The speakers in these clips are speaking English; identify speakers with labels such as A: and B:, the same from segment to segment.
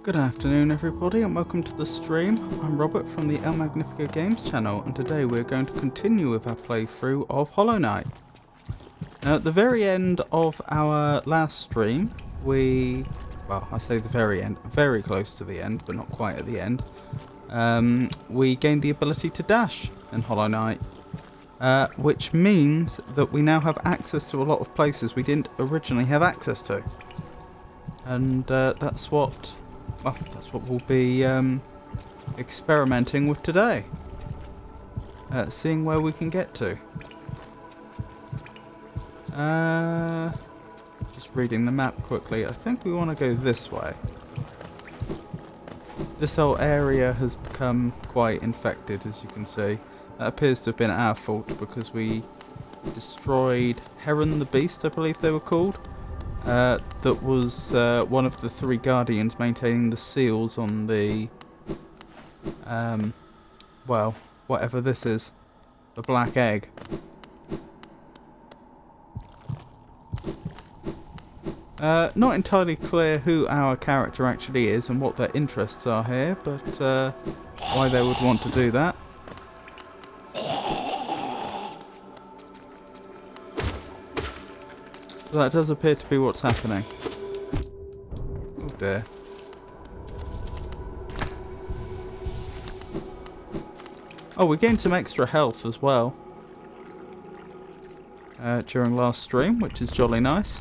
A: Good afternoon everybody and welcome to the stream. I'm Robert from the El Magnifico Games channel and today we're going to continue with our playthrough of Hollow Knight. Now at the very end of our last stream, I say the very end, very close to the end but not quite at the end, we gained the ability to dash in Hollow Knight. Which means that we now have access to a lot of places we didn't originally have access to. And that's what we'll be experimenting with today. Seeing where we can get to. Just reading the map quickly. I think we want to go this way. This whole area has become quite infected, as you can see. That appears to have been our fault because we destroyed Heron the Beast, I believe they were called. That was one of the three guardians maintaining the seals on the, whatever this is, the black egg. Not entirely clear who our character actually is and what their interests are here, but why they would want to do that. So that does appear to be what's happening. Oh dear. Oh, we gained some extra health as well during last stream, which is jolly nice.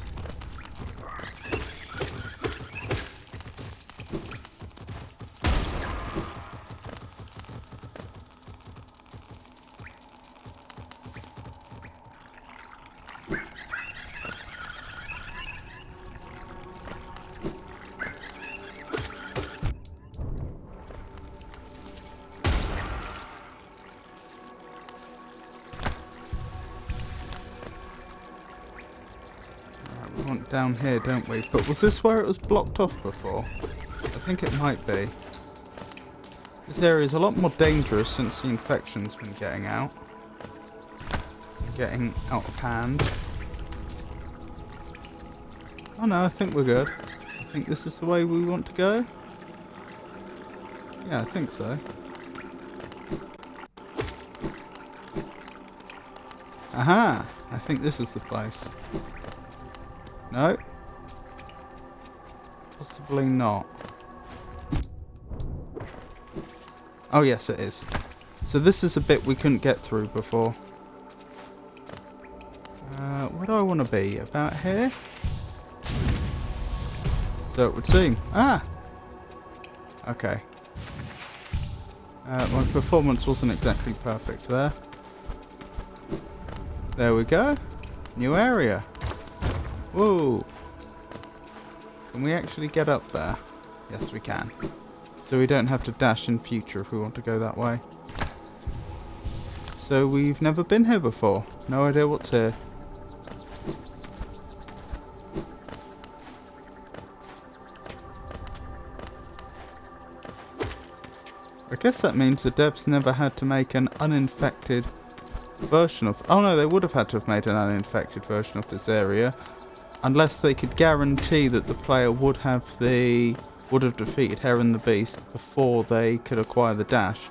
A: Down here, don't we? But was this where it was blocked off before? I think it might be. This area is a lot more dangerous since the infection's been getting out. Getting out of hand. Oh no, I think we're good. I think this is the way we want to go. Yeah, I think so. Aha! I think this is the place. No. Possibly not. Oh yes it is. So this is a bit we couldn't get through before. Where do I want to be? About here? So it would seem. Ah! Okay. My performance wasn't exactly perfect there. There we go. New area. Whoa! Can we actually get up there? Yes, we can. So we don't have to dash in future if we want to go that way. So we've never been here before. No idea what's here. I guess that means the devs never had to make an uninfected version of... Oh no, they would have had to have made an uninfected version of this area. Unless they could guarantee that the player would have defeated Heron the Beast before they could acquire the dash.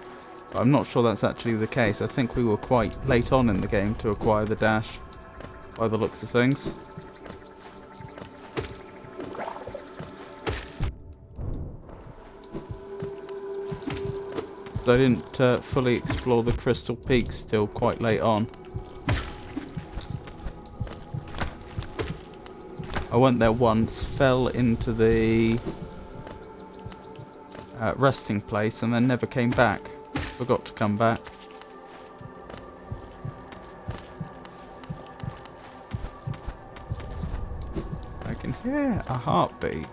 A: But I'm not sure that's actually the case. I think we were quite late on in the game to acquire the dash, by the looks of things. So I didn't fully explore the Crystal Peaks till quite late on. I went there once, fell into the resting place and then never came back. Forgot to come back. I can hear a heartbeat,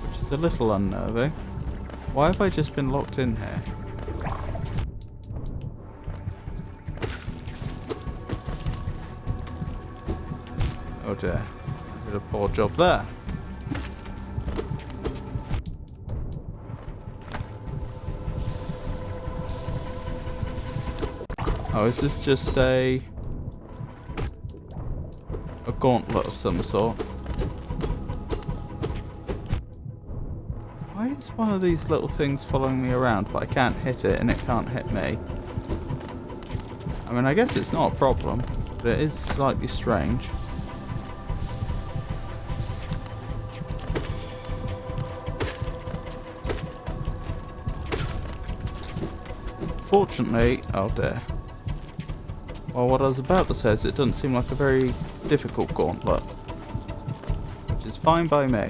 A: which is a little unnerving. Why have I just been locked in here? Oh dear, I did a poor job there. Oh, is this just a gauntlet of some sort? is one of these little things following me around, but I can't hit it and it can't hit me? I mean, I guess it's not a problem, but it is slightly strange. Fortunately, oh dear. Well, what I was about to say is it doesn't seem like a very difficult gauntlet, which is fine by me.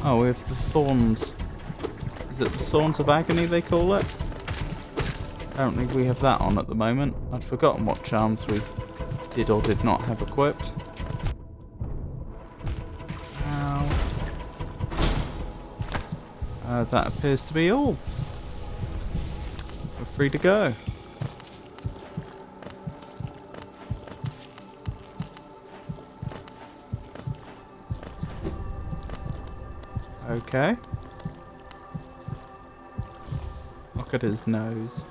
A: Oh, we have the Thorns. Is it the Thorns of Agony they call it? Apparently we have that on at the moment. I'd forgotten what charms we did or did not have equipped. Ow. That appears to be all. We're free to go. Okay. Look at his nose.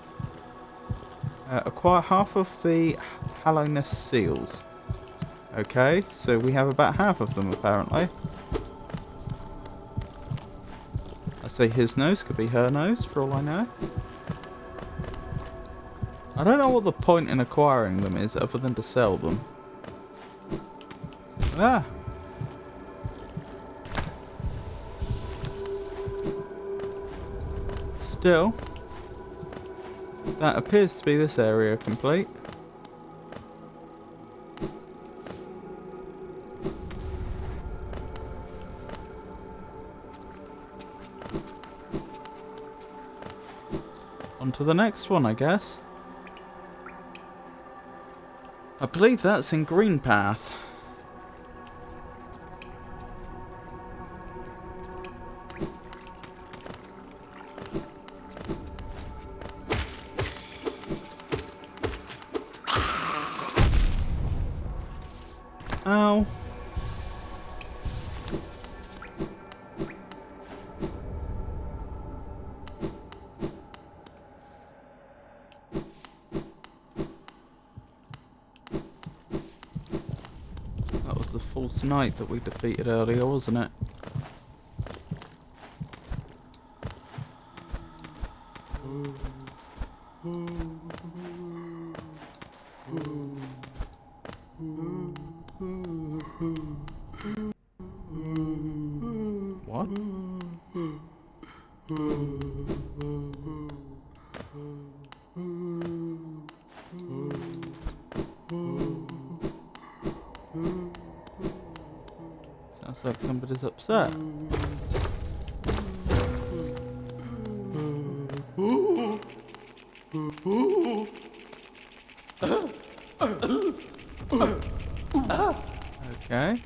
A: Acquire half of the Hallownest seals. Okay, so we have about half of them apparently. I say his nose, could be her nose for all I know. I don't know what the point in acquiring them is other than to sell them. Ah! Still, that appears to be this area complete. On to the next one, I guess. I believe that's in Greenpath. Ow. That was the false knight that we defeated earlier, wasn't it? What? Sounds like somebody's upset. Okay.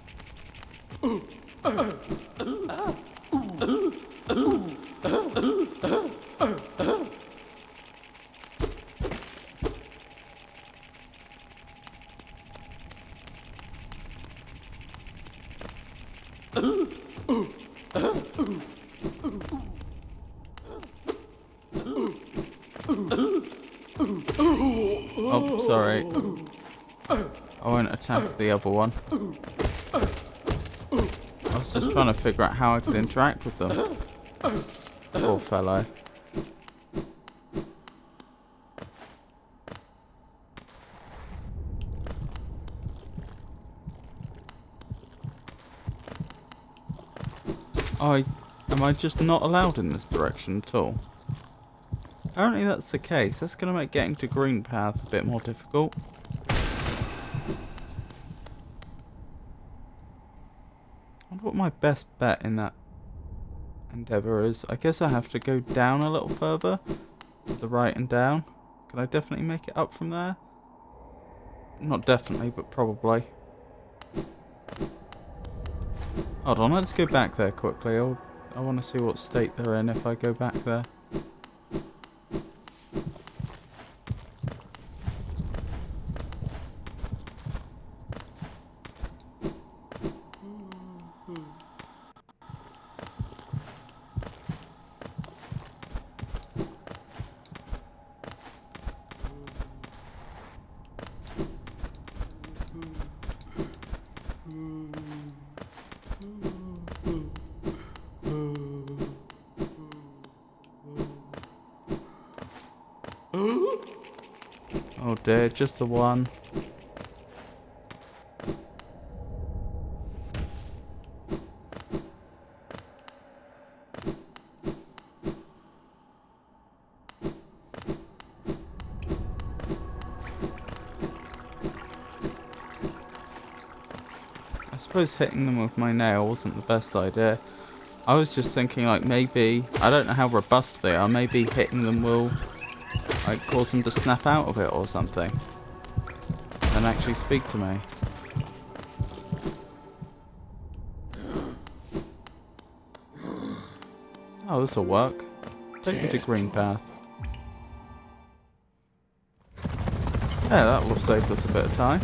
A: Oh, sorry. I won't attack the other one. I was just trying to figure out how I could interact with them. Poor fellow. Am I just not allowed in this direction at all? Apparently that's the case. That's going to make getting to Greenpath a bit more difficult. I wonder what my best bet in that endeavour is. I guess I have to go down a little further. To the right and down. Can I definitely make it up from there? Not definitely, but probably. Hold on, let's go back there quickly. I want to see what state they're in if I go back there. Oh dear, just the one. I suppose hitting them with my nail wasn't the best idea. I was just thinking, like, maybe, I don't know how robust they are, maybe hitting them will, like, cause them to snap out of it or something. And actually speak to me. Oh, this'll work. Take me to Green Path. Yeah, that will have saved us a bit of time.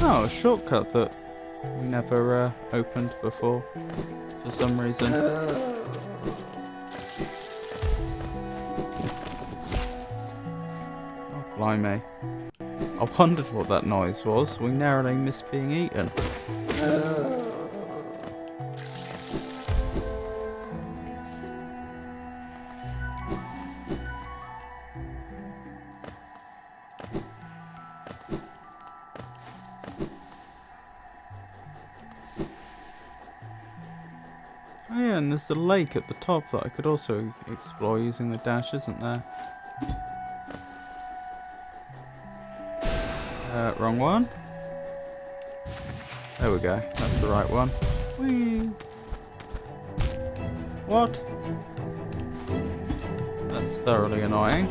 A: Oh, a shortcut that we never opened before for some reason. Oh, blimey. I wondered what that noise was. We narrowly missed being eaten. Oh yeah, and there's the lake at the top that I could also explore using the dash, isn't there? Wrong one. There we go. That's the right one. Whee! What? That's thoroughly annoying.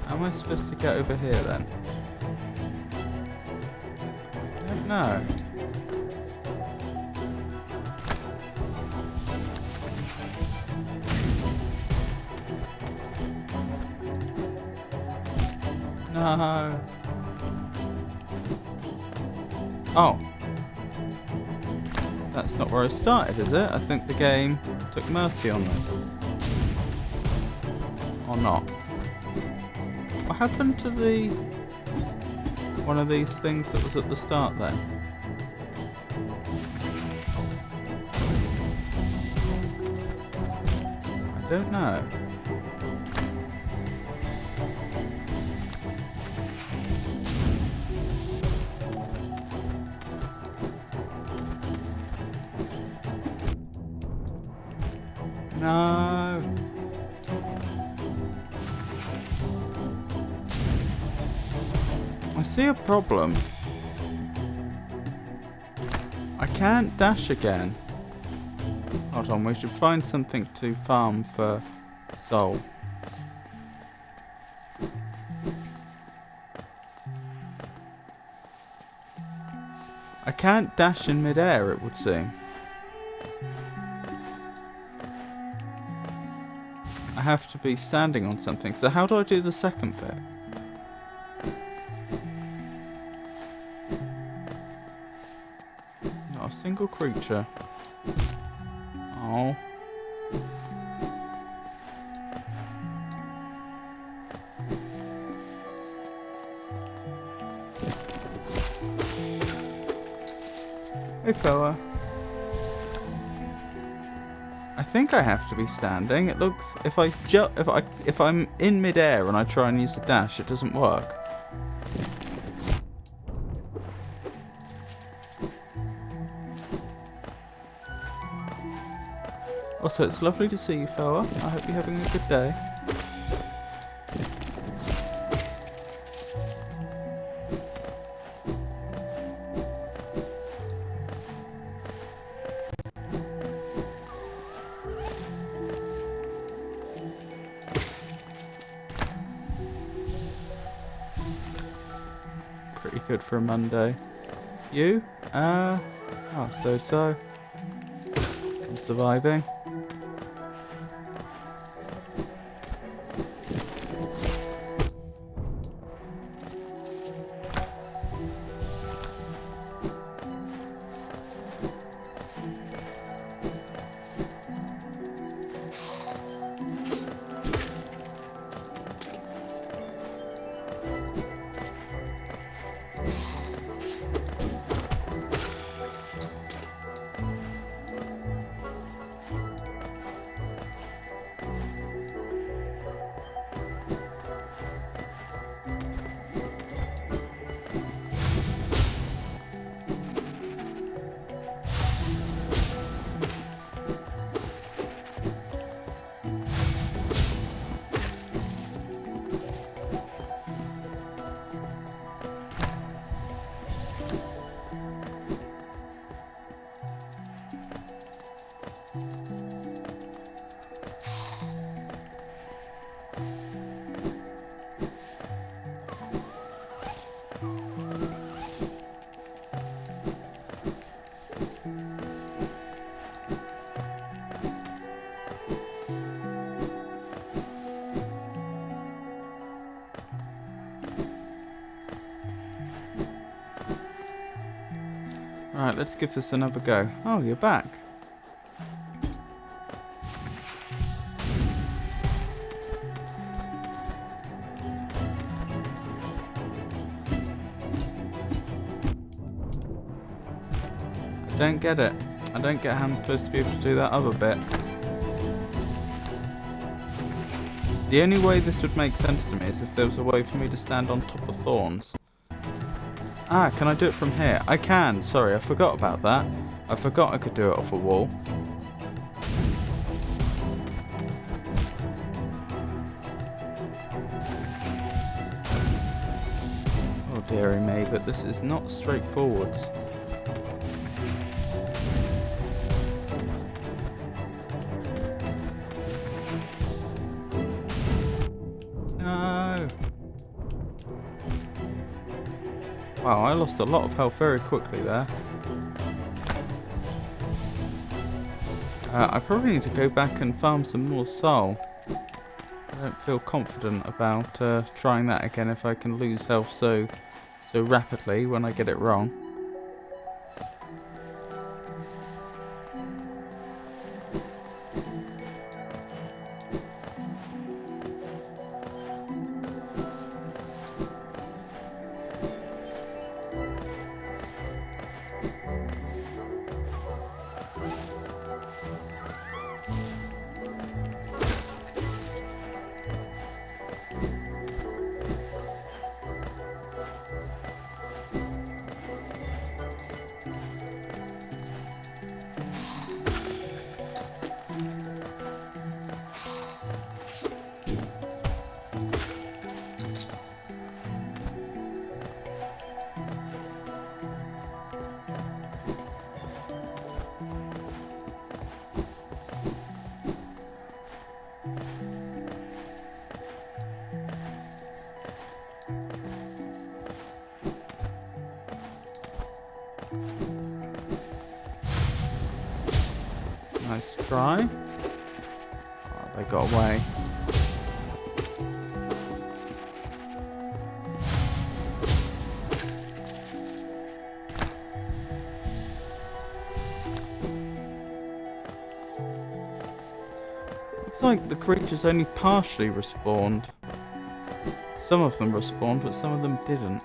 A: How am I supposed to get over here then? I don't know. No. Oh. That's not where I started, is it? I think the game took mercy on me. Or not. What happened to the... one of these things that was at the start then? I don't know. No. I see a problem. I can't dash again. Hold on, we should find something to farm for soul. I can't dash in midair, it would seem. I have to be standing on something. So how do I do the second bit? Not a single creature. Oh. Hey fella. I think I have to be standing. It looks if I'm in midair and I try and use the dash, it doesn't work. Also, it's lovely to see you, fella. I hope you're having a good day. good for a Monday. You? Oh, so. I'm surviving. Right, let's give this another go. Oh, you're back. I don't get it. I don't get how I'm supposed to be able to do that other bit. The only way this would make sense to me is if there was a way for me to stand on top of thorns. Ah, can I do it from here? I can. Sorry, I forgot about that. I forgot I could do it off a wall. Oh dearie me, but this is not straightforward. No. Wow, I lost a lot of health very quickly there. I probably need to go back and farm some more soul. I don't feel confident about trying that again if I can lose health so rapidly when I get it wrong. Nice try. Oh, they got away. Looks like the creatures only partially respawned. Some of them respawned, but some of them didn't.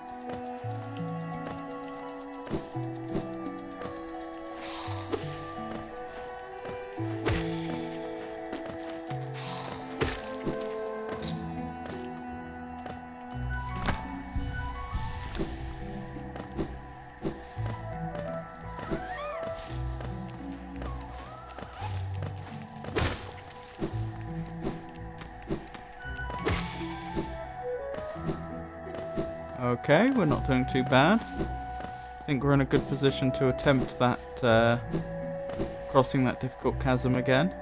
A: Okay, we're not doing too bad. I think we're in a good position to attempt that, crossing that difficult chasm again.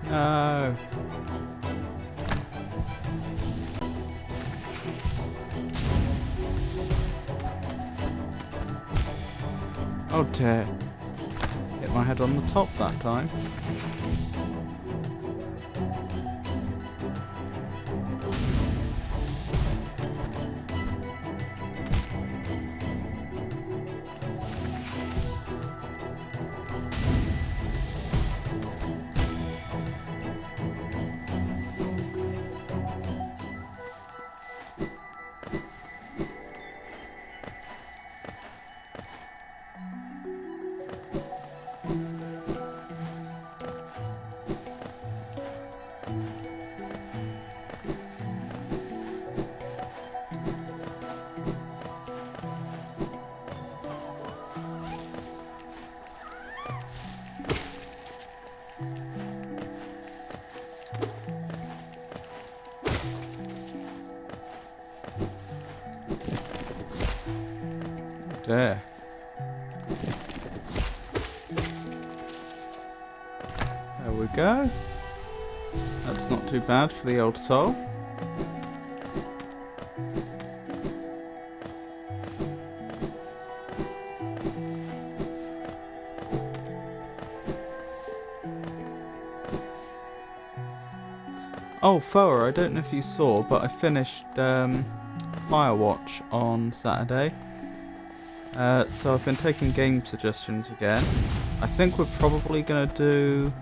A: No. Oh dear. Hit my head on the top that time. There. There we go. That's not too bad for the old soul. Oh, Foa, I don't know if you saw, but I finished Firewatch on Saturday. So I've been taking game suggestions again. I think we're probably going to do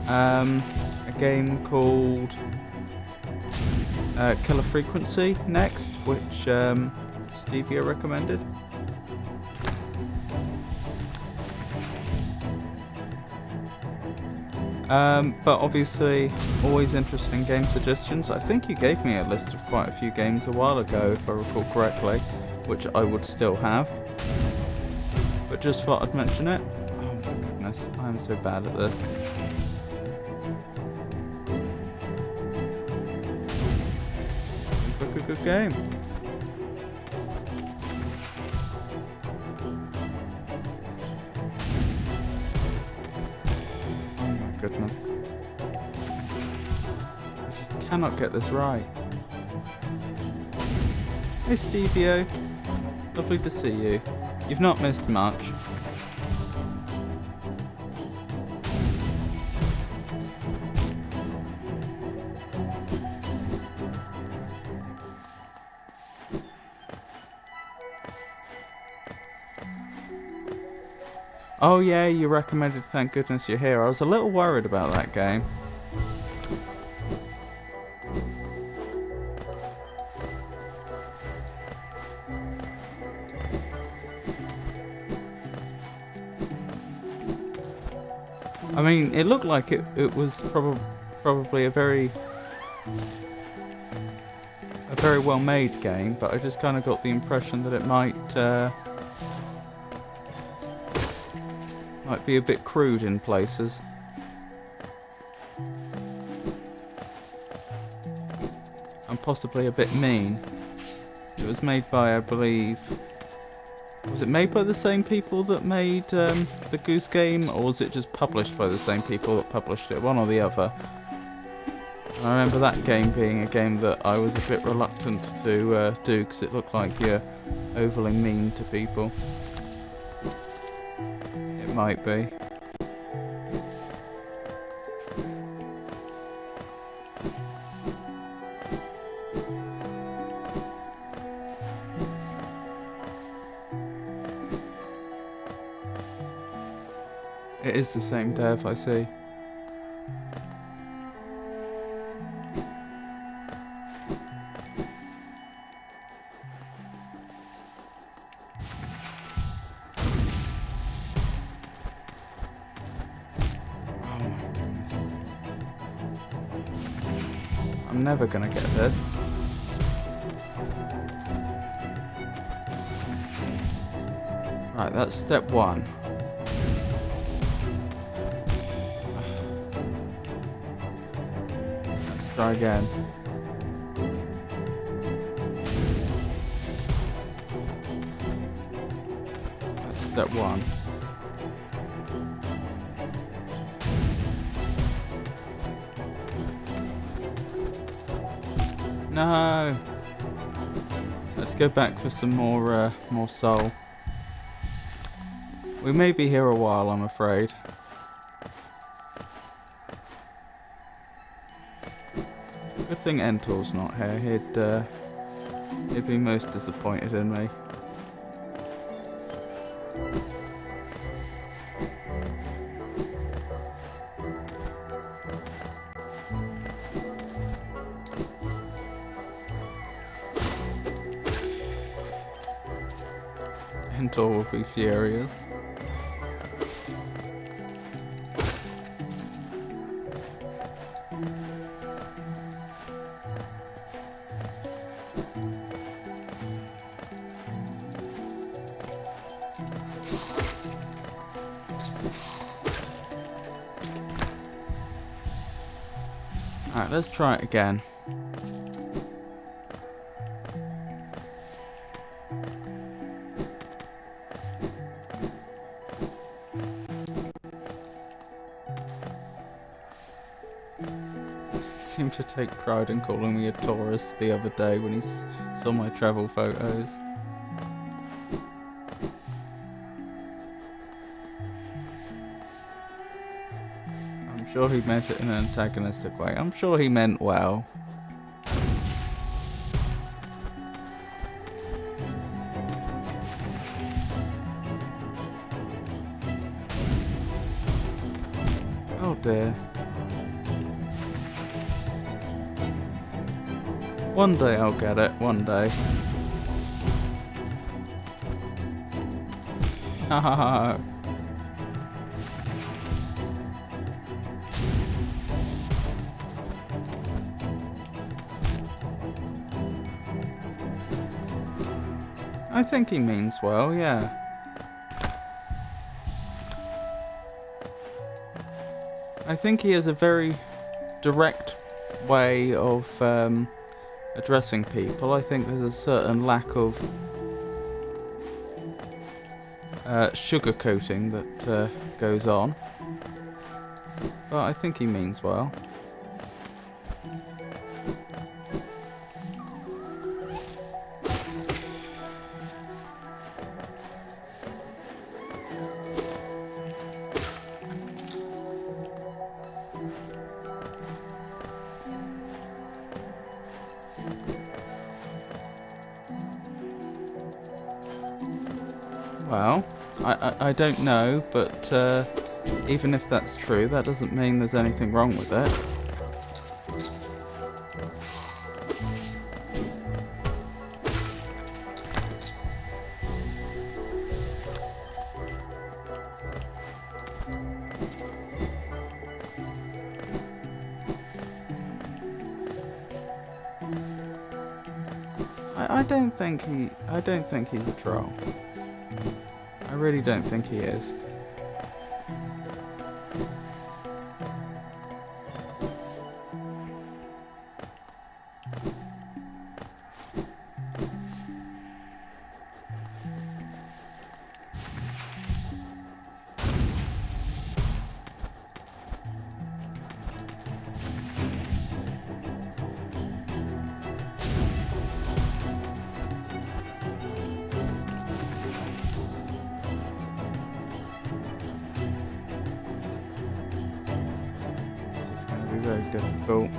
A: a game called Killer Frequency next, which Stevia recommended. But obviously, always interesting game suggestions. I think you gave me a list of quite a few games a while ago, if I recall correctly, which I would still have. But just thought I'd mention it. Oh my goodness, I am so bad at this. Looks like a good game. Goodness. I just cannot get this right. Hey Stevio, lovely to see you. You've not missed much. Oh yeah, you recommended Thank Goodness You're Here. I was a little worried about that game. I mean, it looked like it was probably a very well made game, but I just kind of got the impression that it might be a bit crude in places. And possibly a bit mean. It was made by, I believe... Was it made by the same people that made the Goose Game, or was it just published by the same people that published it? One or the other. I remember that game being a game that I was a bit reluctant to do, because it looked like you're overly mean to people. It might be. It is the same dev, I see. I'm never gonna get this. Right, that's step one. Let's try again. That's step one. No! Let's go back for some more soul. We may be here a while, I'm afraid. Good thing Entor's not here. He'd be most disappointed in me. Entor will be furious. Alright, let's try it again. Seemed to take pride in calling me a tourist the other day when he saw my travel photos. I'm sure he meant it in an antagonistic way. I'm sure he meant well. Oh dear. One day I'll get it, one day. Ha ha ha. I think he means well, yeah. I think he has a very direct way of addressing people. I think there's a certain lack of sugarcoating that goes on. But I think he means well. Well, I don't know, but even if that's true, that doesn't mean there's anything wrong with it. I don't think he's a troll. I really don't think he is. Very difficult.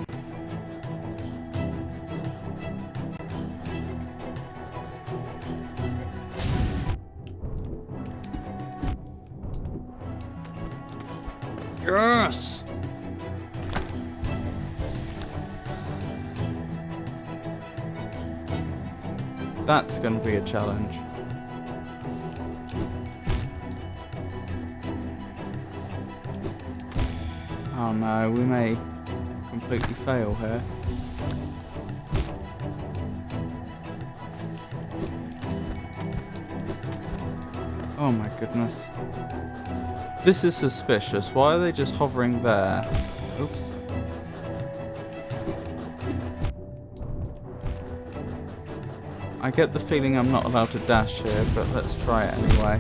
A: Yes! That's going to be a challenge. Oh no, we may completely fail here. Oh my goodness. This is suspicious. Why are they just hovering there? Oops. I get the feeling I'm not allowed to dash here, but let's try it anyway.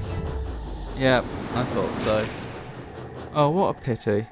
A: Yep, I thought so. Oh, what a pity.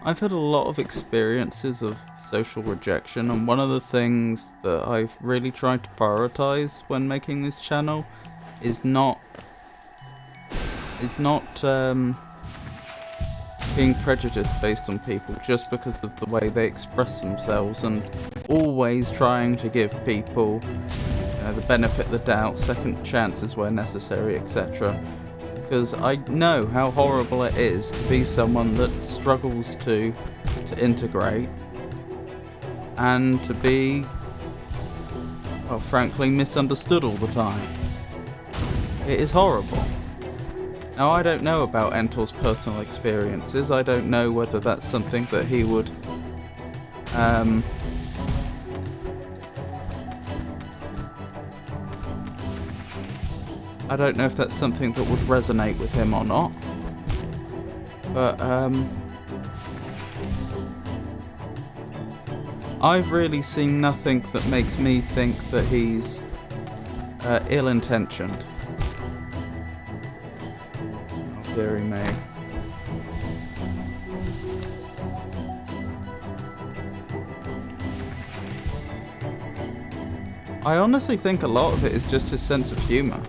A: I've had a lot of experiences of social rejection, and one of the things that I've really tried to prioritize when making this channel is not being prejudiced based on people just because of the way they express themselves, and always trying to give people the benefit of the doubt, second chances where necessary, etc. Because I know how horrible it is to be someone that struggles to integrate and to be, well, frankly, misunderstood all the time. It is horrible. Now, I don't know about Entor's personal experiences. I don't know whether that's something that he would I don't know if that's something that would resonate with him or not. But I've really seen nothing that makes me think that he's ill-intentioned. Oh, dearie me. I honestly think a lot of it is just his sense of humour.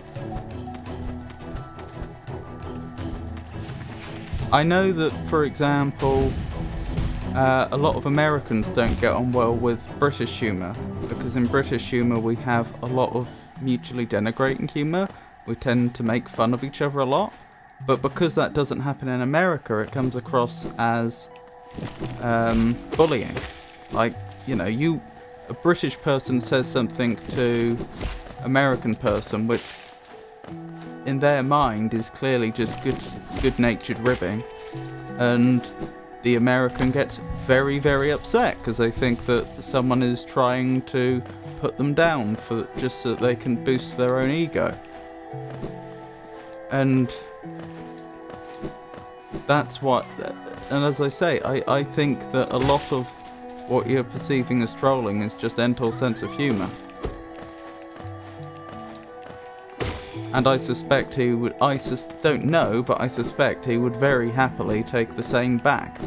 A: I know that, for example, a lot of Americans don't get on well with British humour, because in British humour we have a lot of mutually denigrating humour. We tend to make fun of each other a lot, but because that doesn't happen in America, it comes across as bullying. Like, you know, a British person says something to American person which in their mind is clearly just good-natured ribbing, and the American gets very, very upset because they think that someone is trying to put them down for just so that they can boost their own ego. And that's what, and as I say, I think that a lot of what you're perceiving as trolling is just Entor's sense of humour. And I suspect he would, don't know, but I suspect he would very happily take the same back.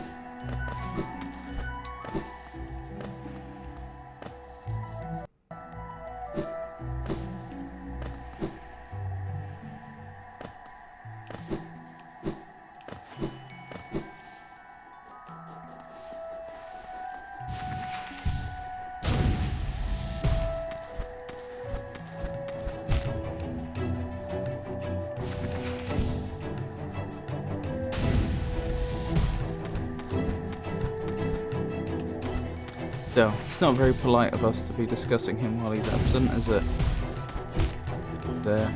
A: Still, it's not very polite of us to be discussing him while he's absent, is it? There.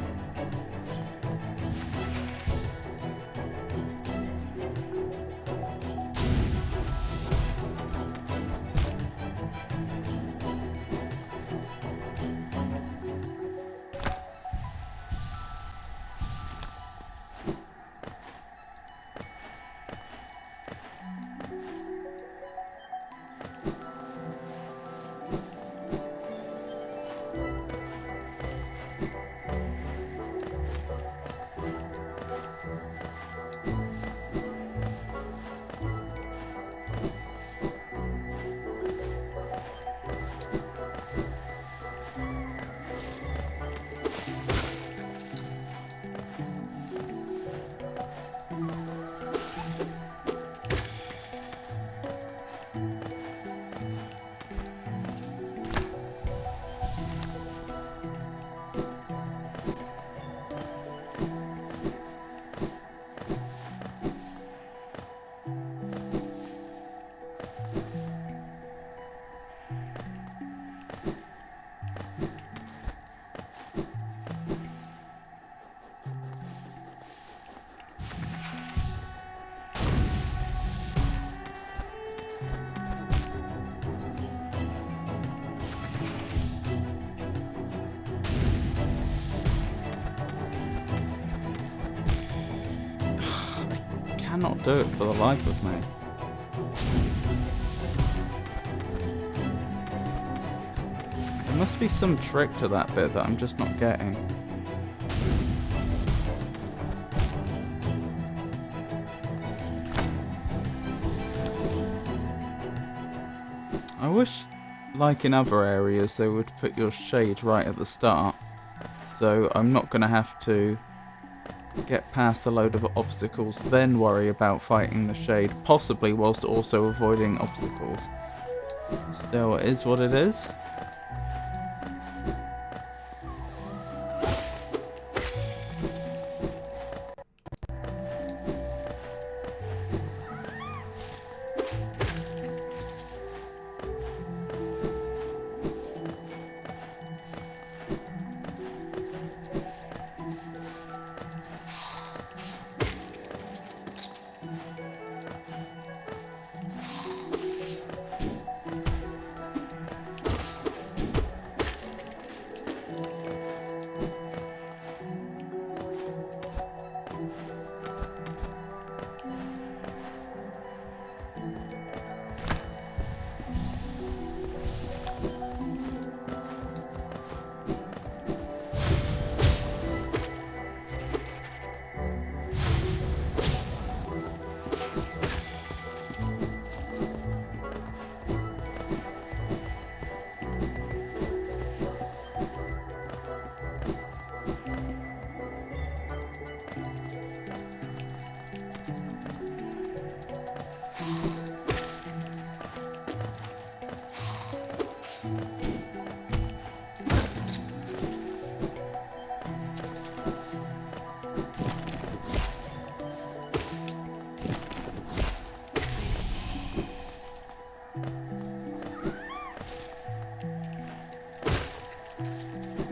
A: cannot do it for the life of me. There must be some trick to that bit that I'm just not getting. I wish, like in other areas, they would put your shade right at the start. So I'm not going to have to get past a load of obstacles, then worry about fighting the shade, possibly whilst also avoiding obstacles. Still, it is what it is.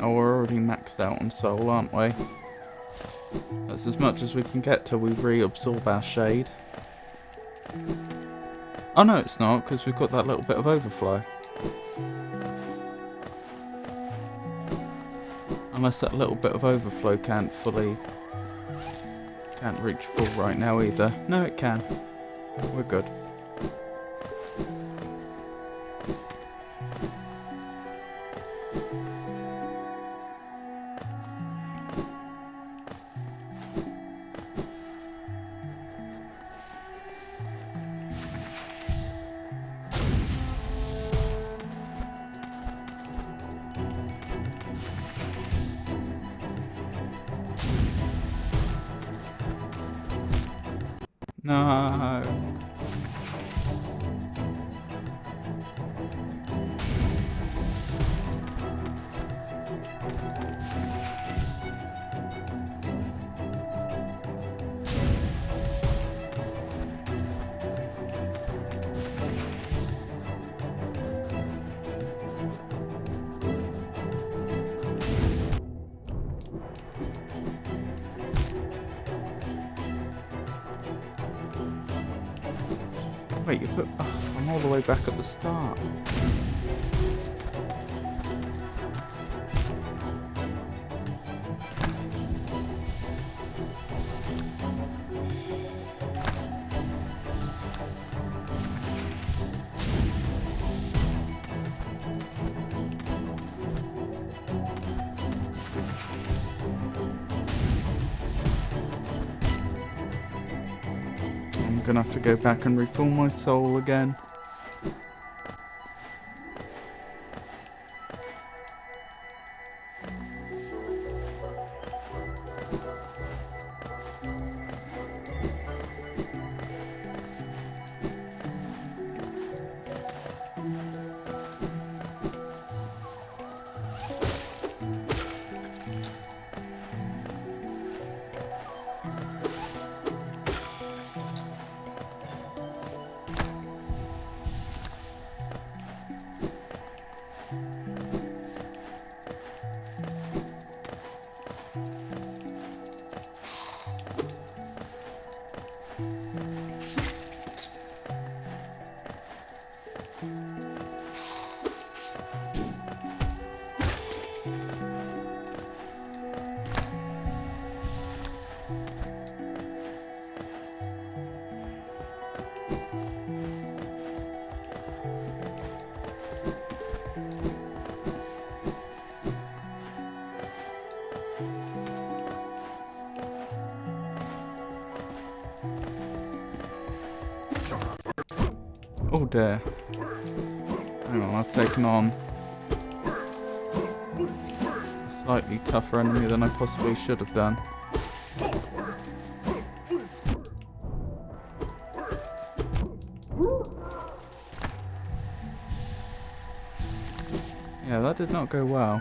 A: Oh, we're already maxed out on soul, aren't we? That's as much as we can get till we reabsorb our shade. Oh no, it's not, because we've got that little bit of overflow. Unless that little bit of overflow can't reach full right now either. No, it can. We're good. No. Wait, you put... Oh, I'm all the way back at the start. I'm gonna have to go back and refill my soul again. Oh dear. Hang on, I've taken on a slightly tougher enemy than I possibly should have done. Yeah, that did not go well.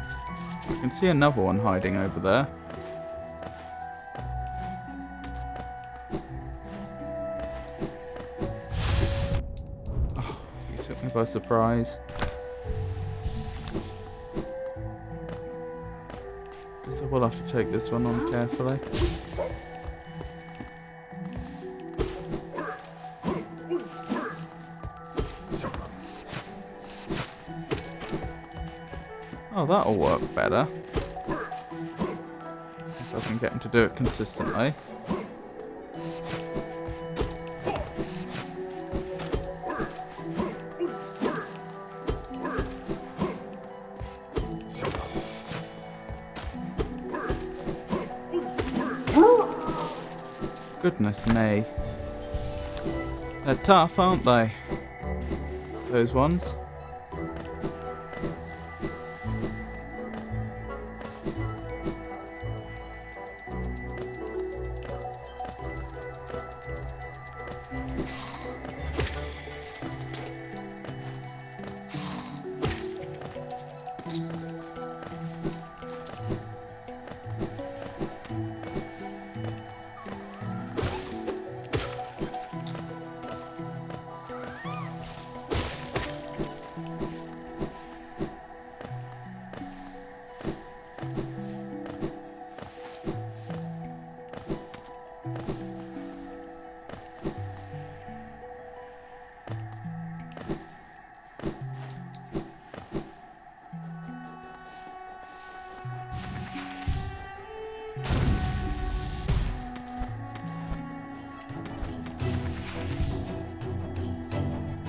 A: I can see another one hiding over there. Oh, you took me by surprise. Guess I will have to take this one on carefully. Oh, that'll work better. If I can get him to do it consistently. Goodness me. They're tough, aren't they? Those ones.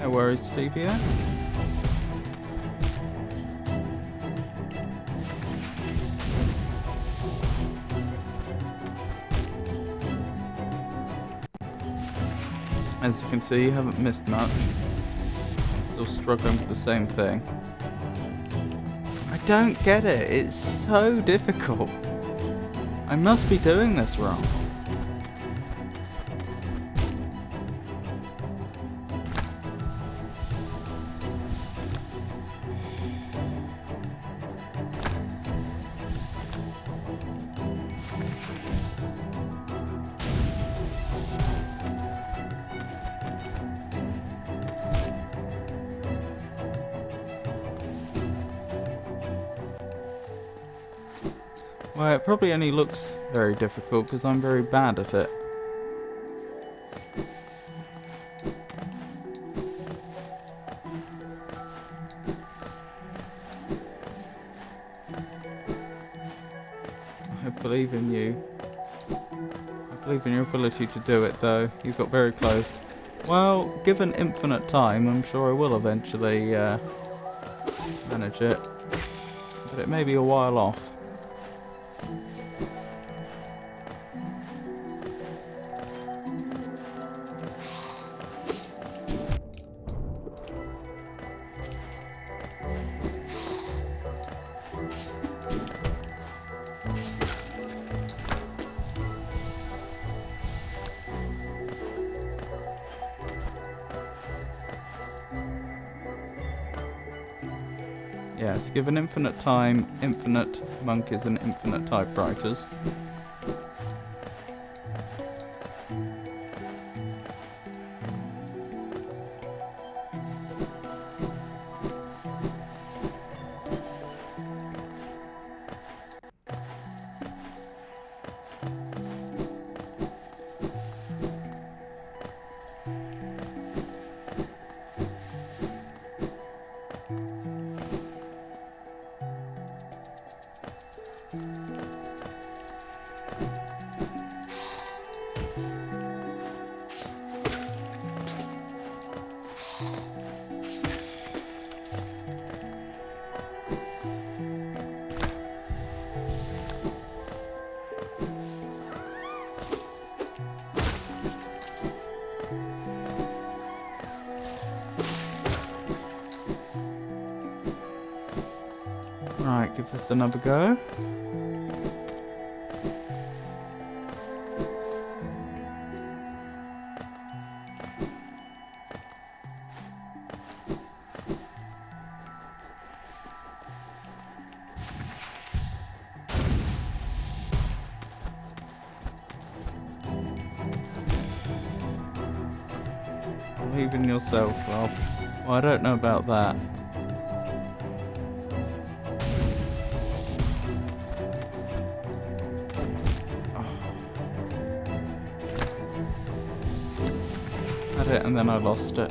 A: No worries, Stevia. As you can see, you haven't missed much. Still struggling with the same thing. I don't get it. It's so difficult. I must be doing this wrong. Well, it probably only looks very difficult because I'm very bad at it. I believe in you. I believe in your ability to do it, though. You got very close. Well, given infinite time, I'm sure I will eventually manage it. But it may be a while off. Yes, given infinite time, infinite monkeys and infinite typewriters. give this another go. Believe in yourself, Rob. Well, I don't know about that. Had it and then I lost it.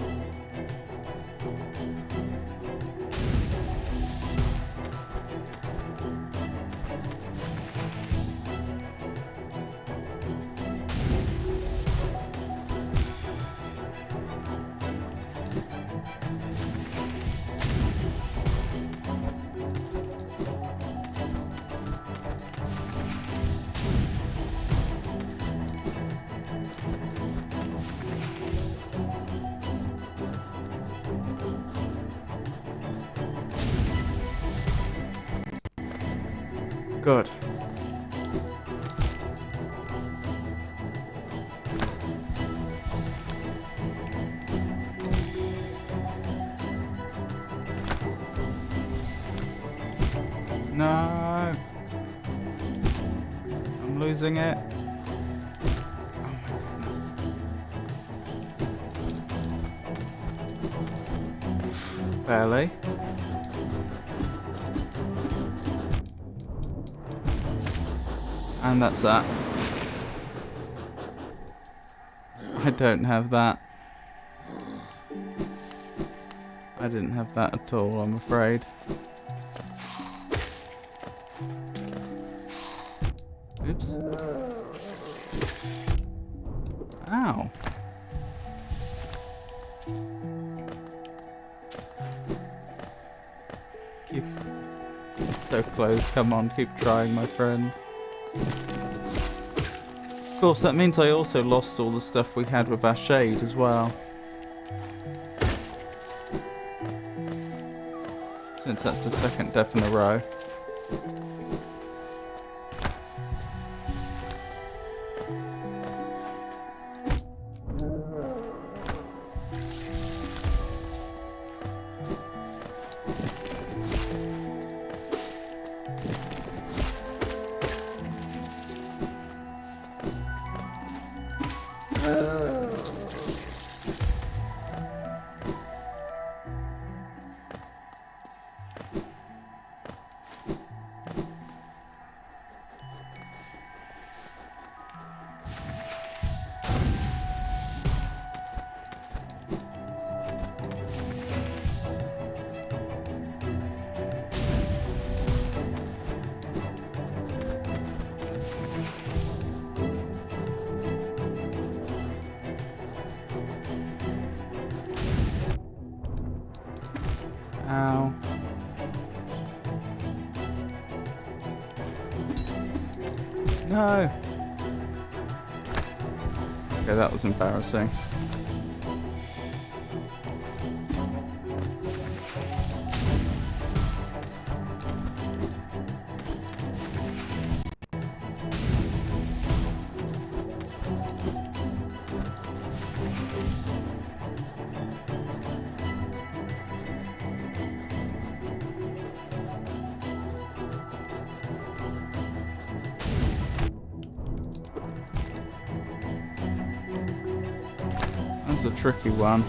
A: Good. No. I'm losing it. Oh my goodness. Barely. And that's that. I don't have that. I didn't have that at all, I'm afraid. Oops. Ow. Keep so close. Come on, keep trying, my friend. Of course, that means I also lost all the stuff we had with our shade as well. Since that's the second death in a row. Ow. No. Okay, that was embarrassing. That's a tricky one.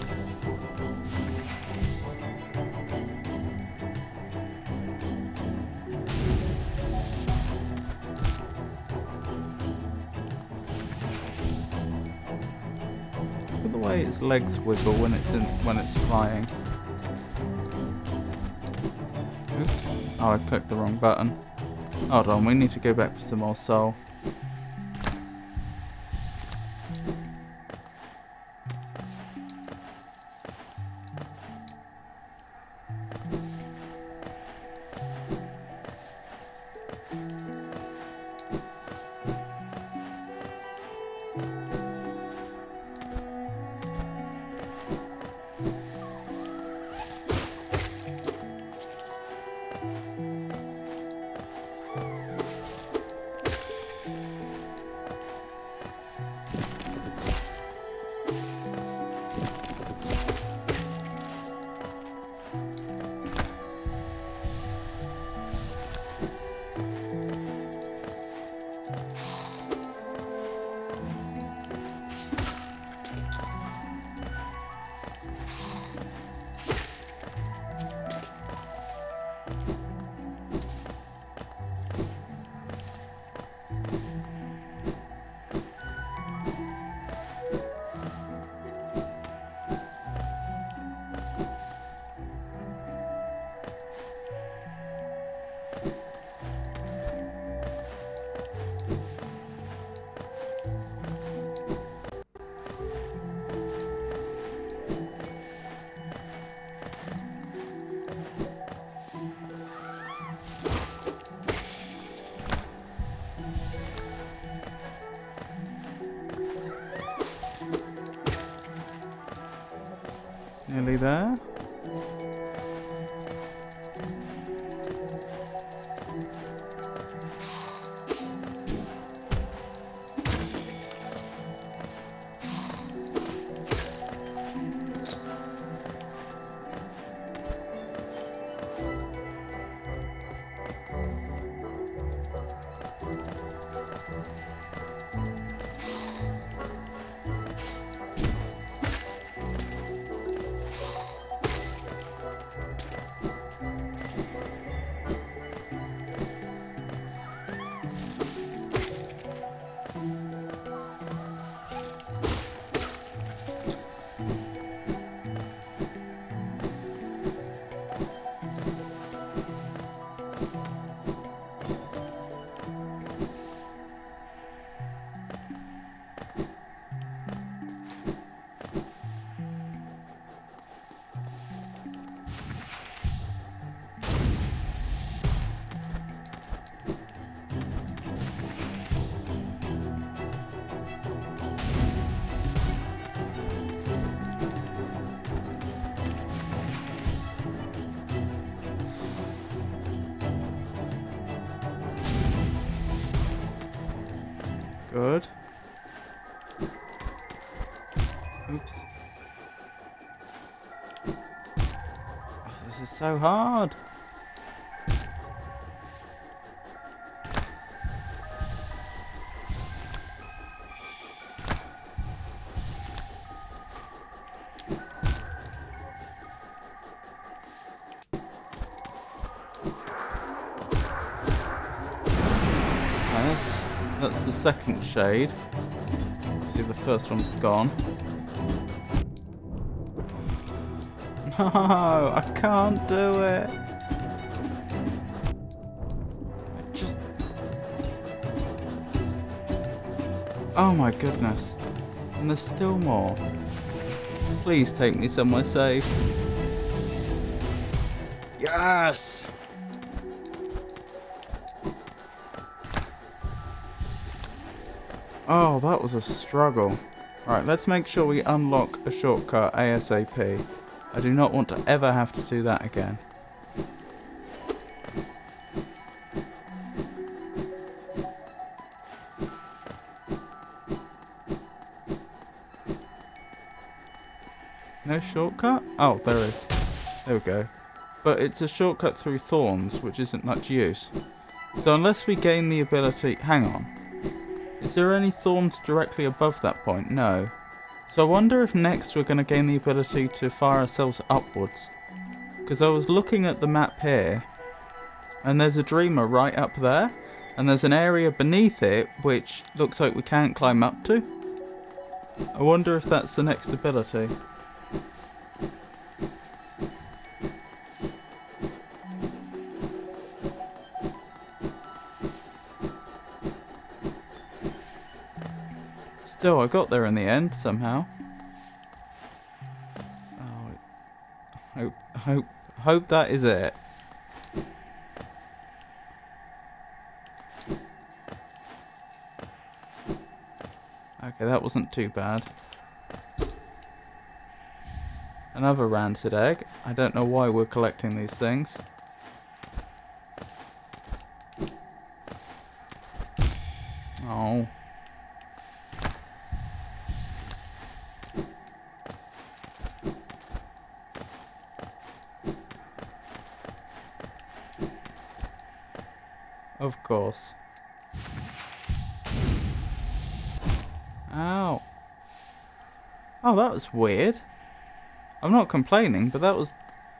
A: Look at the way its legs wiggle when it's flying. Oops. Oh, I clicked the wrong button. Hold on, we need to go back for some more soul. Nearly there. Good. Oops. Oh, this is so hard. That's the second shade. See, the first one's gone. No, I can't do it. Just... Oh my goodness. And there's still more. Please take me somewhere safe. Yes! Oh, that was a struggle. Right, let's make sure we unlock a shortcut ASAP. I do not want to ever have to do that again. No shortcut? Oh, there is. There we go. But it's a shortcut through thorns, which isn't much use. So unless we gain the ability... Hang on. Is there any thorns directly above that point? No. So I wonder if next we're going to gain the ability to fire ourselves upwards. Because I was looking at the map here, and there's a dreamer right up there, and there's an area beneath it which looks like we can't climb up to. I wonder if that's the next ability. Still, I got there in the end, somehow. Oh, hope that is it. Okay, that wasn't too bad. Another rancid egg. I don't know why we're collecting these things. Oh. Of course. Ow. Oh, that was weird. I'm not complaining, but that was...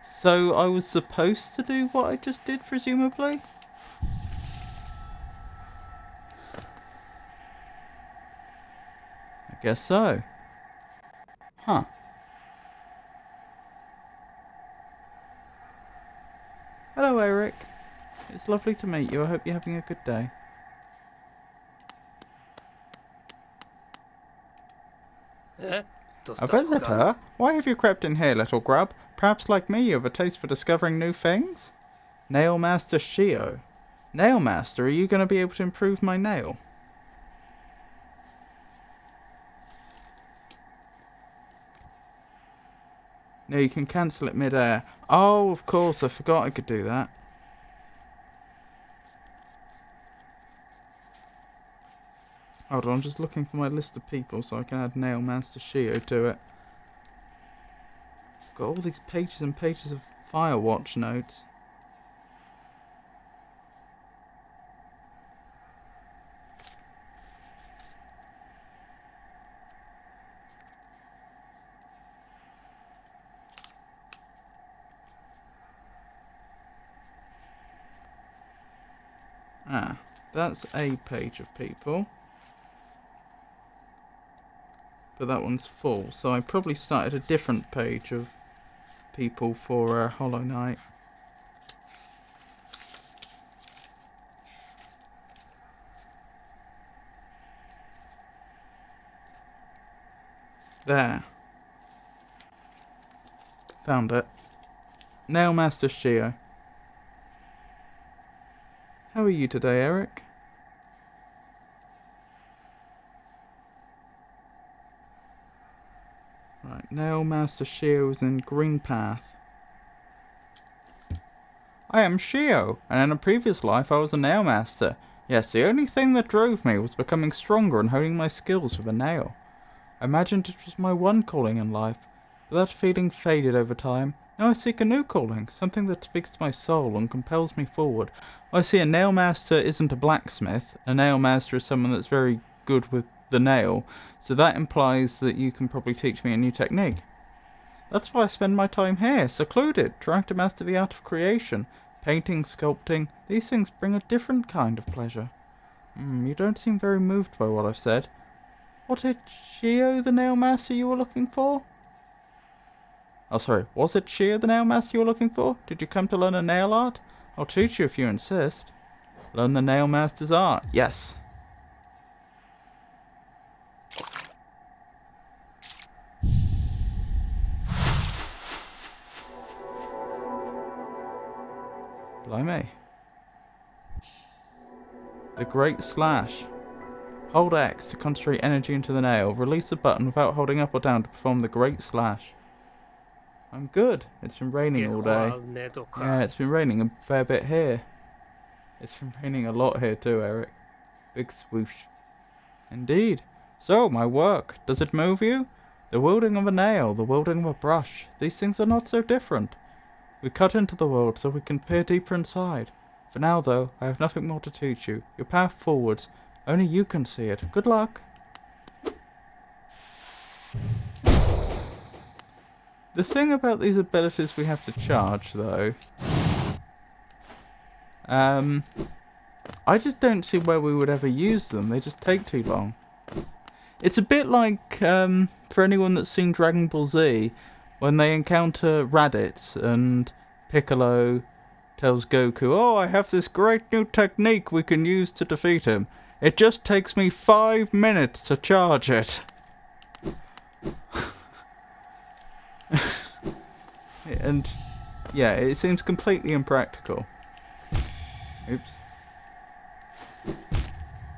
A: So I was supposed to do what I just did, presumably? I guess so. Huh. Hello, Eric. It's lovely to meet you. I hope you're having a good day. A visitor? Why have you crept in here, little grub? Perhaps like me you have a taste for discovering new things? Nail Master Shio. Nail Master, are you going to be able to improve my nail? No, you can cancel it mid-air. Oh, of course, I forgot I could do that. Hold on, I'm just looking for my list of people so I can add Nailmaster Shio to it. Got all these pages and pages of Firewatch notes. Ah, that's a page of people. But that one's full, so I probably started a different page of people for Hollow Knight. There. Found it. Nailmaster Shio. How are you today, Eric? Right, Nailmaster Shio is in Green Path. I am Shio, and in a previous life I was a Nailmaster. Yes, the only thing that drove me was becoming stronger and honing my skills with a nail. I imagined it was my one calling in life, but that feeling faded over time. Now I seek a new calling, something that speaks to my soul and compels me forward. I see a Nailmaster isn't a blacksmith. A Nailmaster is someone that's very good with the nail, so that implies that you can probably teach me a new technique. That's why I spend my time here, secluded, trying to master the art of creation. Painting, sculpting, these things bring a different kind of pleasure. You don't seem very moved by what I've said. Was it Shio the Nailmaster you were looking for? Oh, sorry, was it Shio the Nailmaster you were looking for? Did you come to learn a nail art? I'll teach you if you insist. Learn the Nailmaster's art. Yes. Blimey. The Great Slash. Hold X to concentrate energy into the nail. Release the button without holding up or down to perform the Great Slash. I'm good. It's been raining all day. Yeah, it's been raining a fair bit here. It's been raining a lot here too, Eric. Big swoosh. Indeed. So, my work. Does it move you? The wielding of a nail, the wielding of a brush. These things are not so different. We cut into the world so we can peer deeper inside. For now, though, I have nothing more to teach you. Your path forwards. Only you can see it. Good luck. The thing about these abilities we have to charge, though, I just don't see where we would ever use them. They just take too long. It's a bit like, for anyone that's seen Dragon Ball Z, when they encounter Raditz and Piccolo tells Goku, "Oh, I have this great new technique we can use to defeat him. It just takes me 5 minutes to charge it." And yeah, it seems completely impractical. Oops. Oh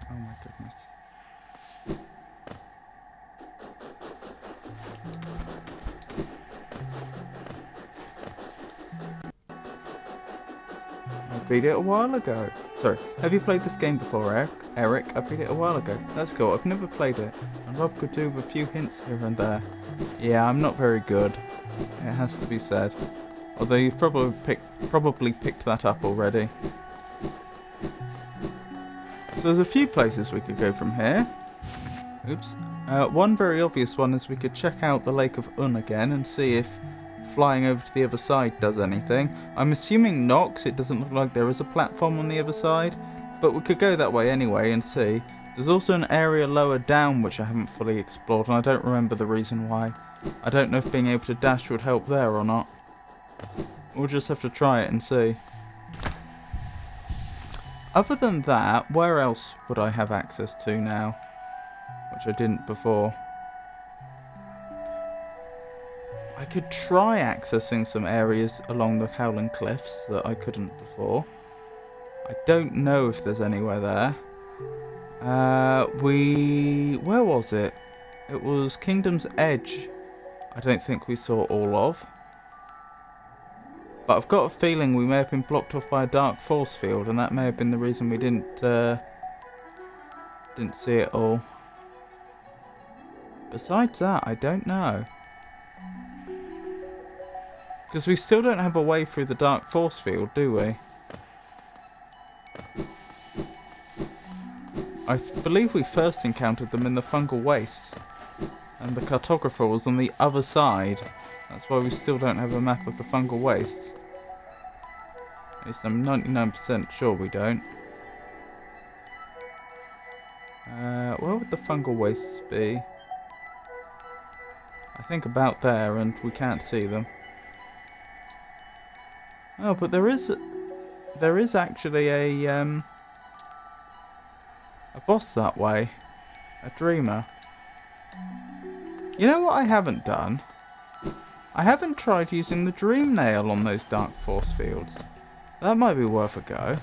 A: my goodness. I beat it a while ago. Sorry, have you played this game before, Eric? I beat it a while ago. That's cool. I've never played it, and Rob could do with a few hints here and there. Yeah, I'm not very good. It has to be said. Although you've probably picked that up already. So there's a few places we could go from here. Oops. One very obvious one is we could check out the Lake of Un again and see if flying over to the other side does anything. I'm assuming not, 'cause it doesn't look like there is a platform on the other side. But we could go that way anyway and see. There's also an area lower down which I haven't fully explored, and I don't remember the reason why. I don't know if being able to dash would help there or not. We'll just have to try it and see. Other than that, where else would I have access to now? Which I didn't before. I could try accessing some areas along the Howling Cliffs that I couldn't before. I don't know if there's anywhere there. Where was it? It was Kingdom's Edge. I don't think we saw all of. But I've got a feeling we may have been blocked off by a dark force field, and that may have been the reason we didn't see it all. Besides that, I don't know. Because we still don't have a way through the dark force field, do we? I believe we first encountered them in the fungal wastes. And the cartographer was on the other side. That's why we still don't have a map of the fungal wastes. At least I'm 99% sure we don't. Where would the fungal wastes be? I think about there, and we can't see them. Oh, but there is actually a boss that way. A dreamer. You know what I haven't done? I haven't tried using the dream nail on those dark force fields. That might be worth a go.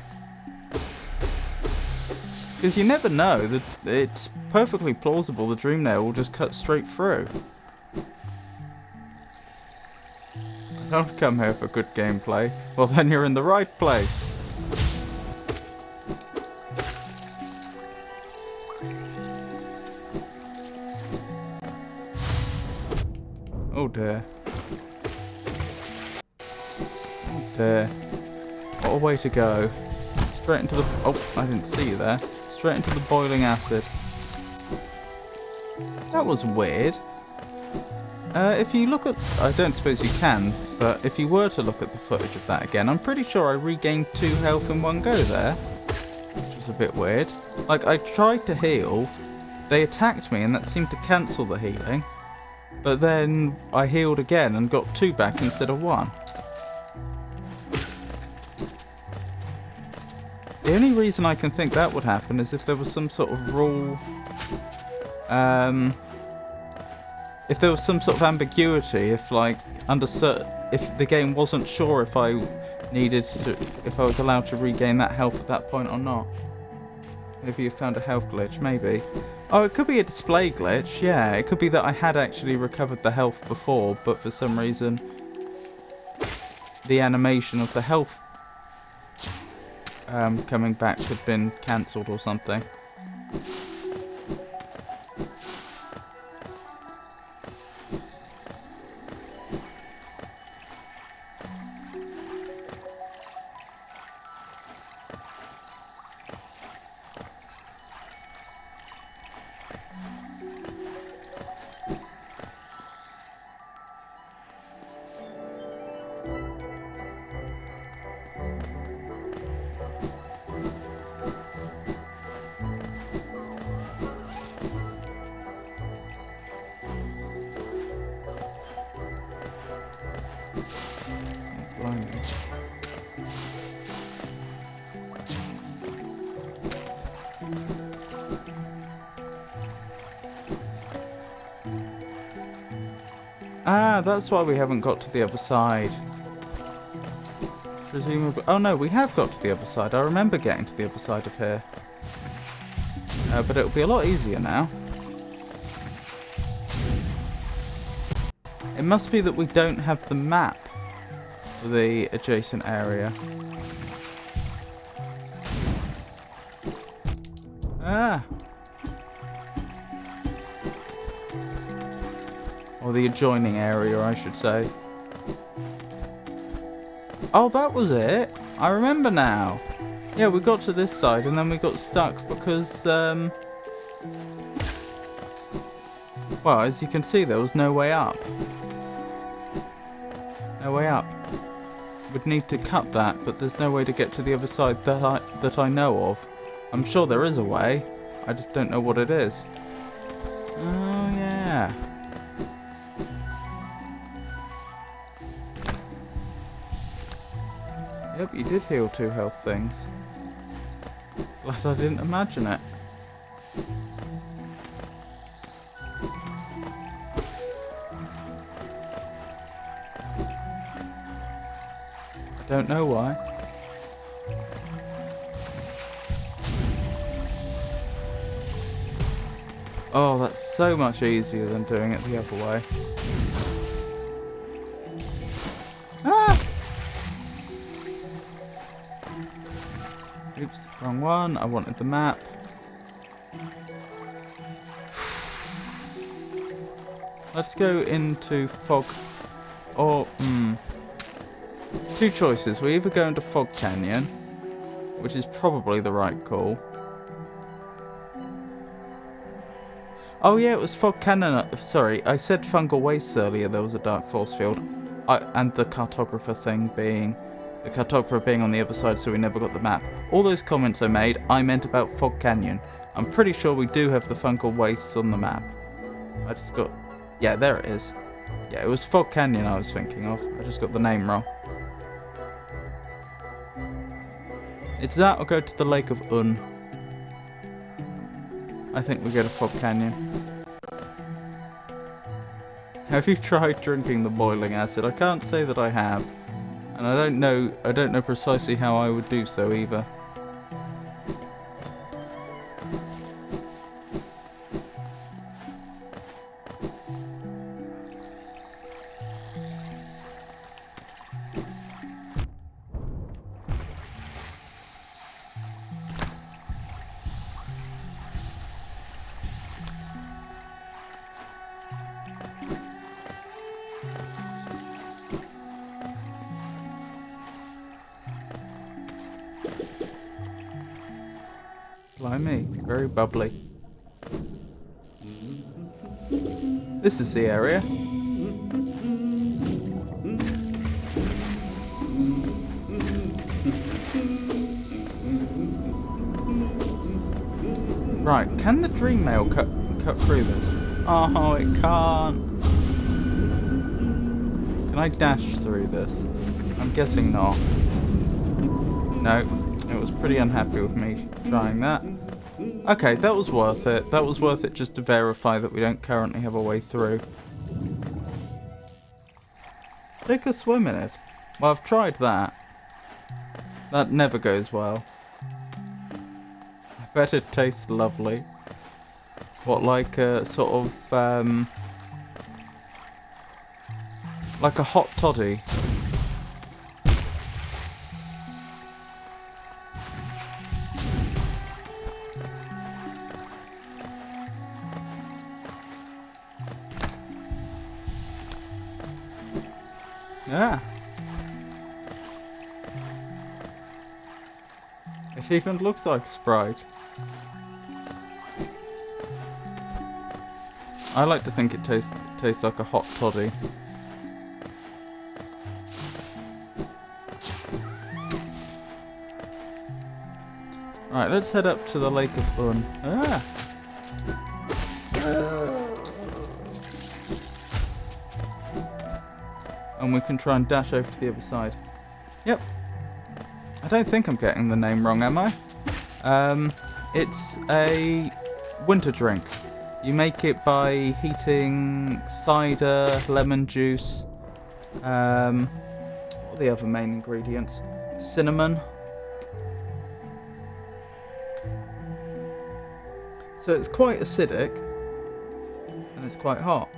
A: Because you never know, that it's perfectly plausible the dream nail will just cut straight through. Don't come here for good gameplay. Well, then you're in the right place. Oh dear. Oh dear. What a way to go. Straight into the... Oh, I didn't see you there. Straight into the boiling acid. That was weird. If you look at... I don't suppose you can, but if you were to look at the footage of that again, I'm pretty sure I regained 2 health in one go there. Which was a bit weird. Like, I tried to heal, they attacked me and that seemed to cancel the healing. But then I healed again and got 2 back instead of 1. The only reason I can think that would happen is if there was some sort of rule... if there was some sort of ambiguity, if like if the game wasn't sure if I was allowed to regain that health at that point or not. Maybe you found a health glitch, maybe. Oh, it could be a display glitch, yeah. It could be that I had actually recovered the health before, but for some reason the animation of the health coming back had been cancelled or something. Ah, that's why we haven't got to the other side. Presumably... Oh no, we have got to the other side. I remember getting to the other side of here. But it'll be a lot easier now. It must be that we don't have the map for the adjacent area. Ah! Or the adjoining area, I should say. Oh, that was it! I remember now! Yeah, we got to this side and then we got stuck because, well, as you can see, there was no way up. No way up. Would need to cut that, but there's no way to get to the other side that I know of. I'm sure there is a way. I just don't know what it is. Oh, yeah. Yep, you did heal 2 health things. Glad I didn't imagine it. I don't know why. Oh, that's so much easier than doing it the other way. Ah! Oops, wrong one. I wanted the map. Let's go into Fog... Or, two choices. We either go into Fog Canyon, which is probably the right call. Oh yeah, it was Fog Canyon. Sorry, I said Fungal Wastes earlier. There was a Dark Force Field. And the cartographer thing being... The cartographer being on the other side, so we never got the map. All those comments I made, I meant about Fog Canyon. I'm pretty sure we do have the Fungal Wastes on the map. I just got... Yeah, there it is. Yeah, it was Fog Canyon I was thinking of. I just got the name wrong. It's that or go to the Lake of Un. I think we go to Fog Canyon. Have you tried drinking the boiling acid? I can't say that I have. And I don't know precisely how I would do so either. Blimey, very bubbly. This is the area. Right, can the dream mail cut through this? Oh, it can't. Can I dash through this? I'm guessing not. No, it was pretty unhappy with me trying that. Okay, that was worth it. That was worth it just to verify that we don't currently have a way through. Take a swim in it. Well, I've tried that. That never goes well. I bet it tastes lovely. What, like a sort of, like a hot toddy? Yeah. It even looks like Sprite. I like to think it tastes like a hot toddy. Right, let's head up to the Lake of Un. Ah. And we can try and dash over to the other side. Yep. I don't think I'm getting the name wrong, am I? It's a winter drink. You make it by heating cider, lemon juice. What are the other main ingredients? Cinnamon. So it's quite acidic. And it's quite hot.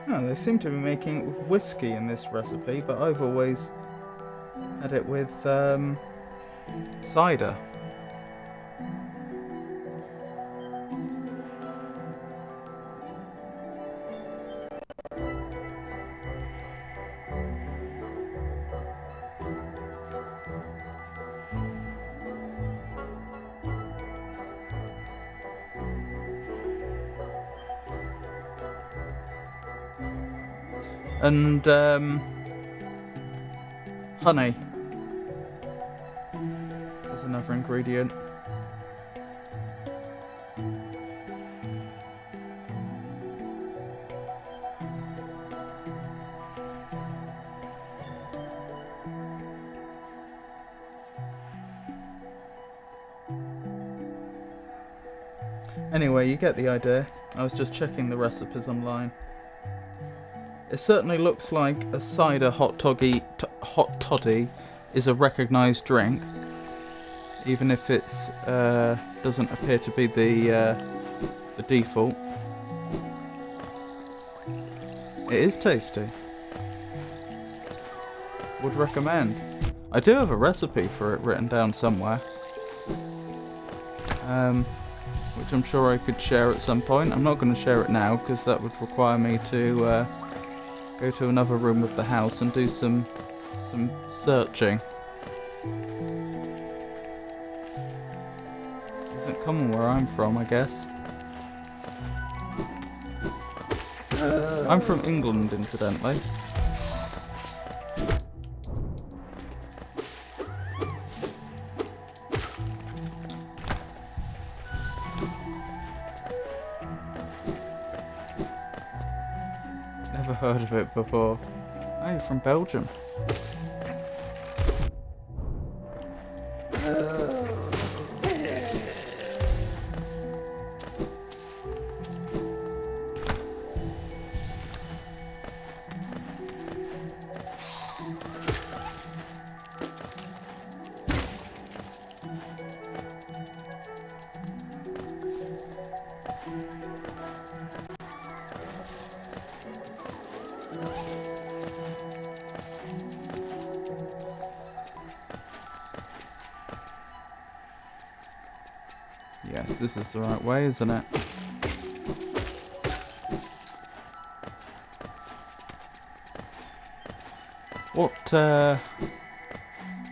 A: Oh, they seem to be making whiskey in this recipe, but I've always had it with cider. And honey is another ingredient. Anyway, you get the idea. I was just checking the recipes online. It certainly looks like a cider hot toddy is a recognised drink, even if it's doesn't appear to be the default. It is tasty. Would recommend. I do have a recipe for it written down somewhere, which I'm sure I could share at some point. I'm not going to share it now because that would require me to go to another room of the house and do some searching. Isn't common where I'm from, I guess. I'm from England, incidentally. Never heard of it before. Oh, you're from Belgium. Yes, this is the right way, isn't it? What, do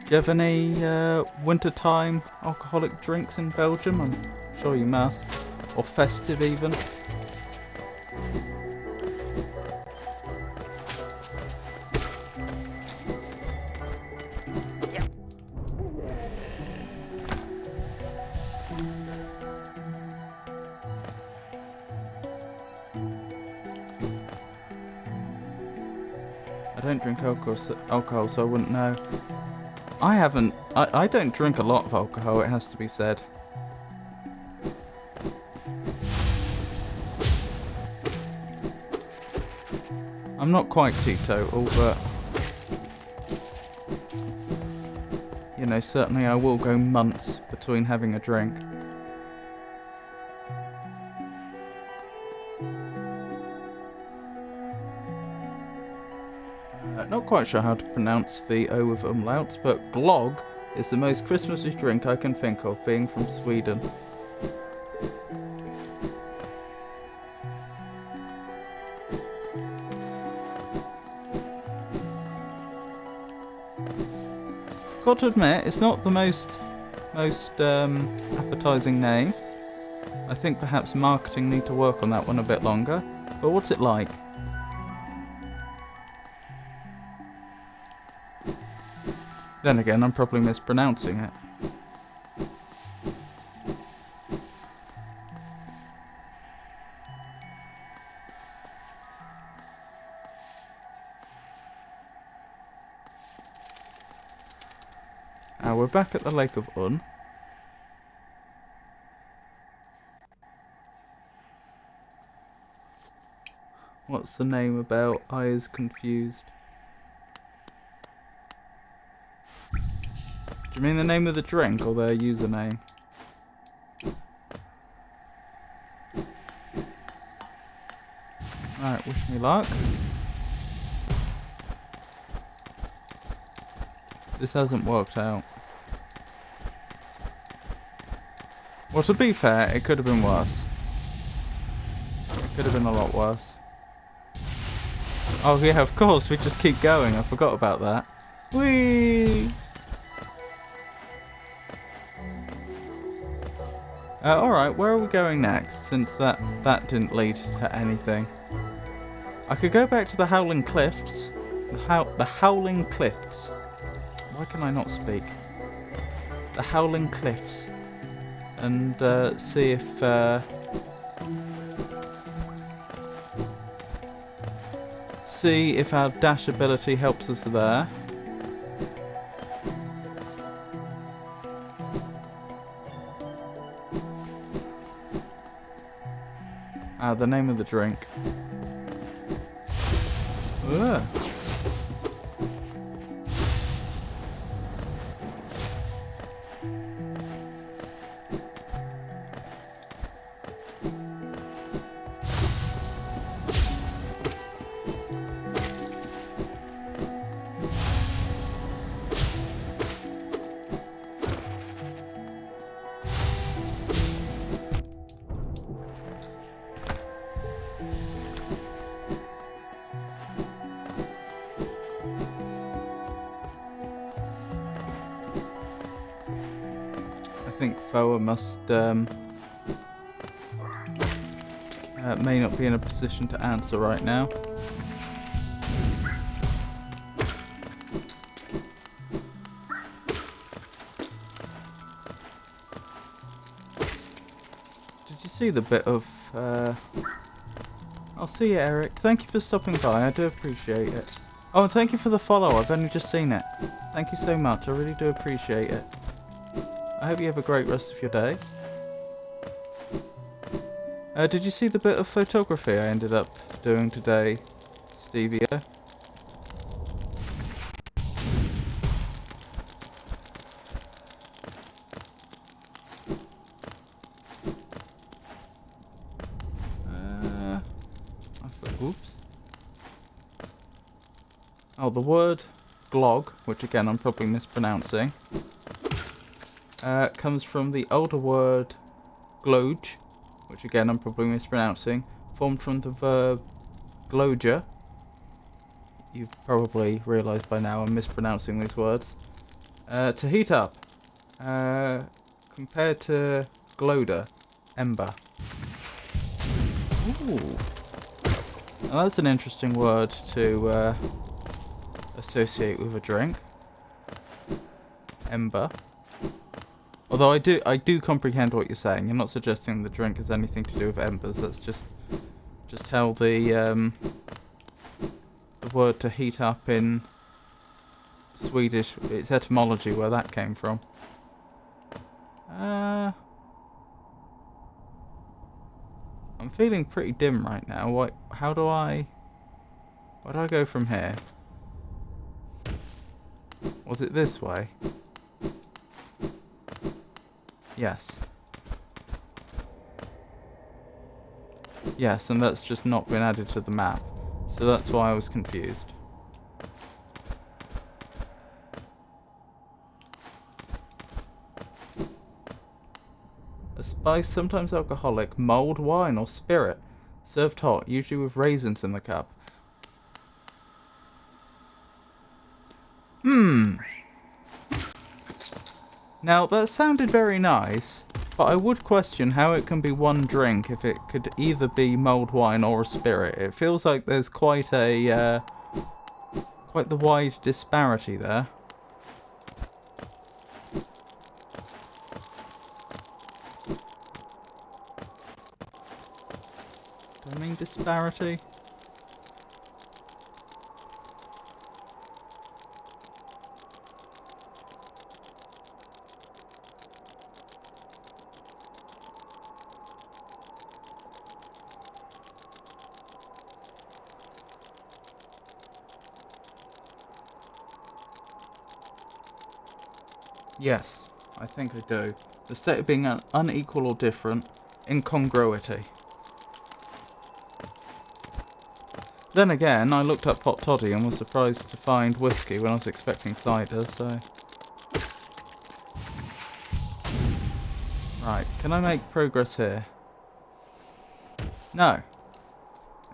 A: you have any wintertime alcoholic drinks in Belgium? I'm sure you must. Or festive even. I don't drink alcohol, so I wouldn't know. I don't drink a lot of alcohol, it has to be said. I'm not quite teetotal, but you know, certainly I will go months between having a drink. Not quite sure how to pronounce the O with umlauts, but glögg is the most Christmassy drink I can think of, being from Sweden. Got to admit, it's not the most appetizing name. I think perhaps marketing need to work on that one a bit longer. But what's it like? Then again, I'm probably mispronouncing it. We're back at the Lake of Un. What's the name about? I is confused. Do you mean the name of the drink or their username? Alright, wish me luck. This hasn't worked out. Well, to be fair, it could have been worse. It could have been a lot worse. Oh yeah, of course, we just keep going. I forgot about that. Whee! Alright, where are we going next, since that didn't lead to anything? I could go back to the Howling Cliffs. The Howling Cliffs. Why can I not speak? The Howling Cliffs. And see if our dash ability helps us there. The name of the drink. Ugh. think Foa must may not be in a position to answer right now. Did you see the bit of... I'll see you, Eric. Thank you for stopping by. I do appreciate it. Oh, and thank you for the follow. I've only just seen it. Thank you so much. I really do appreciate it. I hope you have a great rest of your day. Did you see the bit of photography I ended up doing today, Stevia? Oops. Oh, the word glog, which again I'm probably mispronouncing, comes from the older word gloge, which again I'm probably mispronouncing, formed from the verb gloger. You've probably realised by now I'm mispronouncing these words. To heat up, compared to gloder, ember. Ooh. Now that's an interesting word to associate with a drink. Ember. Although I do comprehend what you're saying. You're not suggesting the drink has anything to do with embers. That's just how the word to heat up in Swedish, its etymology, where that came from. I'm feeling pretty dim right now. Where do I go from here? Was it this way? Yes. Yes, and that's just not been added to the map. So that's why I was confused. A spice, sometimes alcoholic, mulled wine or spirit, served hot, usually with raisins in the cup. Now, that sounded very nice, but I would question how it can be one drink if it could either be mulled wine or a spirit. It feels like there's quite the wide disparity there. Do I mean disparity? Yes, I think I do. The state of being unequal or different, incongruity. Then again, I looked up hot toddy and was surprised to find whiskey when I was expecting cider, so... Right, can I make progress here? No,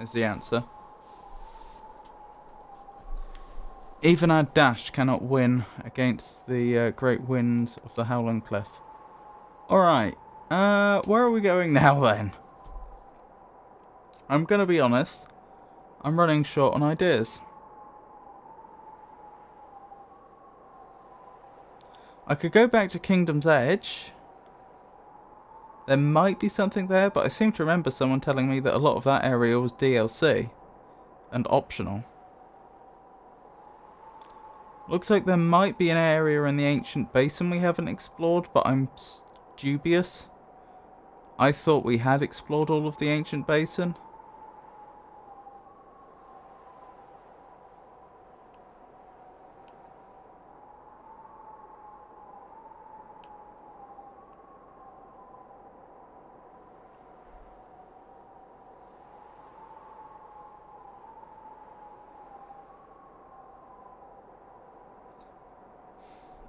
A: is the answer. Even our dash cannot win against the great winds of the Howling Cliff. Alright, where are we going now then? I'm gonna be honest, I'm running short on ideas. I could go back to Kingdom's Edge. There might be something there, but I seem to remember someone telling me that a lot of that area was DLC and optional. Looks like there might be an area in the ancient basin we haven't explored, but I'm dubious. I thought we had explored all of the ancient basin.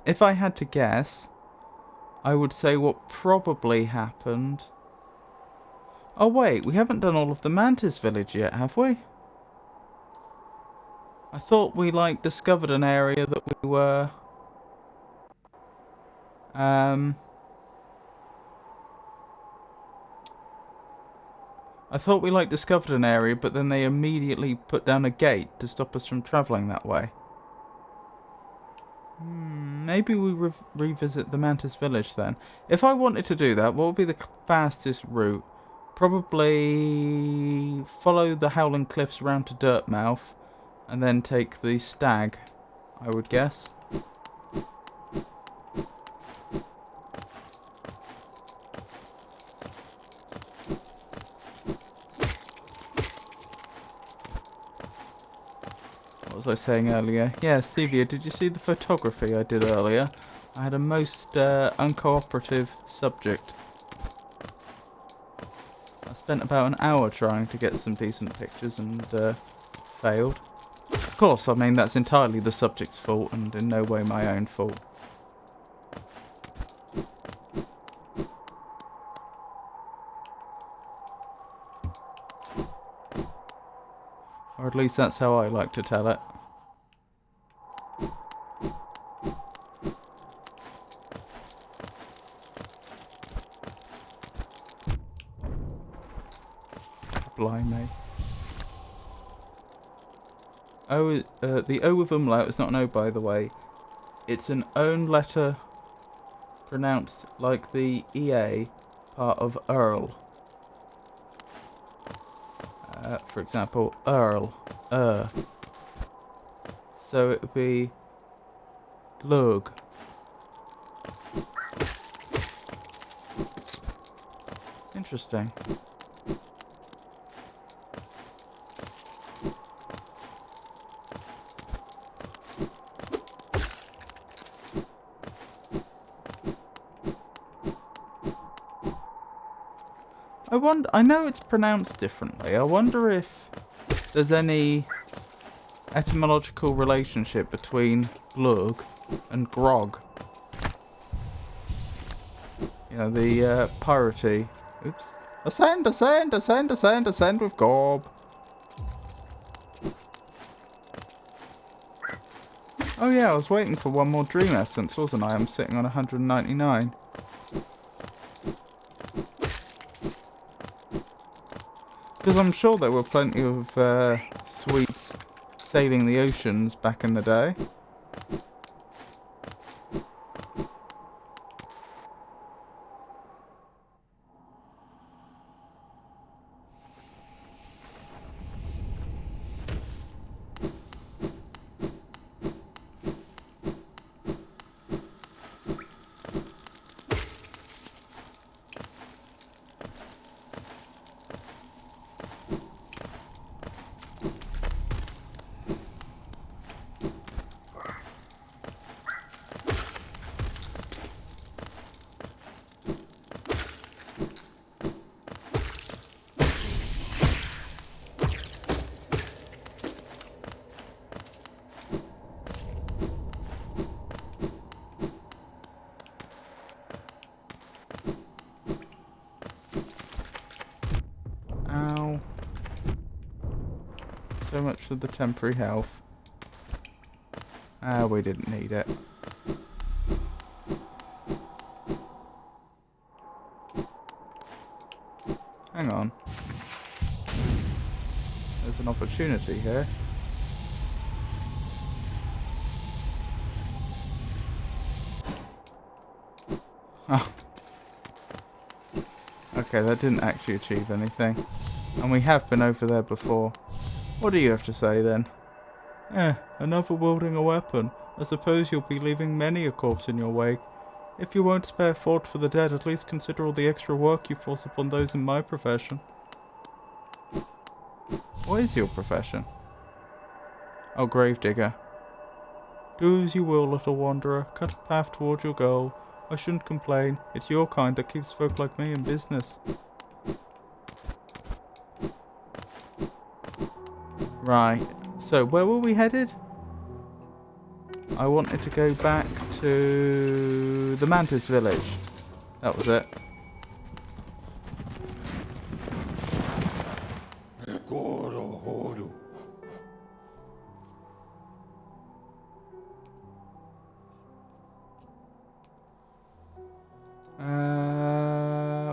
A: If I had to guess, I would say what probably happened... Oh wait, we haven't done all of the Mantis village yet, have we? I thought we, like, discovered an area that we were... I thought we like discovered an area, but then they immediately put down a gate to stop us from travelling that way. Maybe we revisit the Mantis village then. If I wanted to do that, what would be the fastest route? Probably follow the Howling Cliffs around to Dirtmouth and then take the Stag, I would guess. What was I saying earlier? Yeah, Stevia, did you see the photography I did earlier? I had a most uncooperative subject. I spent about an hour trying to get some decent pictures and failed. Of course, I mean, that's entirely the subject's fault and in no way my own fault. Or at least that's how I like to tell it. Blimey. Oh, the O with umlaut is not an O, by the way. It's an own letter pronounced like the EA part of Earl. For example, Earl. So it would be Glug. Interesting. I know it's pronounced differently. I wonder if there's any etymological relationship between glug and grog. You know, the piratey. Oops. Ascend, ascend, ascend, ascend, ascend with Gorb. Oh yeah, I was waiting for one more dream essence, wasn't I? I'm sitting on 199. Because I'm sure there were plenty of sweets sailing the oceans back in the day. Ow. So much for the temporary health. Ah, we didn't need it. Hang on. There's an opportunity here. Oh. Okay, that didn't actually achieve anything. And we have been over there before. What do you have to say then? Another wielding a weapon. I suppose you'll be leaving many a corpse in your wake. If you won't spare thought for the dead, at least consider all the extra work you force upon those in my profession. What is your profession? Oh, gravedigger. Do as you will, little wanderer. Cut a path towards your goal. I shouldn't complain. It's your kind that keeps folk like me in business. Right. So, where were we headed? I wanted to go back to the Mantis village. That was it.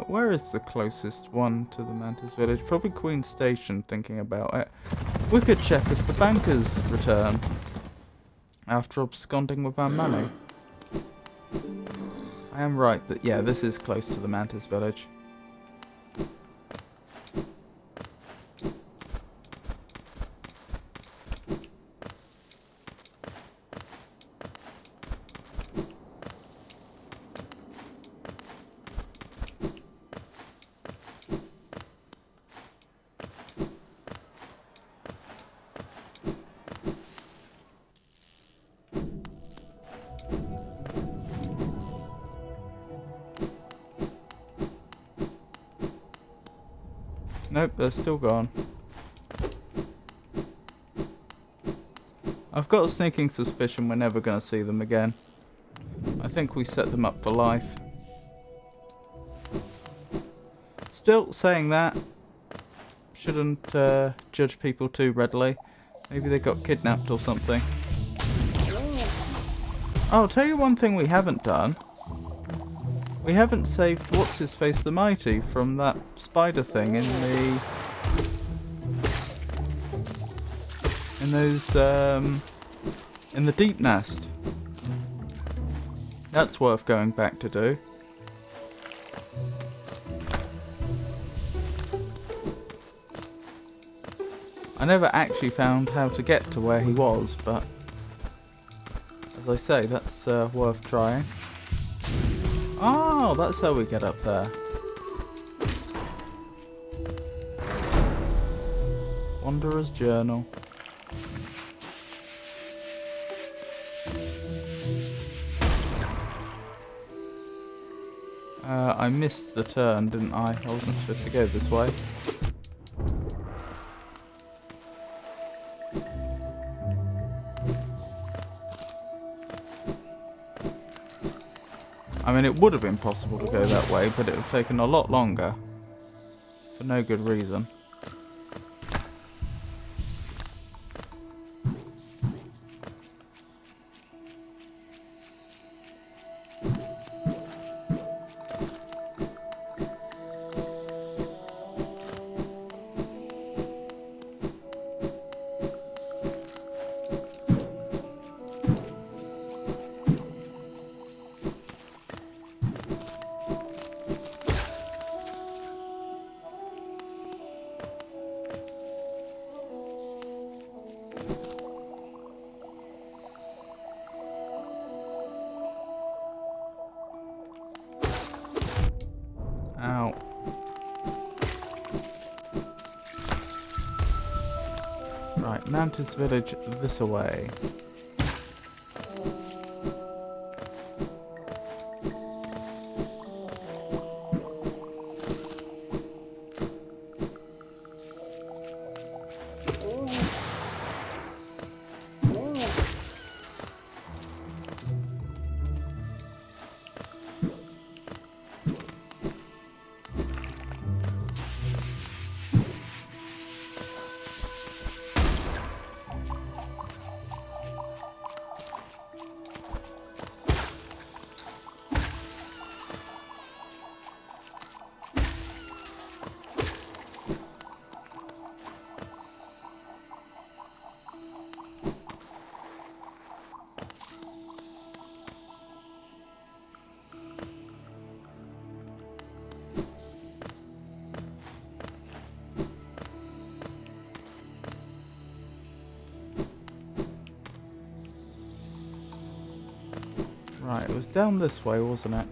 A: Where is the closest one to the Mantis village? Probably Queen Station, thinking about it. We could check if the bankers return after absconding with our money. I am right that, yeah, this is close to the Mantis village. Nope, they're still gone. I've got a sneaking suspicion we're never going to see them again. I think we set them up for life. Still saying that, shouldn't judge people too readily. Maybe they got kidnapped or something. Oh, I'll tell you one thing we haven't done. We haven't saved What's-His-Face the Mighty from that spider thing in the deep nest. That's worth going back to do. I never actually found how to get to where he was, but as I say, that's worth trying. Oh, that's how we get up there. Wanderer's Journal. I missed the turn, didn't I? I wasn't supposed to go this way. I mean, it would have been possible to go that way, but it would have taken a lot longer. For no good reason. Ow. Right, Mantis Village this away. Right, it was down this way, wasn't it?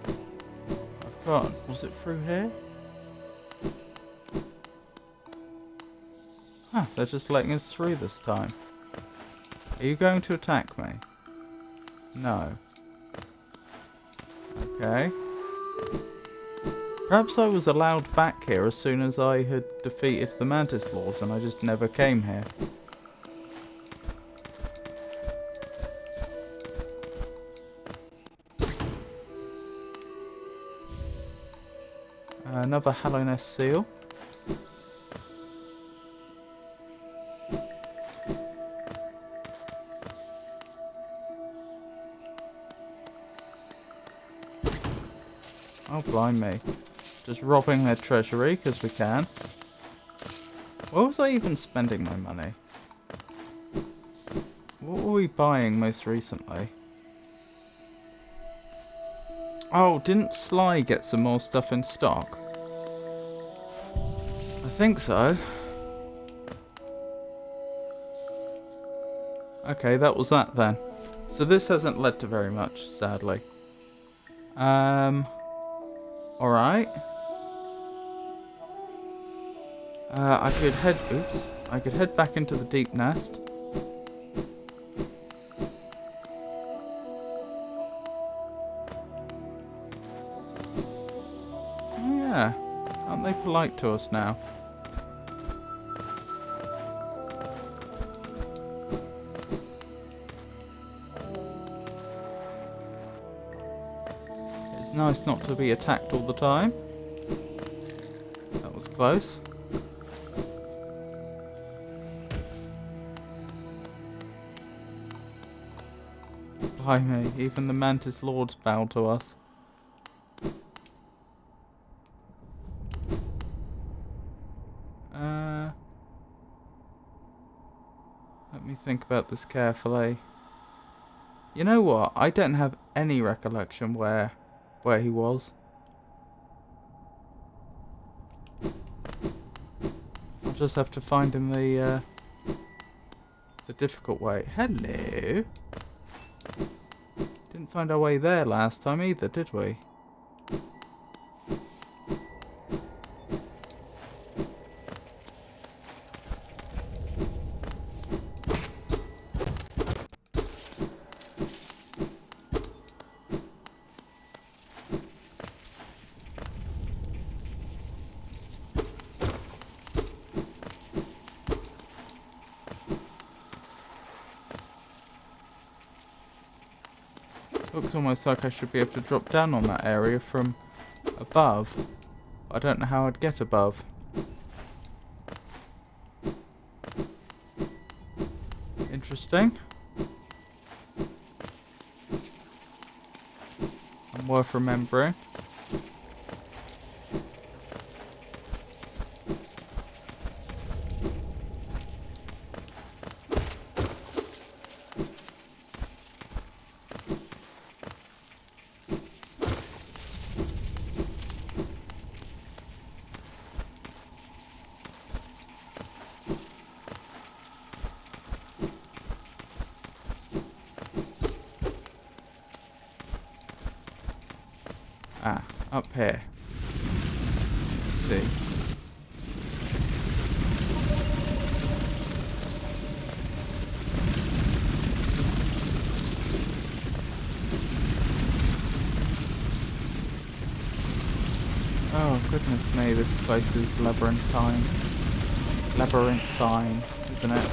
A: I've got... was it through here? Huh, they're just letting us through this time. Are you going to attack me? No. Okay. Perhaps I was allowed back here as soon as I had defeated the Mantis Lords and I just never came here. Another Hallownest seal. behind me. Just robbing their treasury, because we can. Where was I even spending my money? What were we buying most recently? Oh, didn't Sly get some more stuff in stock? I think so. Okay, that was that then. So this hasn't led to very much, sadly. Alright. I could head back into the deep nest. Oh yeah, aren't they polite to us now? It's nice not to be attacked all the time. That was close. Blimey, even the Mantis Lords bow to us. Let me think about this carefully. You know what? I don't have any recollection where he was. I'll just have to find him the difficult way. Hello. Didn't find our way there last time either, did we? Looks almost like I should be able to drop down on that area from above. I don't know how I'd get above. Interesting. And worth remembering. Ah, up here. Let's see. Oh, goodness me, this place is labyrinthine. Labyrinthine, isn't it?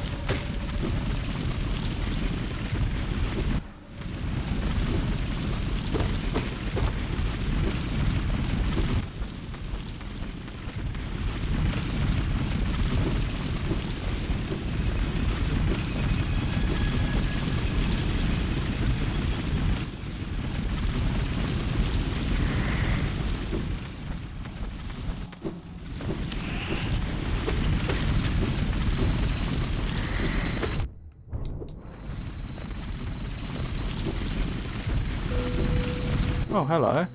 A: Oh, hello.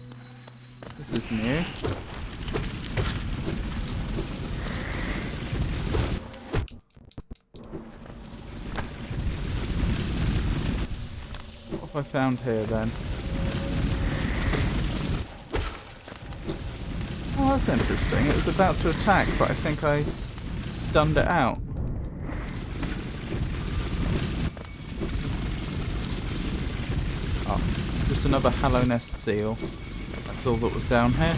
A: This is new. What have I found here then? Oh, that's interesting. It was about to attack, but I think I stunned it out. Oh, just another Hallownest seal. That's all that was down here.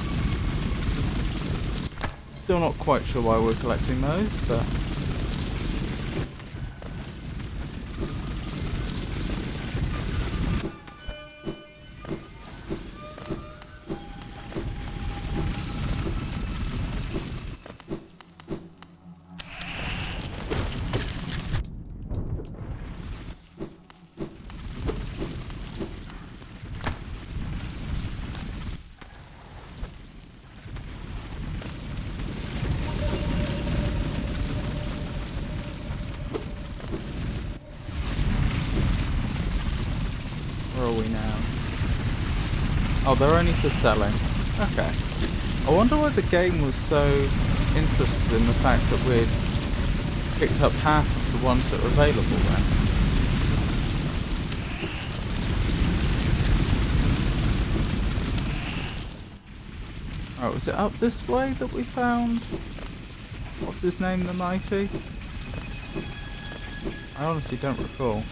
A: Still not quite sure why we're collecting those, but... we now? Oh, they're only for selling. Okay. I wonder why the game was so interested in the fact that we'd picked up half of the ones that were available then. Oh, was it up this way that we found? What's his name, the Mighty? I honestly don't recall.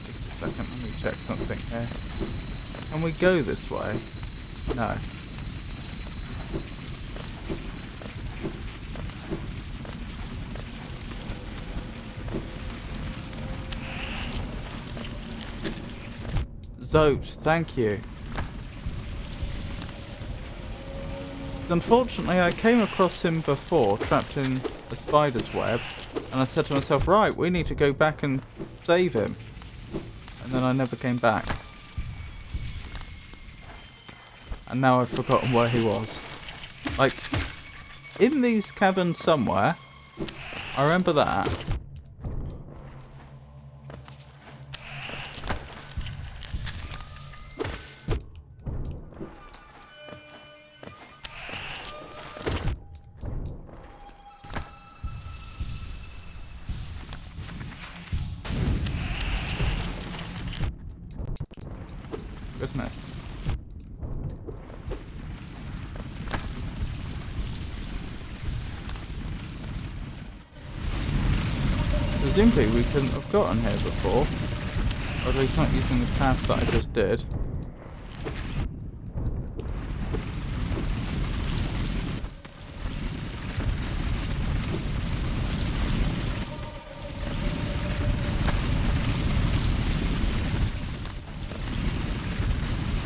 A: Just a second, let me check something here. Can we go this way? No. Zote, thank you. Unfortunately, I came across him before, trapped in a spider's web, and I said to myself, right, we need to go back and save him. And then I never came back. And now I've forgotten where he was. Like, in these caverns somewhere, I remember that. Goodness. Presumably we couldn't have gotten here before. Or at least not using the path that I just did.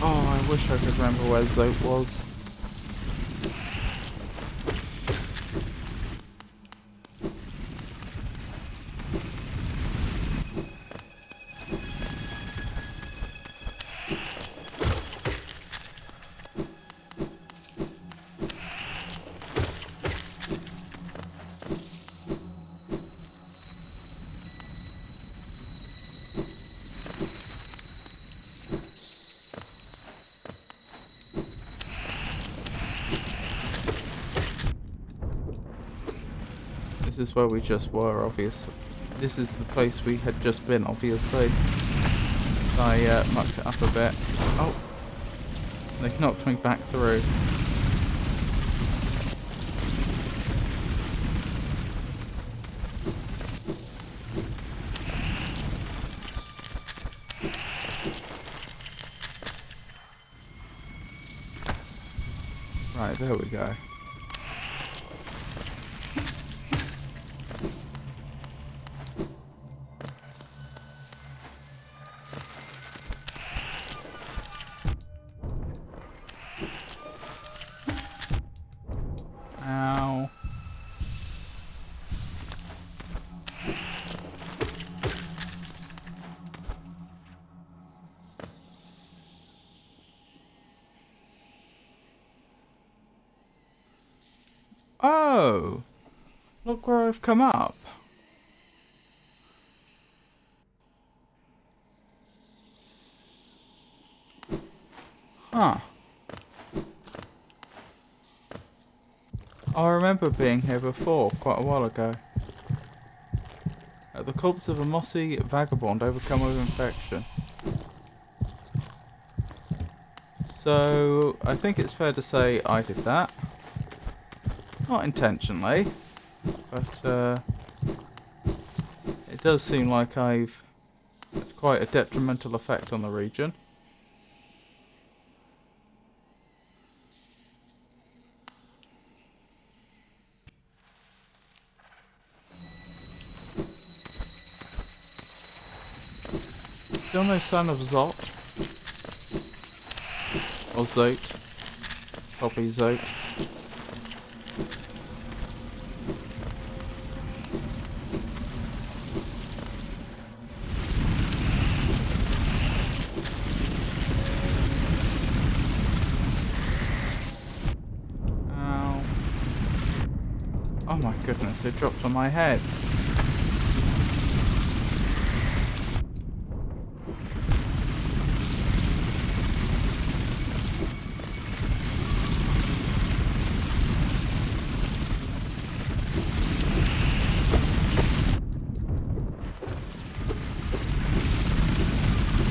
A: Oh, I wish I could remember where Zote was. This is where we just were, obviously. This is the place we had just been, obviously. I mucked it up a bit. Oh! They knocked me back through. Right, there we go. Ow. Oh! Look where I've come up. Huh. I remember being here before, quite a while ago. The corpse of a mossy vagabond overcome with infection. So, I think it's fair to say I did that. Not intentionally, but it does seem like I've had quite a detrimental effect on the region. Still no sign of Zot. Or Zote. Probably Zote. my goodness, it dropped on my head.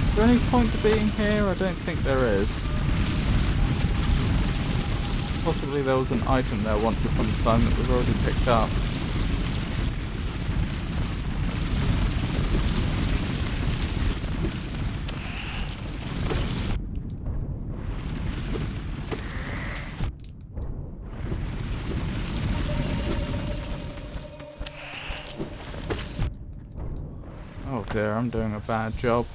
A: Is there any point to being here? I don't think there is. Possibly there was an item there once upon a time that was already picked up. Oh dear, I'm doing a bad job.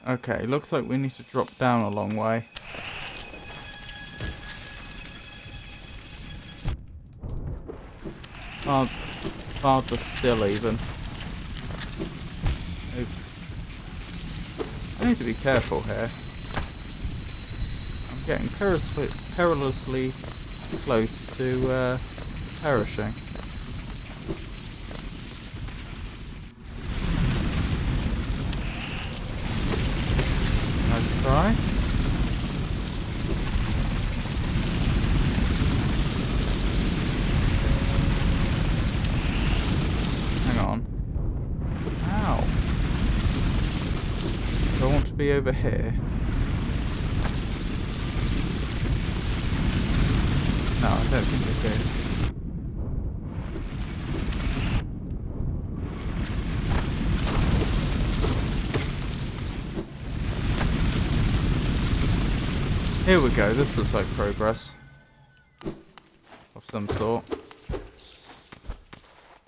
A: Okay, looks like we need to drop down a long way. Farther still even. Oops. I need to be careful here. I'm getting perilously close to perishing. Nice try. Hang on. Ow. Do I want to be over here? No, I don't think it is. Here we go, this looks like progress. Of some sort.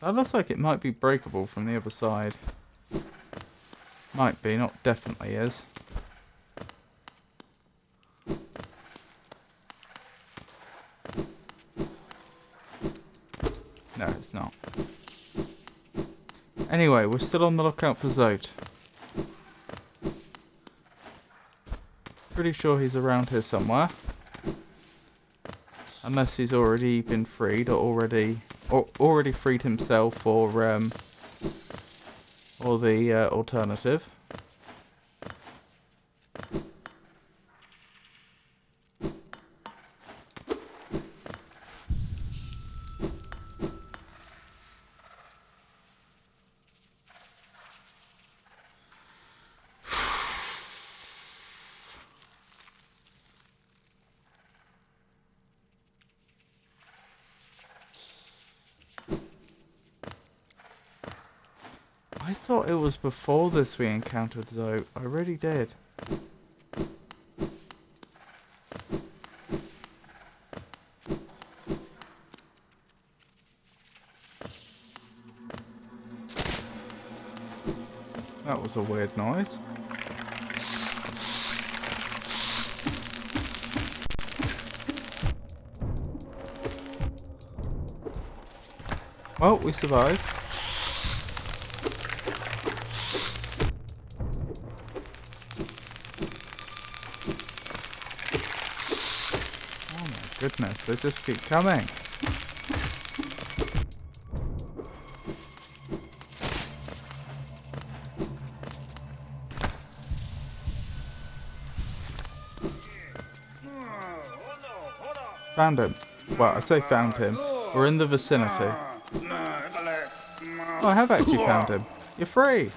A: That looks like it might be breakable from the other side. Might be, not definitely is. No, it's not. Anyway, we're still on the lookout for Zote. Pretty sure he's around here somewhere. Unless he's already been freed or already freed himself or the alternative. I thought it was before this we encountered Zote. I really did. That was a weird noise. Well, we survived. Goodness, they just keep coming. Found him. Well, I say found him. We're in the vicinity. Oh, I have actually found him. You're free.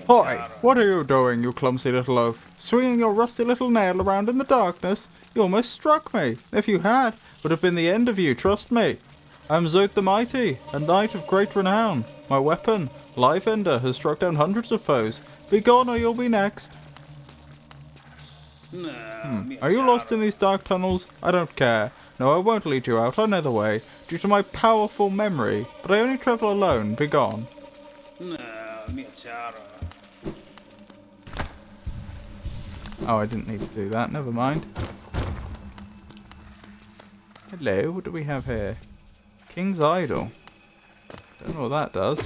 A: Hi, what are you doing, you clumsy little oaf? Swinging your rusty little nail around in the darkness? You almost struck me. If you had, would have been the end of you, trust me. I am Zote the Mighty, a knight of great renown. My weapon, Life Ender, has struck down hundreds of foes. Begone or you'll be next. Are you lost in these dark tunnels? I don't care. No, I won't lead you out, I know the way, due to my powerful memory, but I only travel alone. Begone. Oh, I didn't need to do that. Never mind. Hello, what do we have here? King's Idol. Don't know what that does.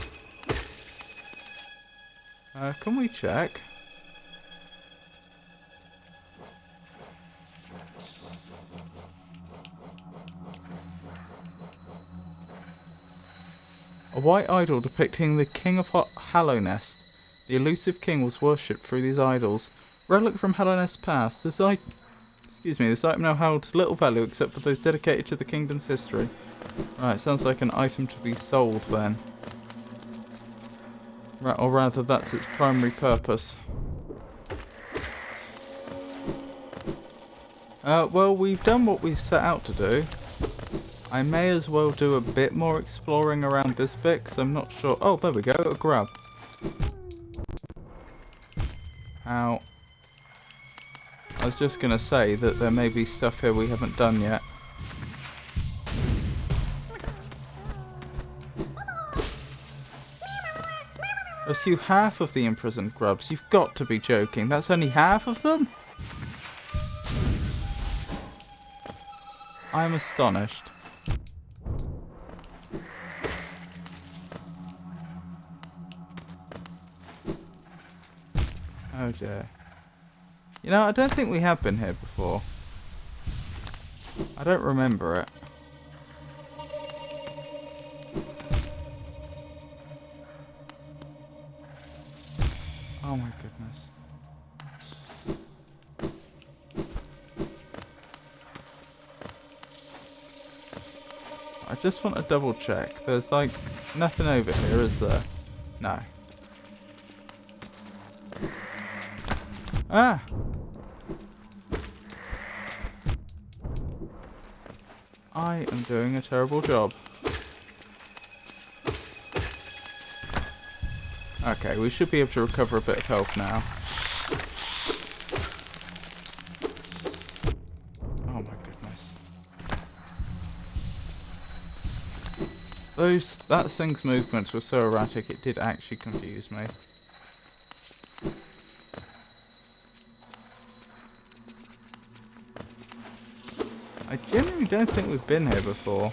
A: Can we check? A white idol depicting the King of Hallownest. The elusive king was worshipped through these idols. Relic from Hallownest's past. This item now holds little value except for those dedicated to the kingdom's history. Right, sounds like an item to be sold then. Or rather, that's its primary purpose. Well, we've done what we've set out to do. I may as well do a bit more exploring around this bit, because I'm not sure... Oh, there we go, a grub. Ow. I was just going to say that there may be stuff here we haven't done yet. Rescue half of the imprisoned grubs. You've got to be joking. That's only half of them? I'm astonished. Oh dear. You know, I don't think we have been here before. I don't remember it. Oh my goodness. I just want to double check. There's like nothing over here, is there? No. Ah! I am doing a terrible job. Okay, we should be able to recover a bit of health now. Oh my goodness. That thing's movements were so erratic it did actually confuse me. I genuinely don't think we've been here before.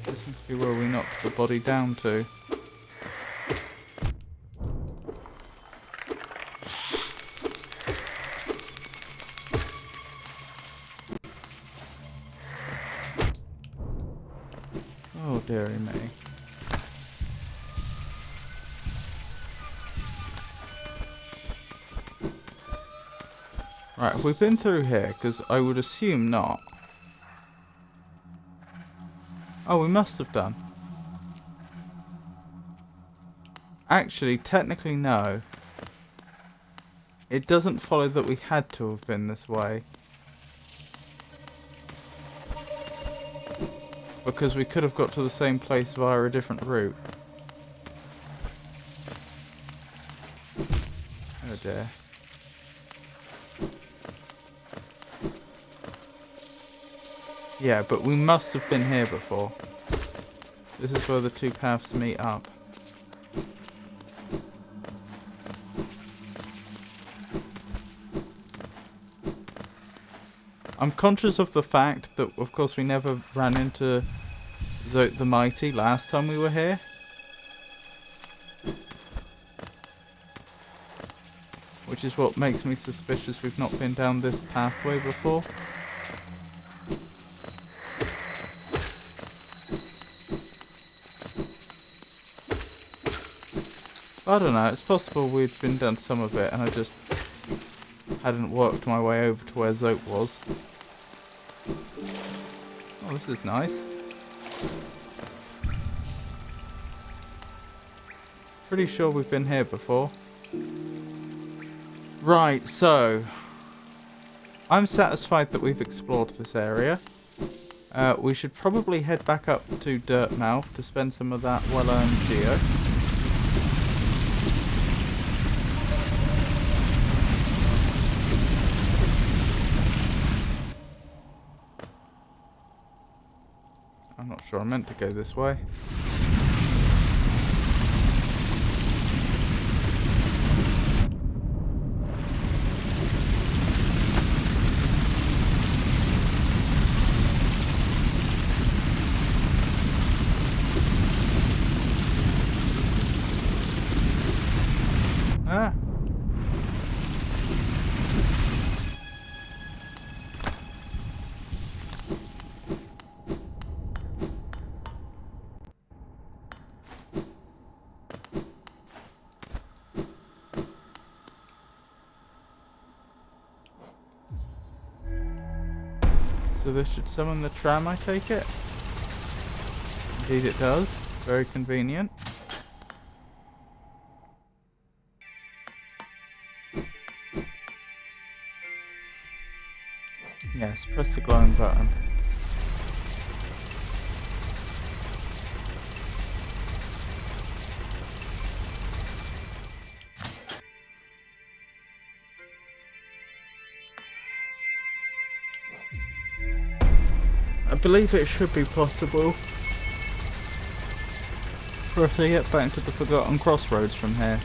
A: This must be where we knocked the body down to. Oh dearie me. Right, have we been through here? Because I would assume not. Oh, we must have done. Actually, technically no. It doesn't follow that we had to have been this way. Because we could have got to the same place via a different route. Oh dear. Yeah, but we must have been here before. This is where the two paths meet up. I'm conscious of the fact that, of course, we never ran into Zote the Mighty last time we were here. Which is what makes me suspicious we've not been down this pathway before. I don't know, it's possible we'd been done some of it and I just hadn't worked my way over to where Zote was. Oh, this is nice. Pretty sure we've been here before. Right, so I'm satisfied that we've explored this area. We should probably head back up to Dirtmouth to spend some of that well-earned geo. I'm not sure I meant to go this way. Ah. So this should summon the tram, I take it? Indeed it does. Very convenient. Yes, press the glowing button. I believe it should be possible for us to get back to the Forgotten Crossroads from here.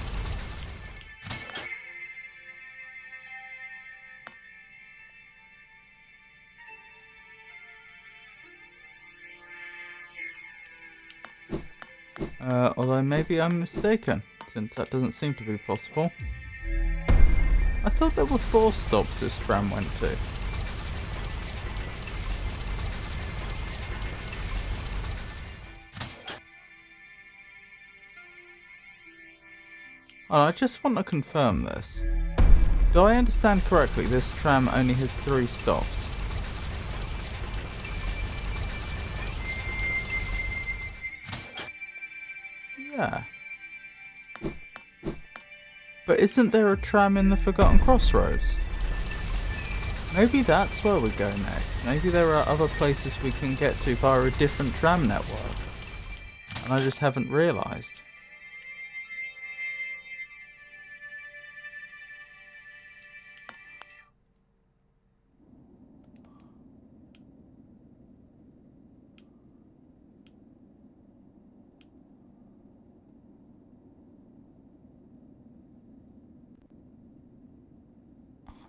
A: Although maybe I'm mistaken, since that doesn't seem to be possible. I thought there were 4 stops this tram went to. Oh, I just want to confirm this. Do I understand correctly, this tram only has 3 stops? Yeah. But isn't there a tram in the Forgotten Crossroads? Maybe that's where we go next. Maybe there are other places we can get to via a different tram network. And I just haven't realised.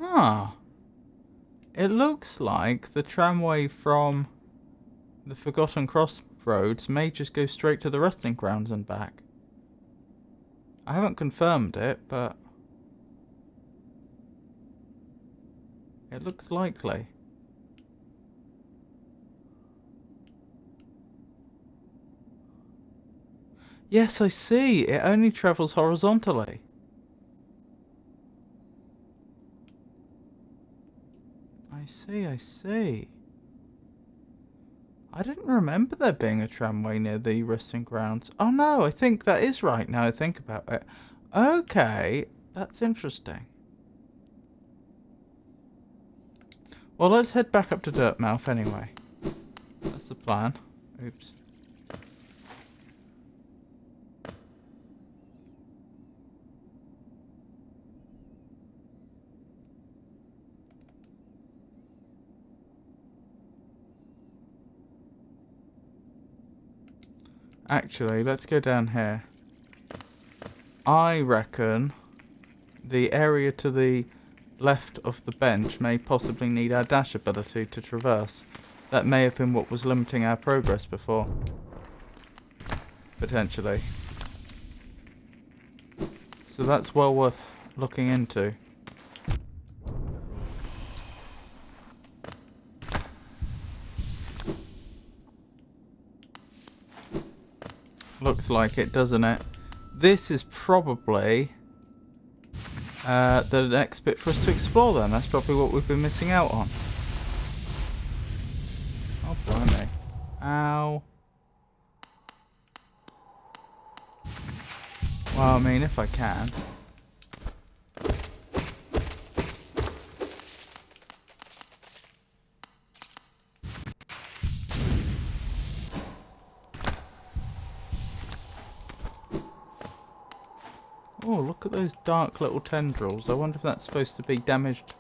A: Huh. It looks like the tramway from the Forgotten Crossroads may just go straight to the resting grounds and back. I haven't confirmed it, but it looks likely. Yes, I see. It only travels horizontally. I see. I didn't remember there being a tramway near the resting grounds. Oh no, I think that is right now I think about it. Okay, that's interesting. Well, let's head back up to Dirtmouth anyway. That's the plan. Oops. Actually, let's go down here. I reckon the area to the left of the bench may possibly need our dash ability to traverse. That may have been what was limiting our progress before. Potentially. So that's well worth looking into. Looks like it, doesn't it? This is probably the next bit for us to explore then. That's probably what we've been missing out on. Oh, blimey. Ow. Well, I mean, if I can. Oh, look at those dark little tendrils. I wonder if that's supposed to be damaged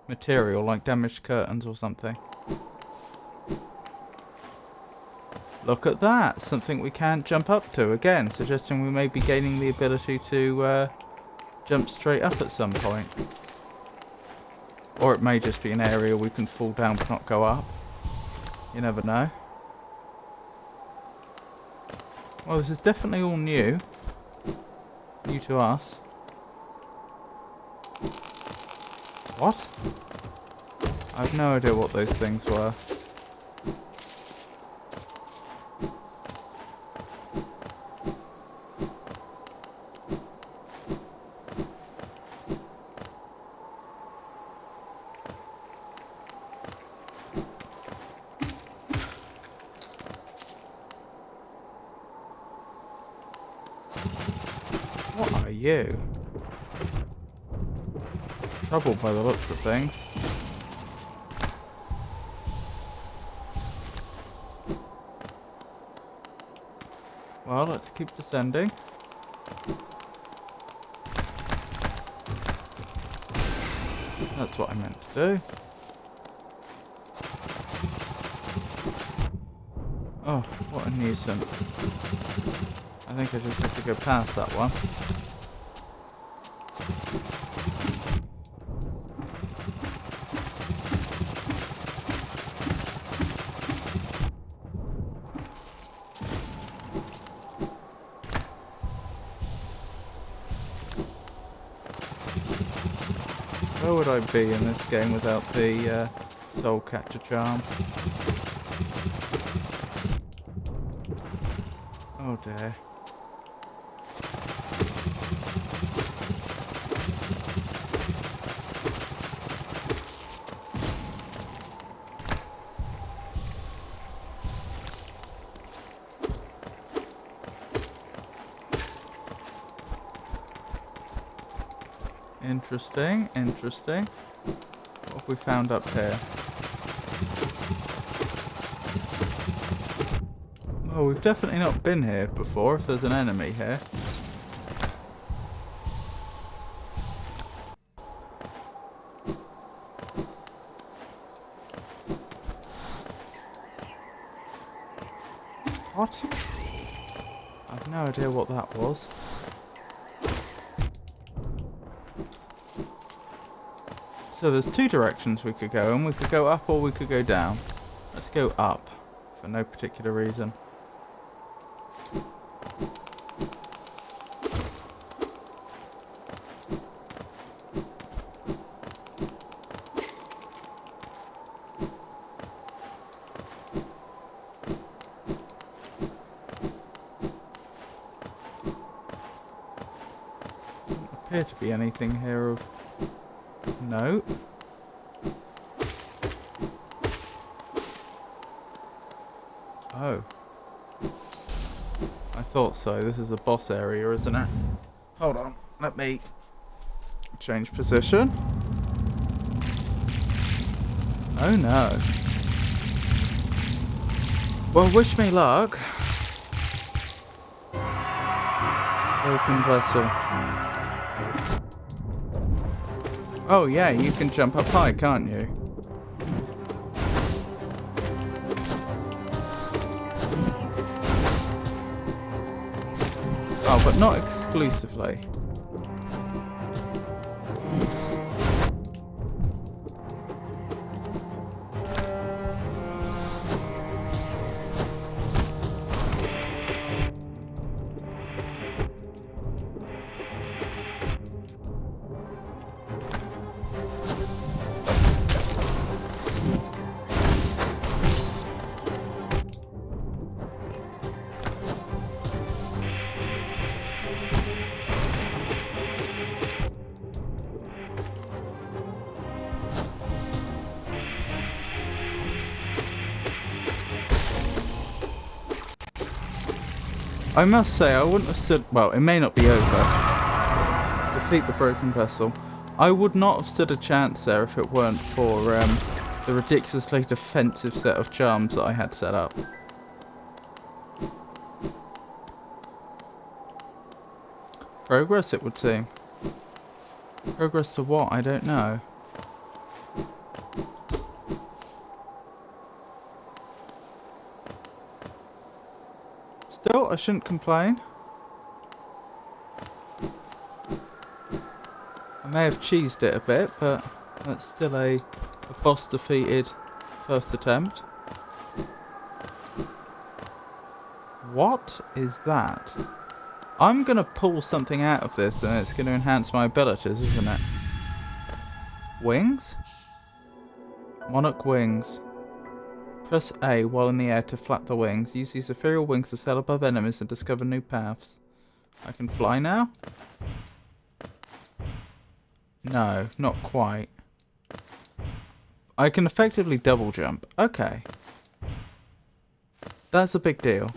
A: material, like damaged curtains or something. Look at that! Something we can't jump up to. Again, suggesting we may be gaining the ability to jump straight up at some point. Or it may just be an area we can fall down but not go up. You never know. Well, this is definitely all new. New to us. What? I have no idea what those things were. What are you? Trouble by the looks of things. Well, let's keep descending. That's what I meant to do. Oh, what a nuisance. I think I just have to go past that one. Where would I be in this game without the soul catcher charm? Oh dear. Interesting, interesting. What have we found up here? Oh, we've definitely not been here before if there's an enemy here. What? I've no idea what that was. So there's two directions we could go in. We could go up or we could go down. Let's go up for no particular reason. Doesn't appear to be anything here of note. Oh. I thought so. This is a boss area, isn't it? Hold on. Let me change position. Oh no. Well, wish me luck. Broken vessel. Oh yeah, you can jump up high, can't you? Oh, but not exclusively. I must say, I wouldn't have stood... Well, it may not be over. Defeat the broken vessel. I would not have stood a chance there if it weren't for the ridiculously defensive set of charms that I had set up. Progress, it would seem. Progress to what? I don't know. I shouldn't complain. I may have cheesed it a bit, but that's still a boss defeated first attempt. What is that? I'm going to pull something out of this and it's going to enhance my abilities, isn't it? Wings? Monarch wings. Press A while in the air to flap the wings. Use these ethereal wings to sail above enemies and discover new paths. I can fly now? No, not quite. I can effectively double jump. Okay. That's a big deal.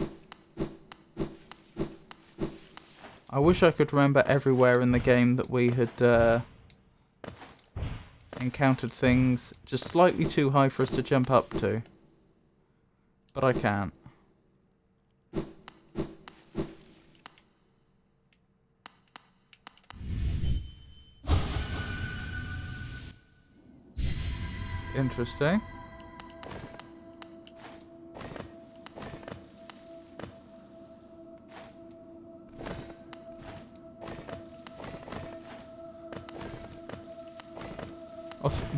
A: I wish I could remember everywhere in the game that we had encountered things just slightly too high for us to jump up to. But I can't. Interesting.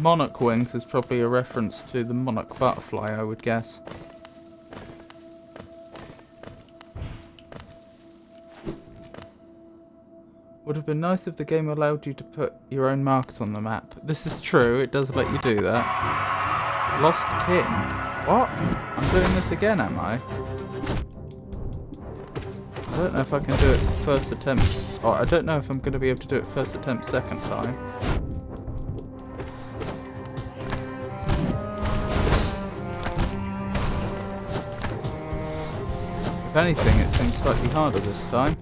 A: Monarch wings is probably a reference to the monarch butterfly, I would guess. Would have been nice if the game allowed you to put your own marks on the map. This is true, it does let you do that. Lost kin. What? I'm doing this again, am I? I don't know if I can do it first attempt. Or I don't know if I'm going to be able to do it first attempt second time. If anything, it seems slightly harder this time.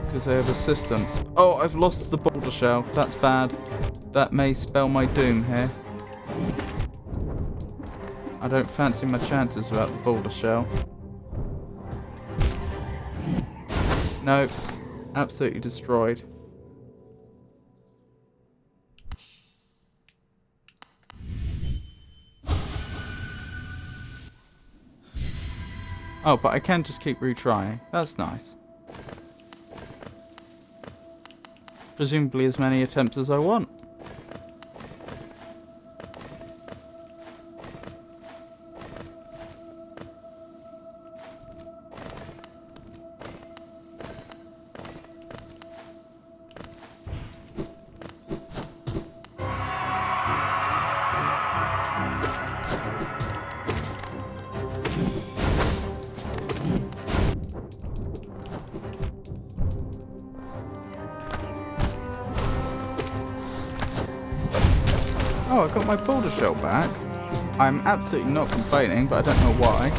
A: Because they have assistance. Oh, I've lost the boulder shell. That's bad. That may spell my doom here. I don't fancy my chances without the boulder shell. Nope. Absolutely destroyed. Oh, but I can just keep retrying. That's nice. Presumably as many attempts as I want. Oh, I got my boulder shell back. I'm absolutely not complaining, but I don't know why.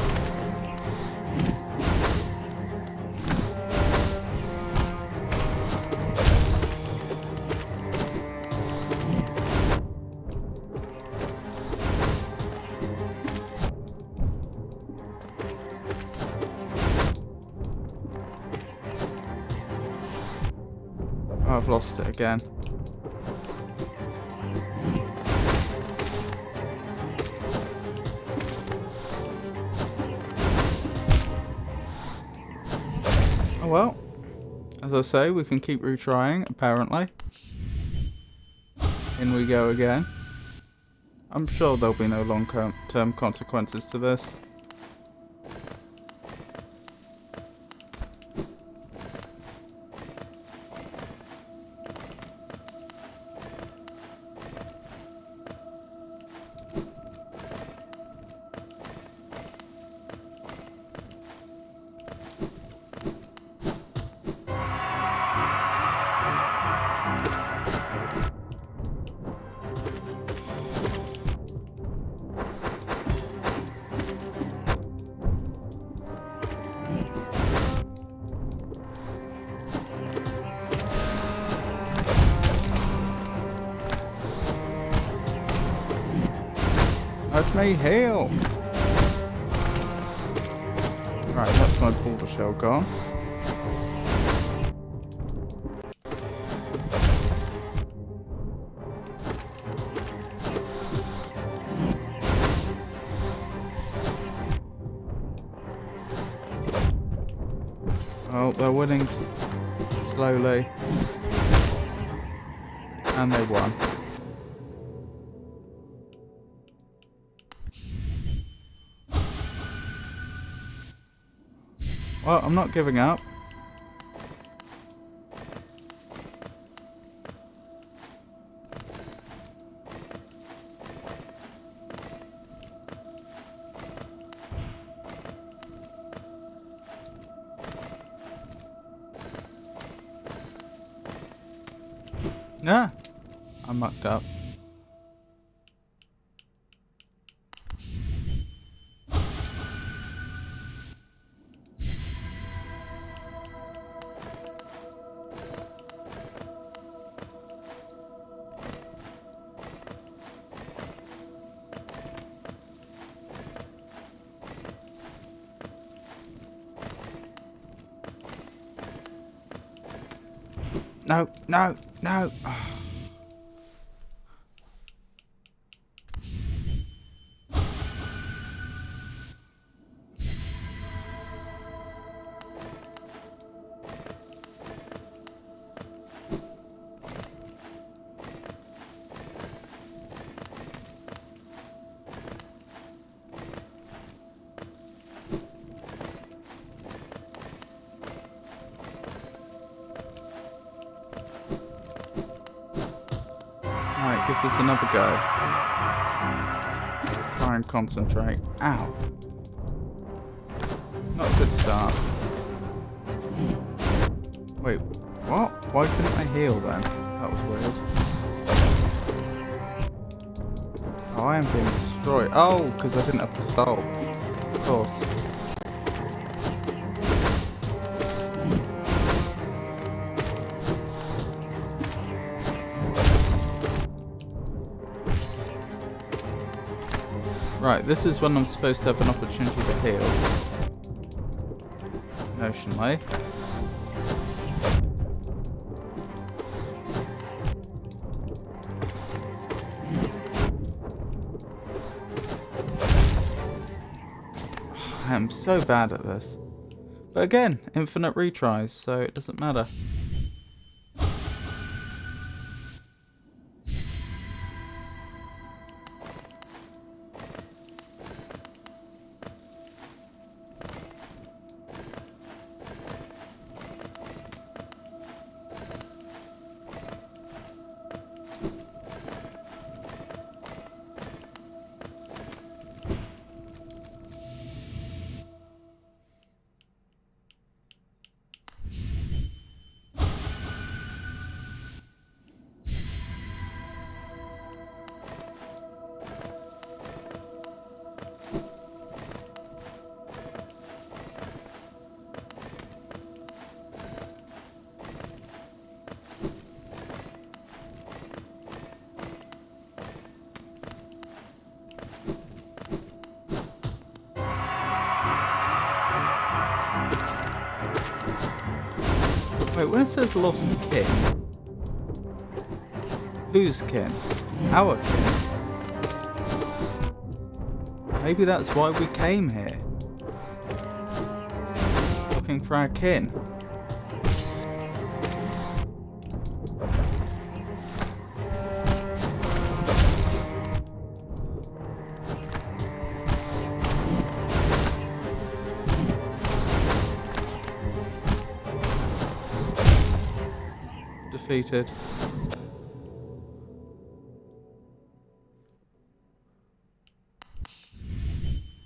A: Oh, I've lost it again. Well, as I say, we can keep retrying, apparently. In we go again. I'm sure there'll be no long-term consequences to this. Let me heal! Right, that's my boulder shell gone. Oh, they're winning slowly. And they won. Well, I'm not giving up. Nah, I mucked up. No, no, no. Alright, give this another go. Try and concentrate. Ow. Not a good start. Wait, what? Why couldn't I heal then? That was weird. Oh, I am being destroyed. Oh, because I didn't have the soul. Of course. Right, this is when I'm supposed to have an opportunity to heal. Notionally. I am so bad at this. But again, infinite retries, so it doesn't matter. Wait, when it says lost kin, whose kin? Our kin? Maybe that's why we came here. Looking for our kin. Defeated.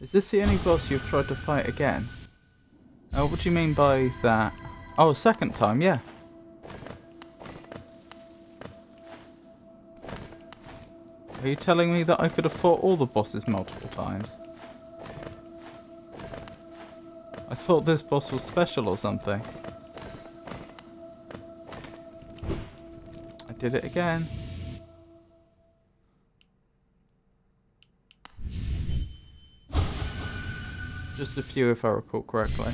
A: Is this the only boss you've tried to fight again? Oh, what do you mean by that? Oh, second time, yeah. Are you telling me that I could have fought all the bosses multiple times? I thought this boss was special or something. I did it again. Just a few if I recall correctly.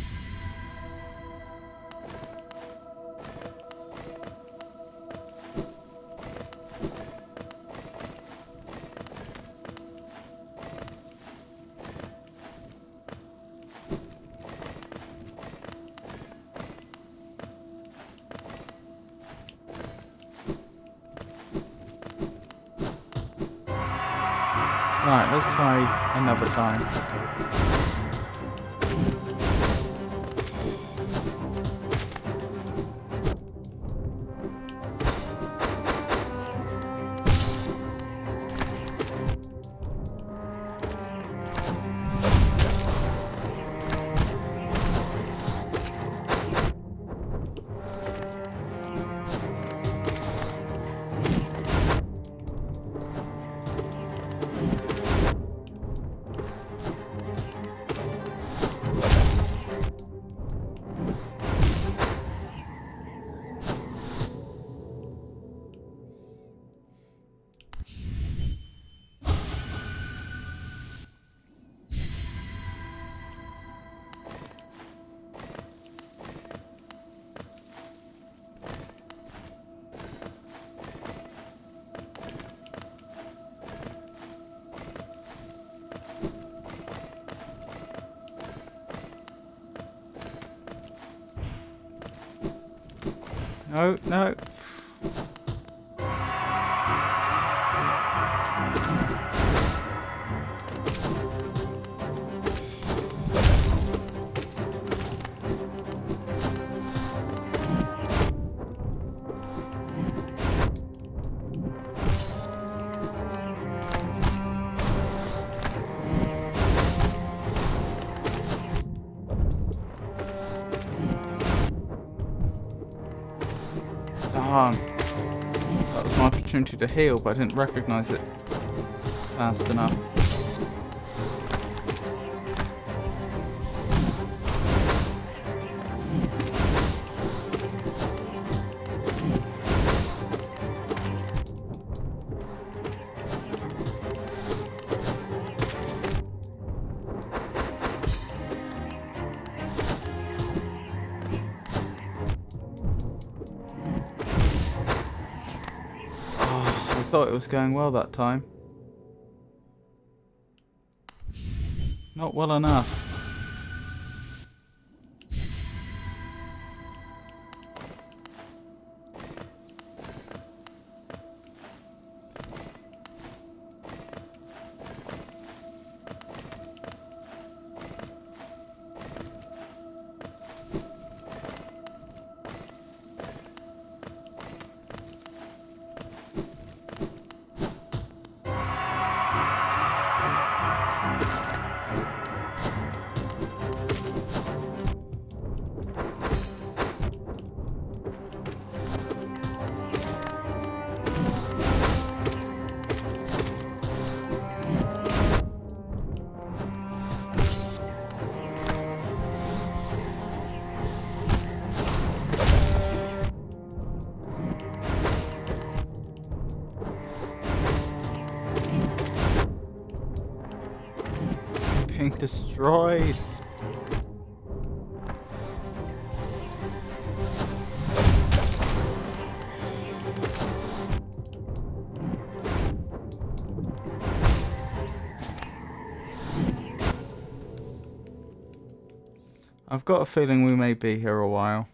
A: Right, let's try another time. No, no. Darn. That was my opportunity to heal, but I didn't recognise it fast enough. I thought it was going well that time. Not well enough. Being destroyed. I've got a feeling we may be here a while.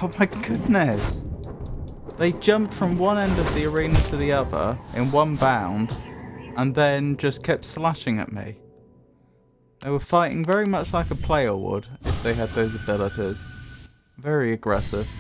A: Oh my goodness! They jumped from one end of the arena to the other in one bound, and then just kept slashing at me. They were fighting very much like a player would if they had those abilities. Very aggressive.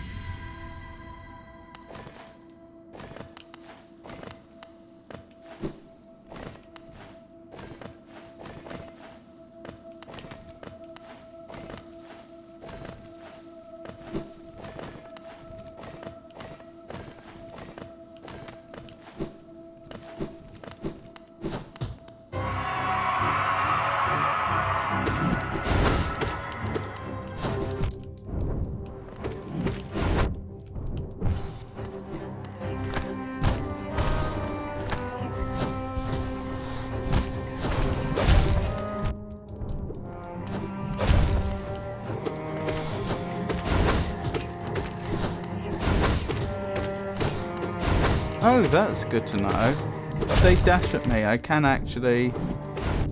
A: Oh, that's good to know. If they dash at me, I can actually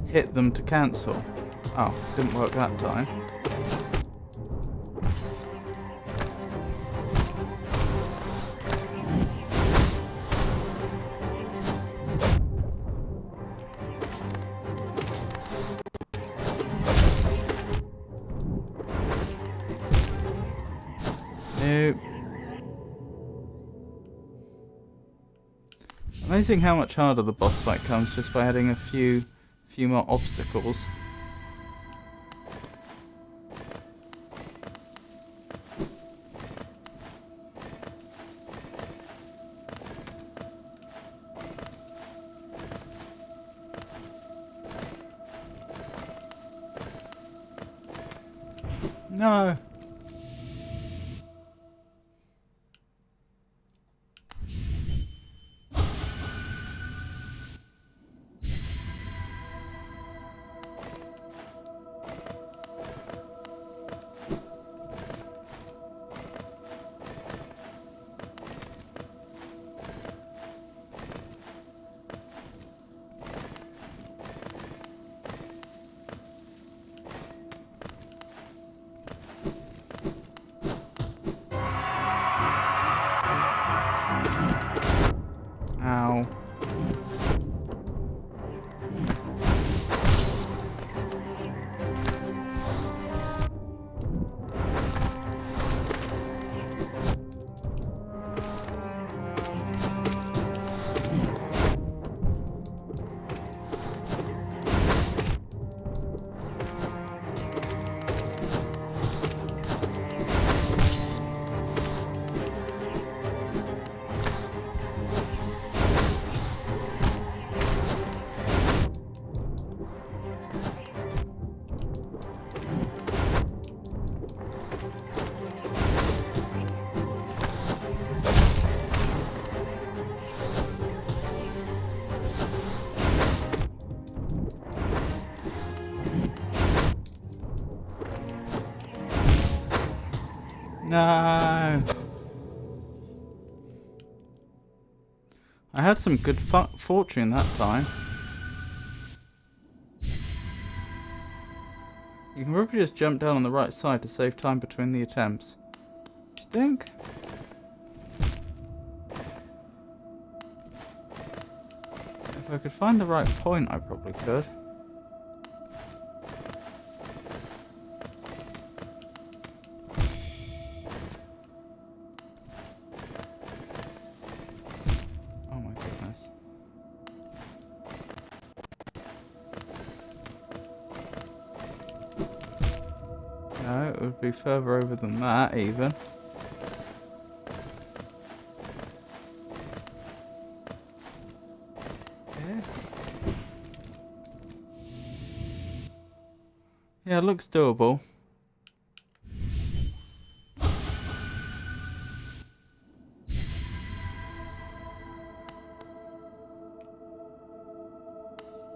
A: hit them to cancel. Oh, didn't work that time. Nope. Amazing how much harder the boss fight comes just by adding a few more obstacles. No. Ow. No. I had some good fortune that time. You can probably just jump down on the right side to save time between the attempts. Do you think? If I could find the right point, I probably could. Oh my goodness. No, it would be further over than that, even. Yeah, it looks doable.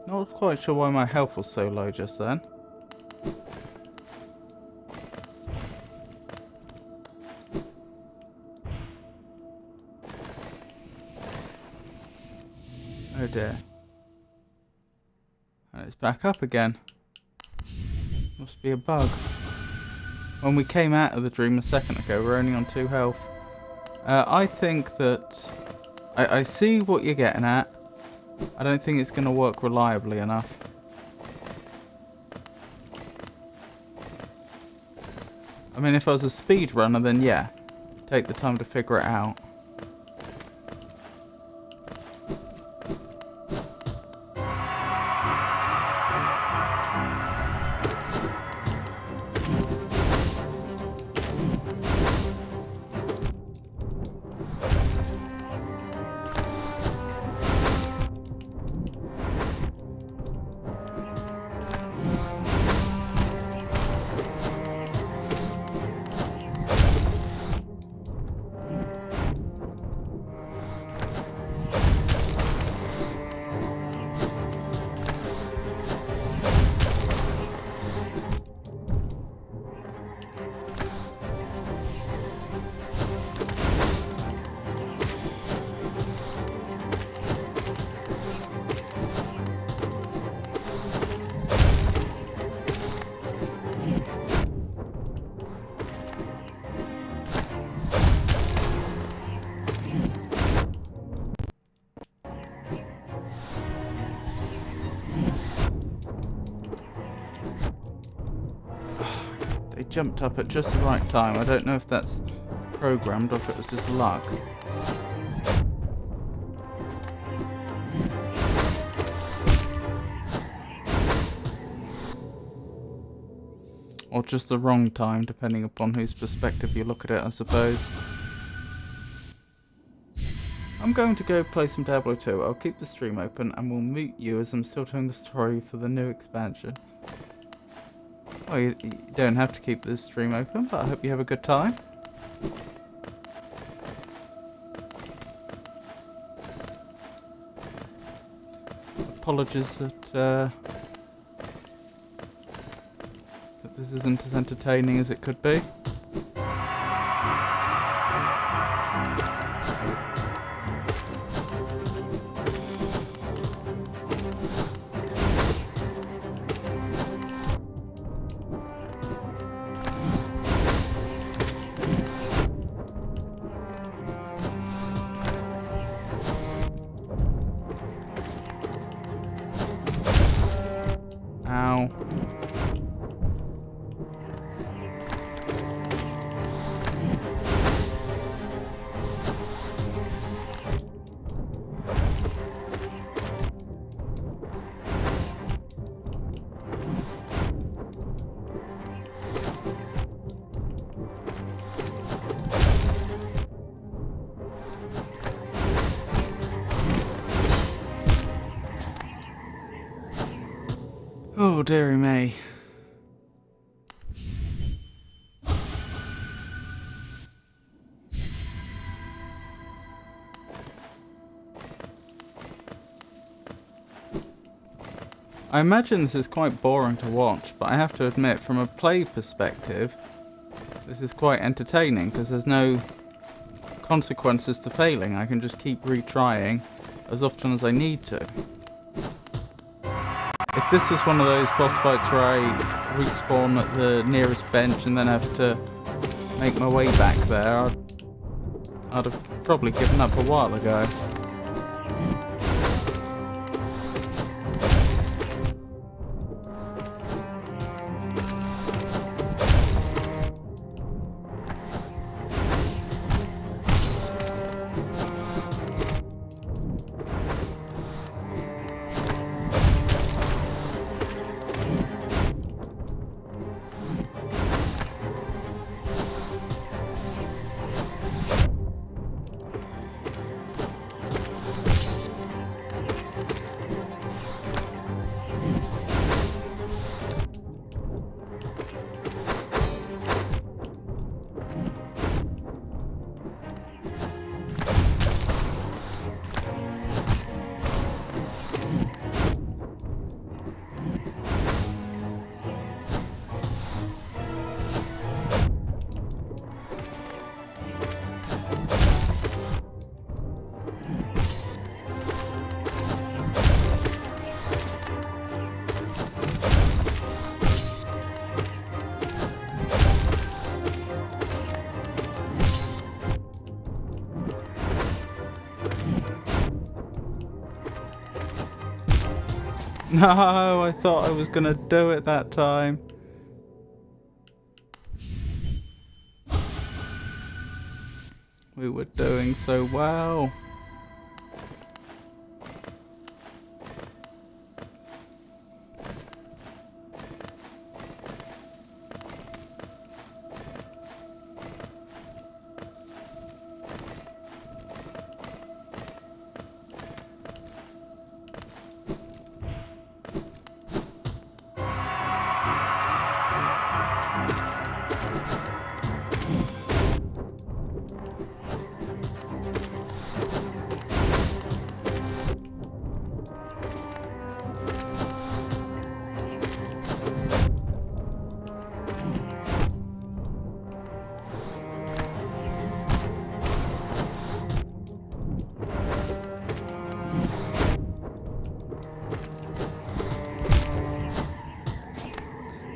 A: Not quite sure why my health was so low just then. Oh dear. And it's back up again. Must be a bug. When we came out of the dream a second ago, we're only on 2 health. I think that... I see what you're getting at. I don't think it's going to work reliably enough. I mean, if I was a speedrunner, then yeah. Take the time to figure it out. jumped up at just the right time. I don't know if that's programmed or if it was just luck. Or just the wrong time, depending upon whose perspective you look at it, I suppose. I'm going to go play some Diablo 2. I'll keep the stream open and we'll meet you as I'm still telling the story for the new expansion. Oh, you don't have to keep the stream open, but I hope you have a good time. Apologies that this isn't as entertaining as it could be. Ow. Oh, dearie me. I imagine this is quite boring to watch, but I have to admit, from a play perspective, this is quite entertaining because there's no consequences to failing. I can just keep retrying as often as I need to. If this was one of those boss fights where I respawn at the nearest bench and then have to make my way back there, I'd have probably given up a while ago. No, I thought I was gonna do it that time. We were doing so well.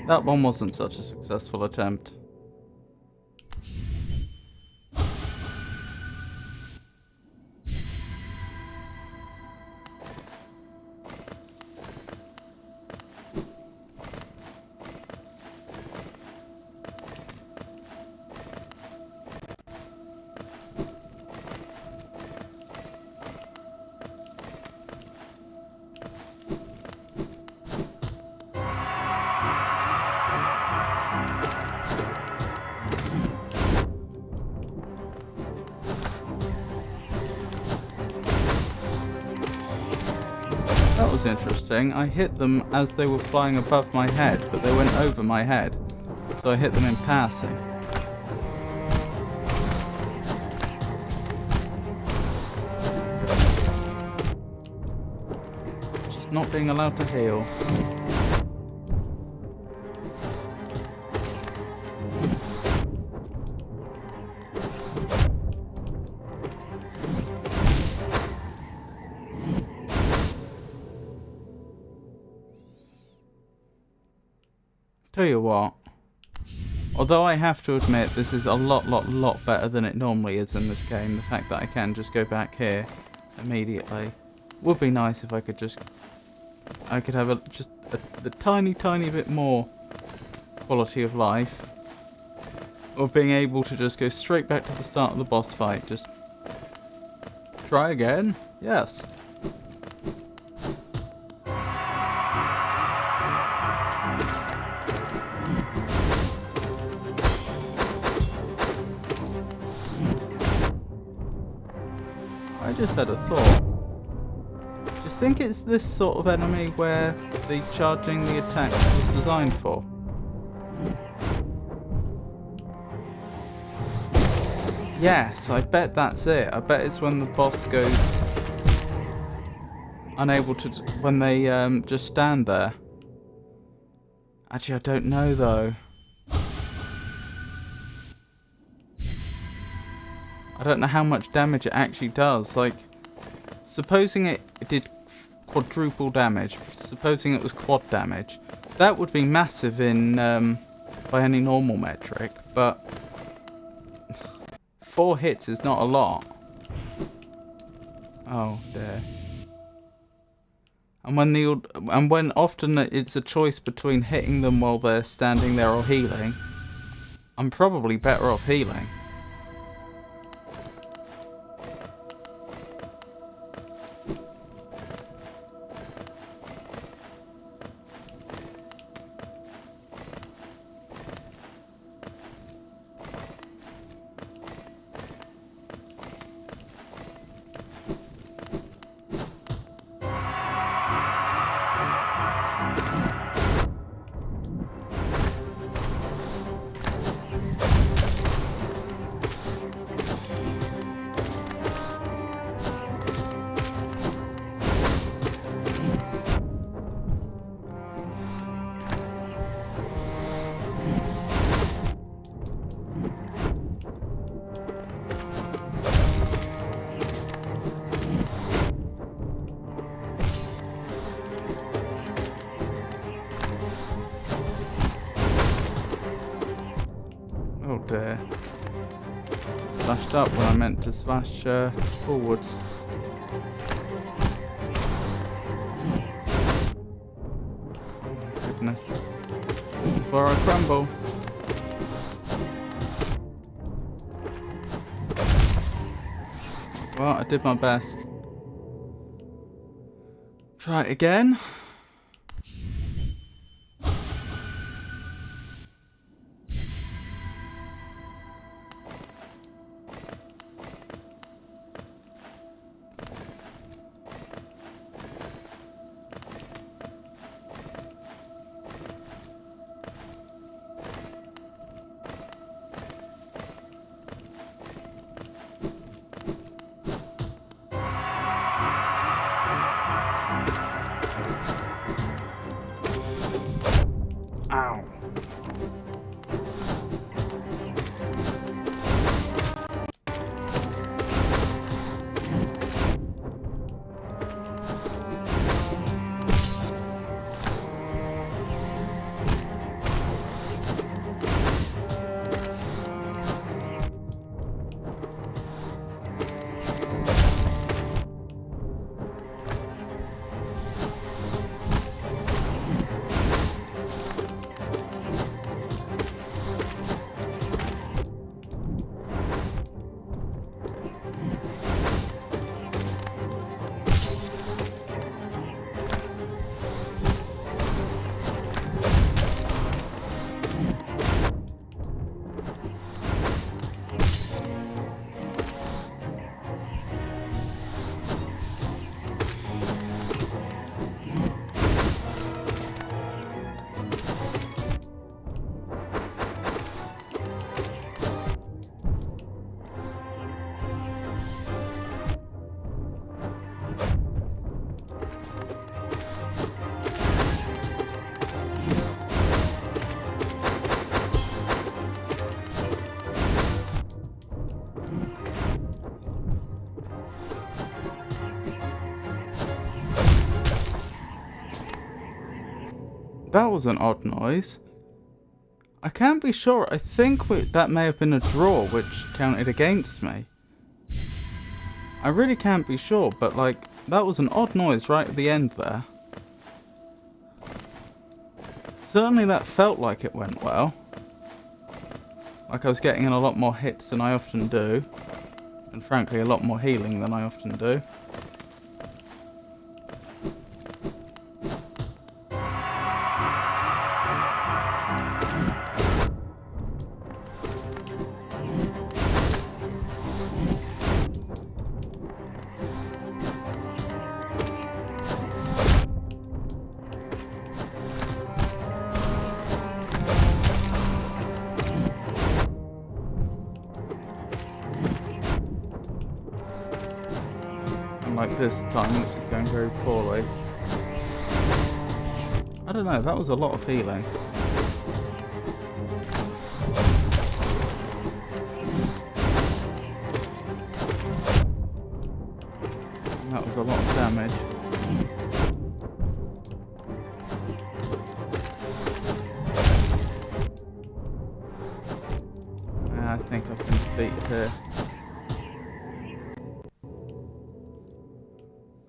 A: That one wasn't such a successful attempt. was interesting. I hit them as they were flying above my head, but they went over my head. So I hit them in passing. Just not being allowed to heal. Tell you what, although I have to admit this is a lot better than it normally is in this game, the fact that I can just go back here immediately. Would be nice if I could have just the tiny bit more quality of life, of being able to just go straight back to the start of the boss fight. Just try again. Yes. I just had a thought. Do you think it's this sort of enemy where the charging the attack was designed for? Yes, I bet that's it. I bet it's when the boss goes unable to, when they just stand there. Actually, I don't know though. I don't know how much damage it actually does. Like, supposing it did quadruple damage, supposing it was quad damage, that would be massive in by any normal metric, but 4 hits is not a lot. Oh dear. And when often it's a choice between hitting them while they're standing there or healing, I'm probably better off healing. Oh dear. Slashed up when I meant to slash forwards. Oh my goodness. This is where I crumble. Well, I did my best. Try it again. that was an odd noise. I can't be sure. I think that may have been a draw, which counted against me. I really can't be sure, but like, that was an odd noise right at the end there. Certainly that felt like it went well. Like I was getting in a lot more hits than I often do. And frankly, a lot more healing than I often do. Like this time, which is going very poorly. I don't know, that was a lot of healing. And that was a lot of damage. I think I've been defeated here.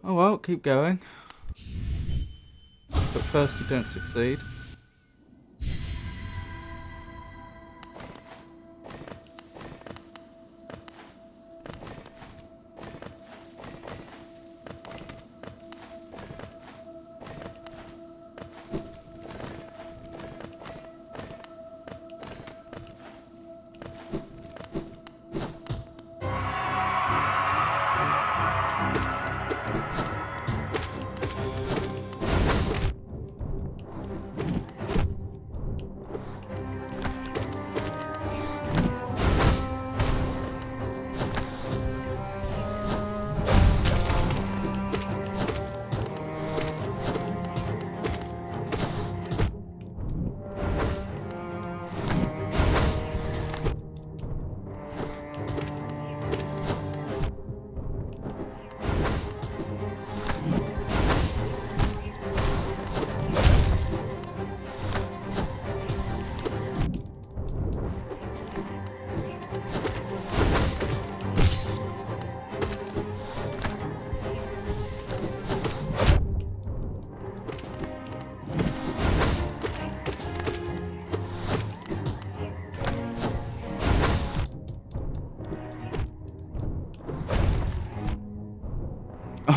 A: Oh well, keep going. But first you don't succeed.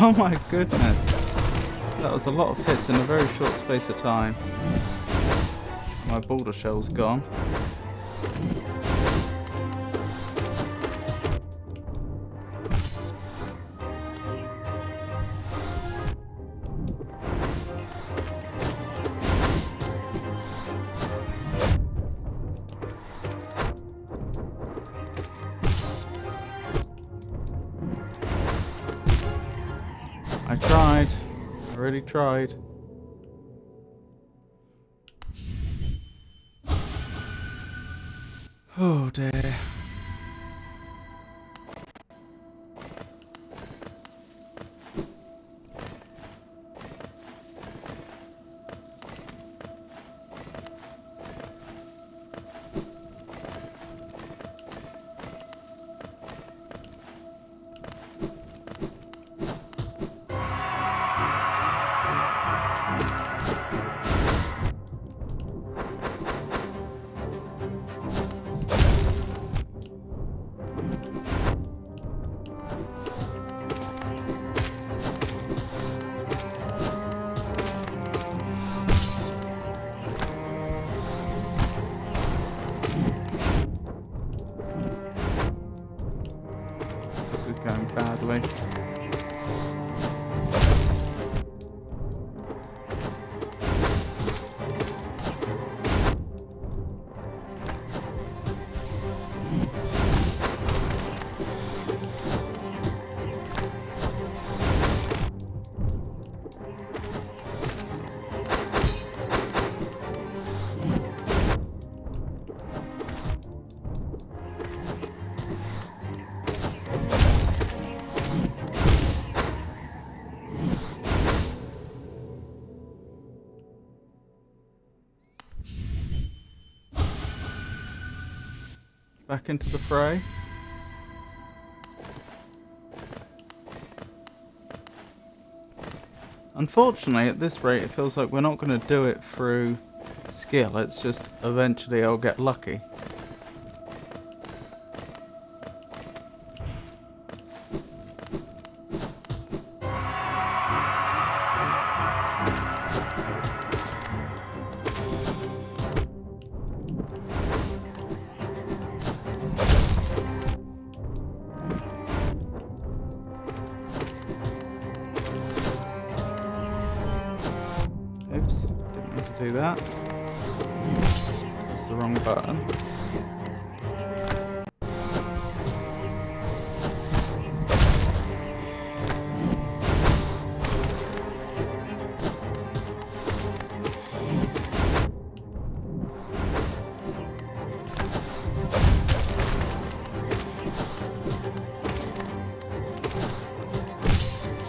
A: Oh my goodness. That was a lot of hits in a very short space of time. My boulder shell's gone. I tried. I really tried. Oh dear. back into the fray. Unfortunately, at this rate, it feels like we're not going to do it through skill. It's just eventually I'll get lucky. Oops, didn't mean to do that. That's the wrong button.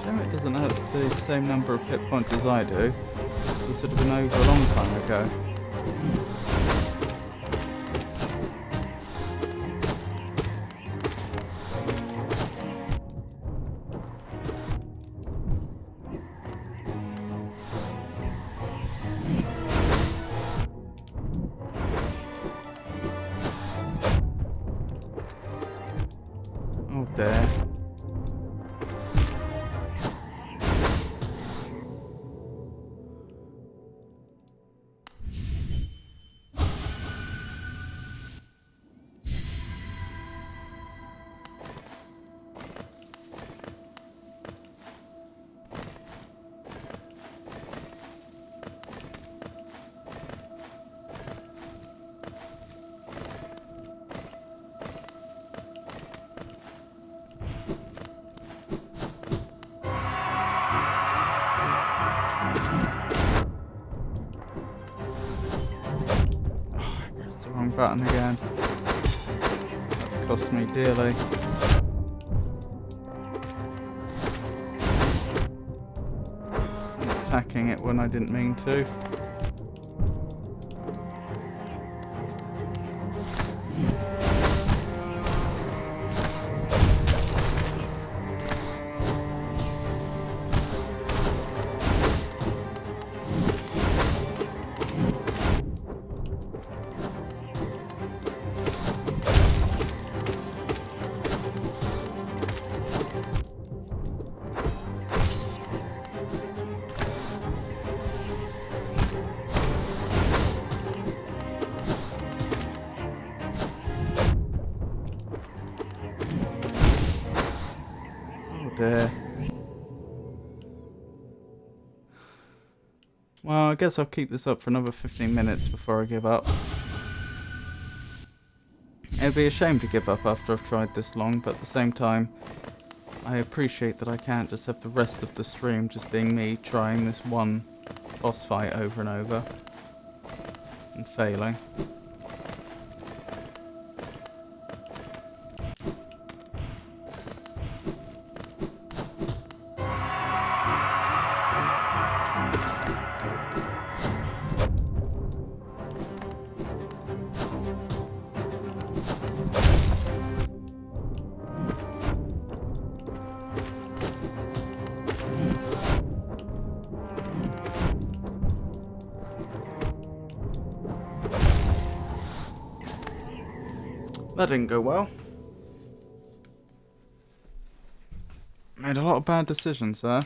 A: Shame it doesn't have the same number of hit points as I do. This would have been over a long time ago. Oh dear. Wrong button again. That's cost me dearly. I'm attacking it when I didn't mean to. Dear. Well, I guess I'll keep this up for another 15 minutes before I give up. It'd be a shame to give up after I've tried this long, but at the same time, I appreciate that I can't just have the rest of the stream just being me trying this one boss fight over and over and failing. That didn't go well. Made a lot of bad decisions there.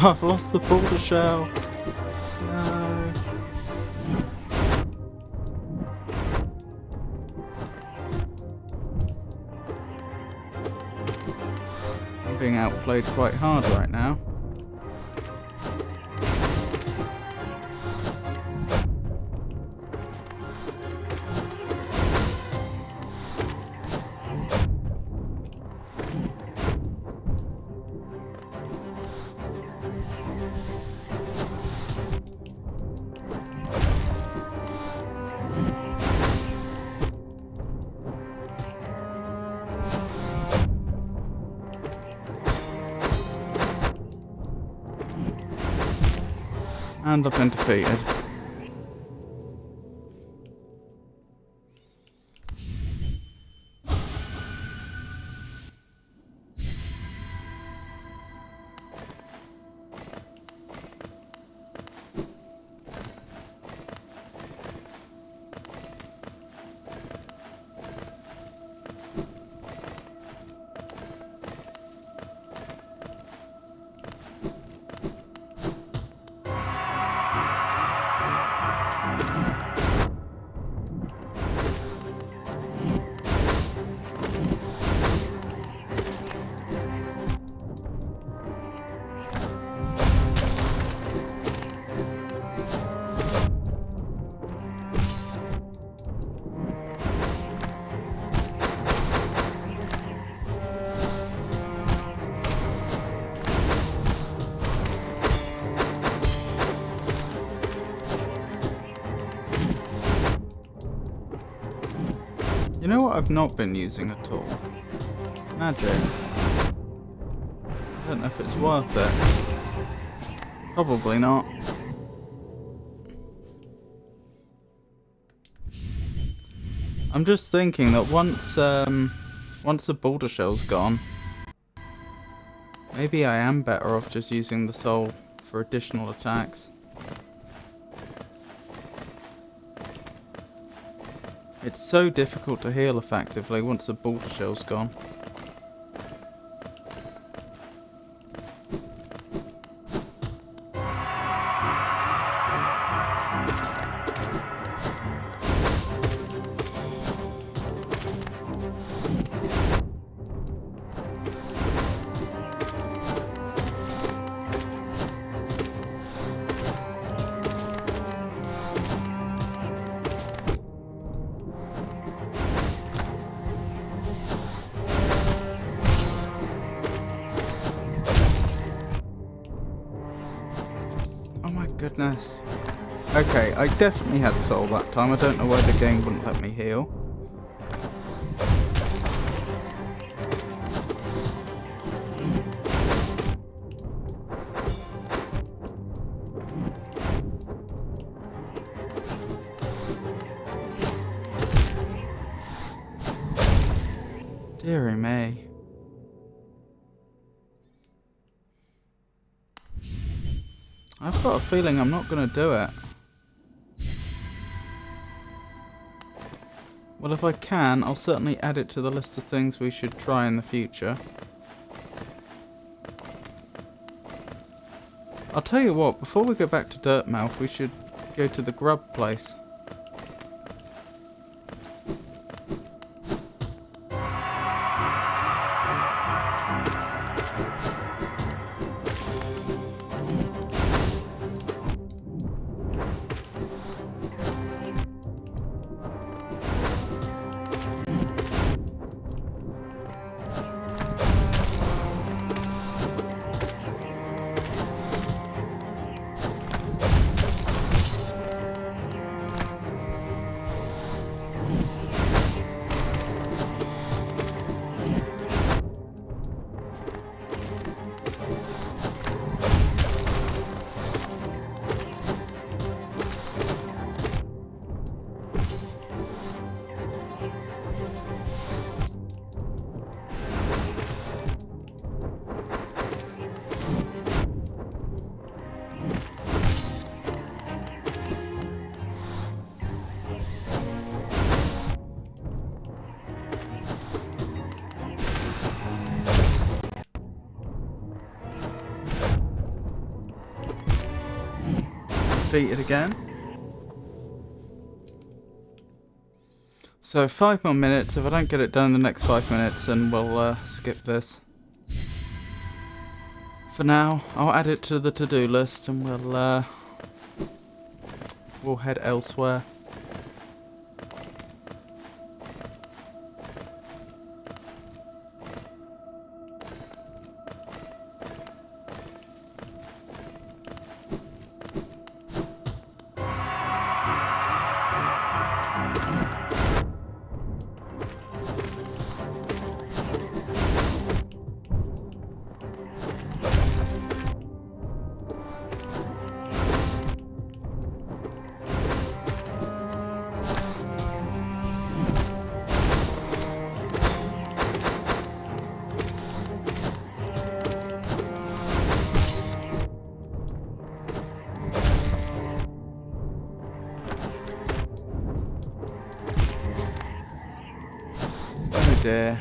A: Oh, I've lost the boulder shell. No. I'm being outplayed quite hard right now. And I've been defeated. You know what I've not been using at all? Magic. I don't know if it's worth it. Probably not. I'm just thinking that once the boulder shell's gone, maybe I am better off just using the soul for additional attacks. It's so difficult to heal effectively once the boulder shell's gone. Goodness. Okay, I definitely had soul that time. I don't know why the game wouldn't let me heal. Deary me. I've got a feeling I'm not going to do it. Well, if I can, I'll certainly add it to the list of things we should try in the future. I'll tell you what, before we go back to Dirtmouth, we should go to the grub place. defeated again. So 5 more minutes. If I don't get it done in the next 5 minutes, then we'll skip this. For now, I'll add it to the to-do list and we'll head elsewhere. Oh dear.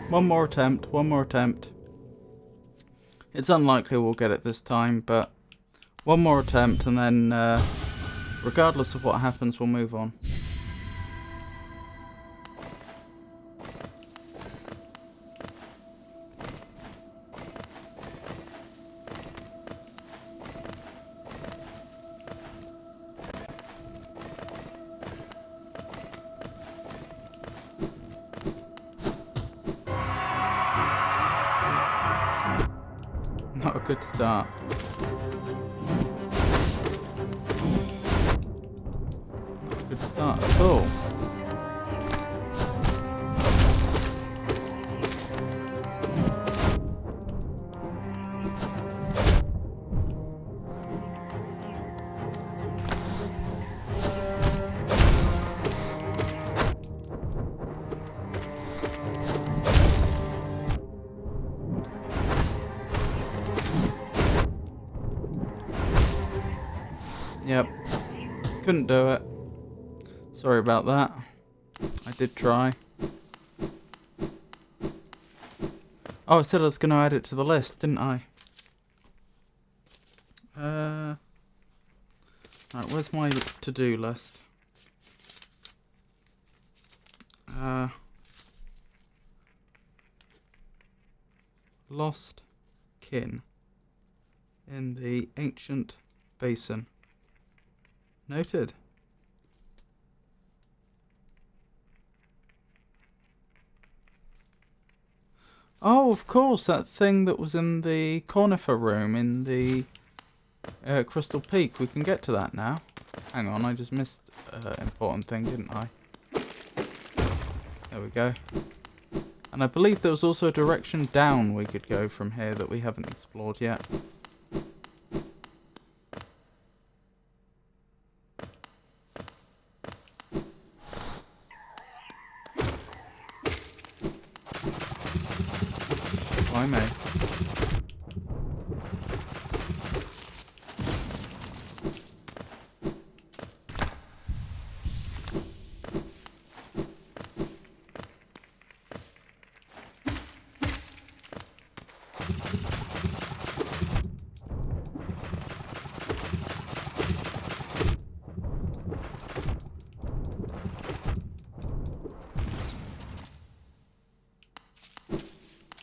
A: One more attempt. It's unlikely we'll get it this time, but one more attempt and then, regardless of what happens, we'll move on. Not a good start. Not a good start at all. couldn't do it. Sorry about that. I did try. Oh, I said I was going to add it to the list, didn't I? Right, where's my to-do list? Lost kin in the ancient basin. Noted. Oh, of course, that thing that was in the conifer room in the Crystal Peak. We can get to that now. Hang on, I just missed an important thing, didn't I? There we go. And I believe there was also a direction down we could go from here that we haven't explored yet. If I may.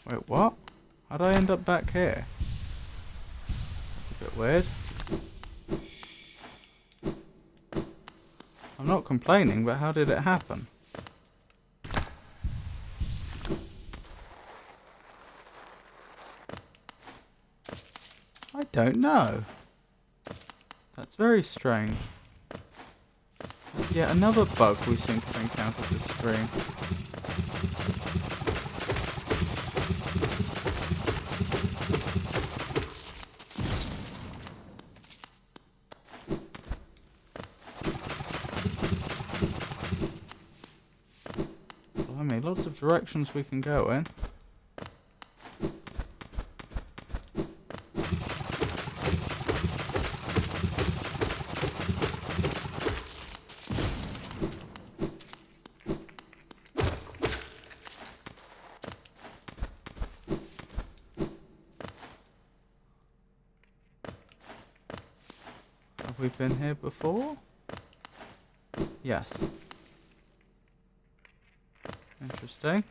A: Wait, what? How'd I end up back here? That's a bit weird. I'm not complaining, but how did it happen? I don't know. That's very strange. There's yet another bug we seem to have encountered this stream. Blimey, lots of directions we can go in. Have we been here before? Yes. Interesting.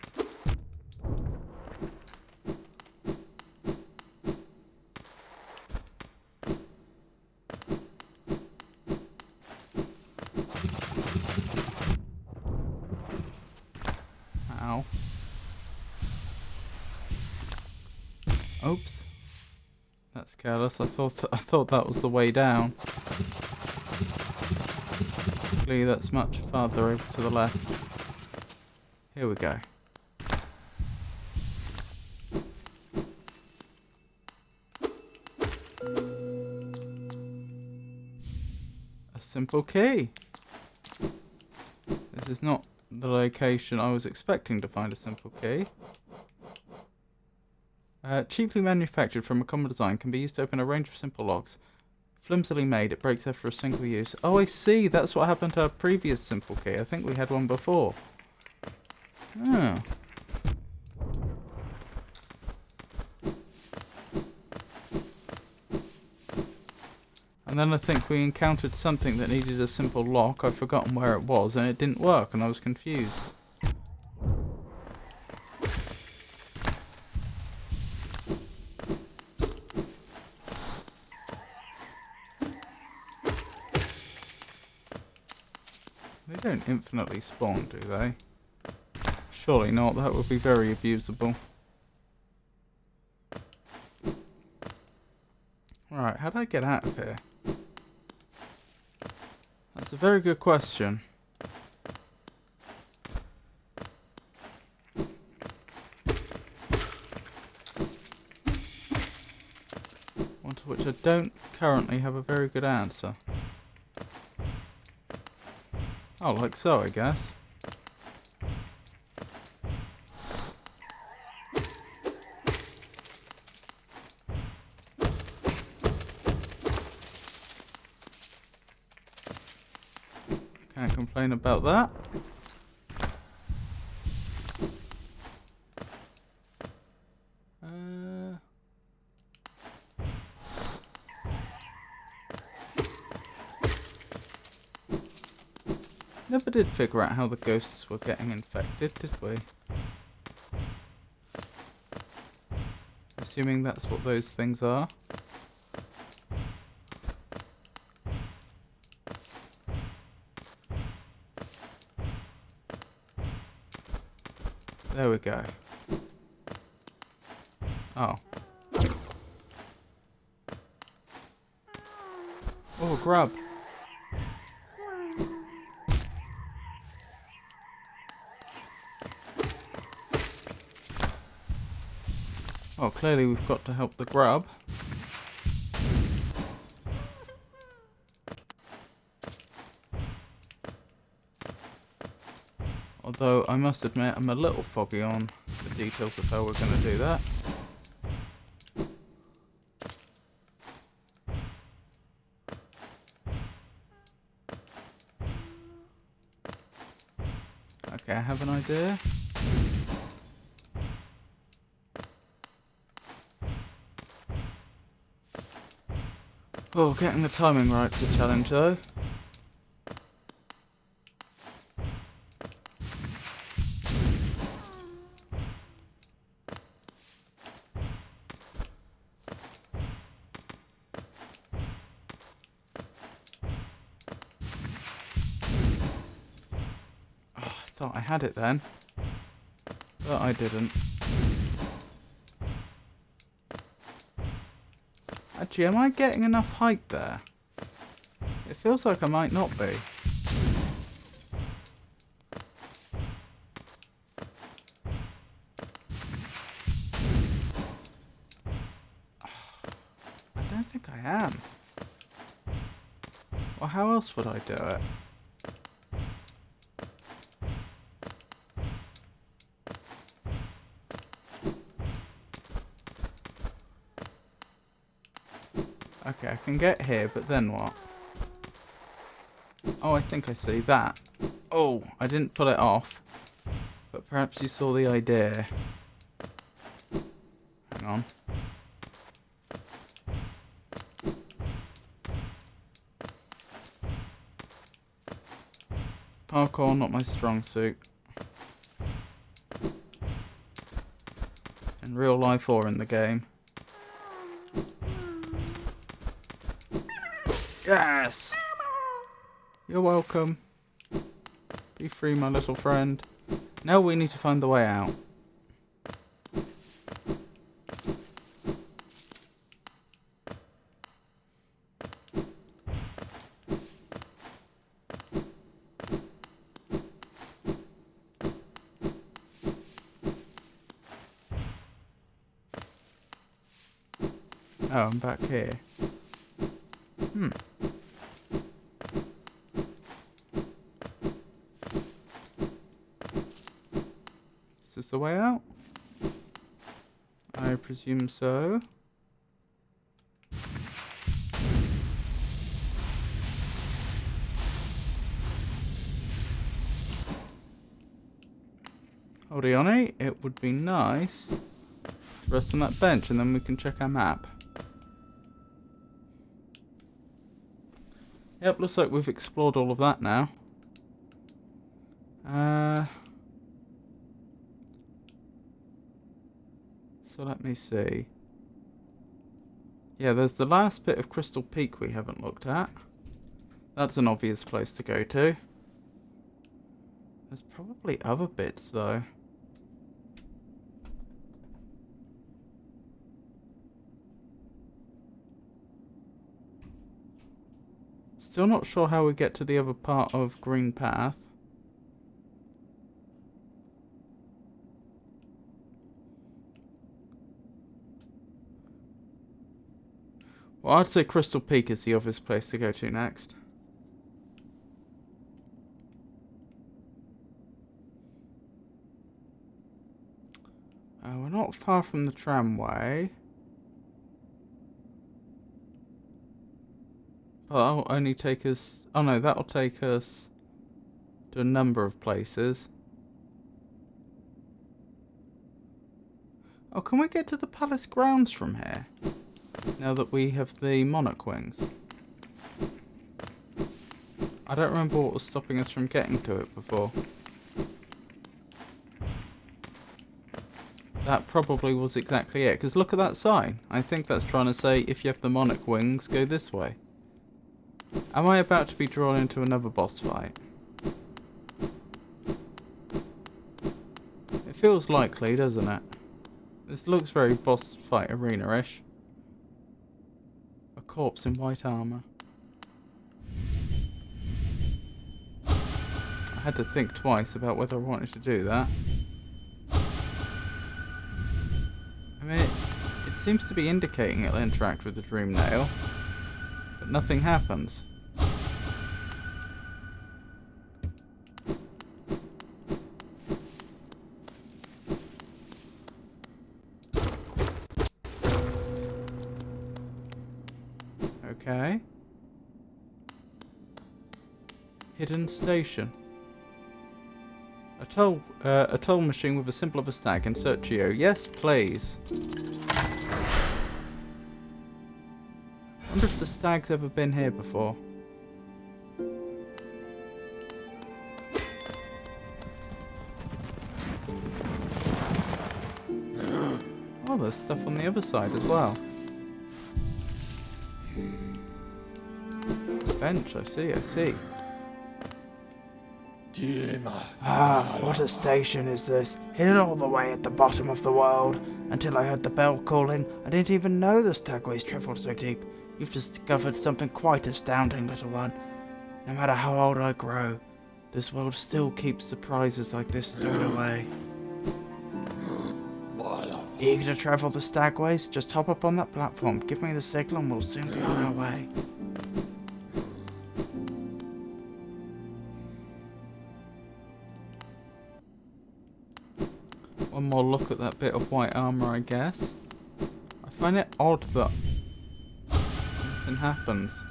A: Ow. Oops. That's careless. I thought that was the way down. Clearly that's much farther over to the left. Here we go. A simple key. This is not the location I was expecting to find a simple key. Cheaply manufactured from a common design, can be used to open a range of simple locks. Flimsily made, it breaks after a single use. Oh, I see. That's what happened to our previous simple key. I think we had one before. Oh. And then I think we encountered something that needed a simple lock. I've forgotten where it was, and it didn't work, and I was confused. They don't infinitely spawn, do they? Surely not, that would be very abusable. Right, how do I get out of here? That's a very good question. One to which I don't currently have a very good answer. Oh, like so, I guess. Can't complain about that. Never did figure out how the ghosts were getting infected, did we? Assuming that's what those things are. There we go. Oh. Oh, grub. Oh, clearly we've got to help the grub. Although, I must admit, I'm a little foggy on the details of how we're going to do that. Okay, I have an idea. Oh, getting the timing right's a challenge though. Oh, I thought I had it then, but I didn't. Actually, am I getting enough height there? It feels like I might not be. I don't think I am. Well, how else would I do it? Okay, I can get here, but then what? Oh, I think I see that. Oh, I didn't pull it off. But perhaps you saw the idea. Hang on. Parkour, not my strong suit. In real life or in the game. Yes! You're welcome. Be free, my little friend. Now we need to find the way out. Oh, I'm back here. Is this the way out? I presume so. Hold on, it would be nice to rest on that bench and then we can check our map. Yep, looks like we've explored all of that now. So let me see. Yeah, there's the last bit of Crystal Peak we haven't looked at. That's an obvious place to go to. There's probably other bits though. Still not sure how we get to the other part of Green Path. Well, I'd say Crystal Peak is the obvious place to go to next. We're not far from the tramway. But that'll only take us... Oh no, that'll take us to a number of places. Oh, can we get to the palace grounds from here? Now that we have the monarch wings. I don't remember what was stopping us from getting to it before. That probably was exactly it, because look at that sign. I think that's trying to say, if you have the monarch wings, go this way. Am I about to be drawn into another boss fight? It feels likely, doesn't it? This looks very boss fight arena-ish. A corpse in white armour. I had to think twice about whether I wanted to do that. I mean, it seems to be indicating it'll interact with the Dream Nail, but nothing happens. Okay. Hidden station. A toll machine with a symbol of a stag. Insert geo. Yes, please. Wonder if the stag's ever been here before. Oh, there's stuff on the other side as well. Bench, I see.
B: Ah, what a station is this? Hidden all the way at the bottom of the world. Until I heard the bell calling, I didn't even know the stagways travelled so deep. You've discovered something quite astounding, little one. No matter how old I grow, this world still keeps surprises like this stowed away. Eager to travel the stagways? Just hop up on that platform, give me the signal and we'll soon be on our way.
A: One more look at that bit of white armour, I guess. I find it odd that nothing happens.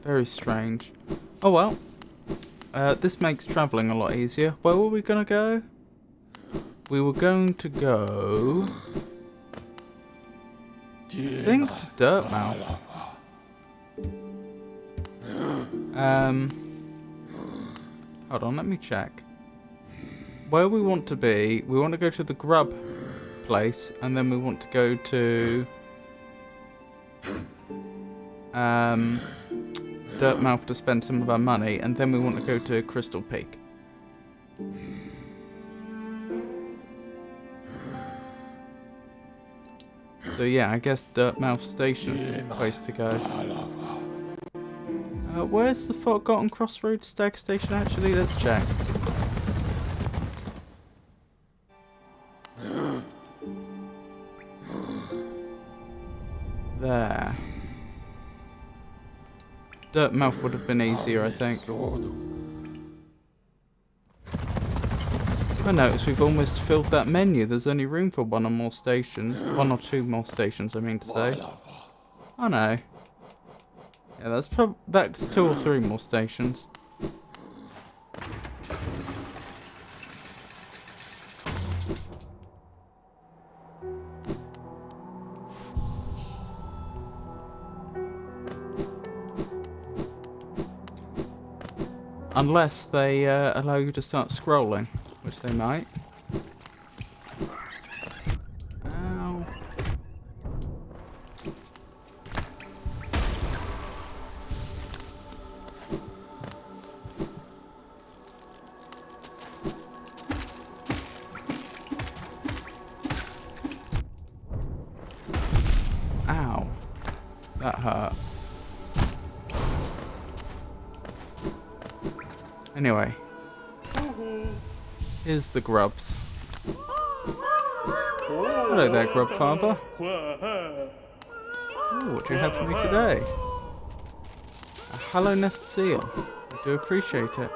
A: Very strange. Oh well. This makes travelling a lot easier. Where were we going to go? We were going to go... I think to Dirtmouth. Hold on, let me check. Where we want to be, we want to go to the grub place, and then we want to go to Dirtmouth to spend some of our money, and then we want to go to Crystal Peak. So yeah, I guess Dirtmouth Station is the place to go. Where's the Forgotten Crossroads Stag Station actually? Let's check. There. Dirtmouth would have been easier, I think. I noticed we've almost filled that menu. There's only room for one or more stations. One or two more stations, I mean to say. Oh no. Yeah, that's two or three more stations. Unless they allow you to start scrolling, which they might. Ow. Ow. That hurt. Anyway, here's the grubs. Hello there, grub father. Ooh, what do you have for me today? A hollow nest seal. I do appreciate it.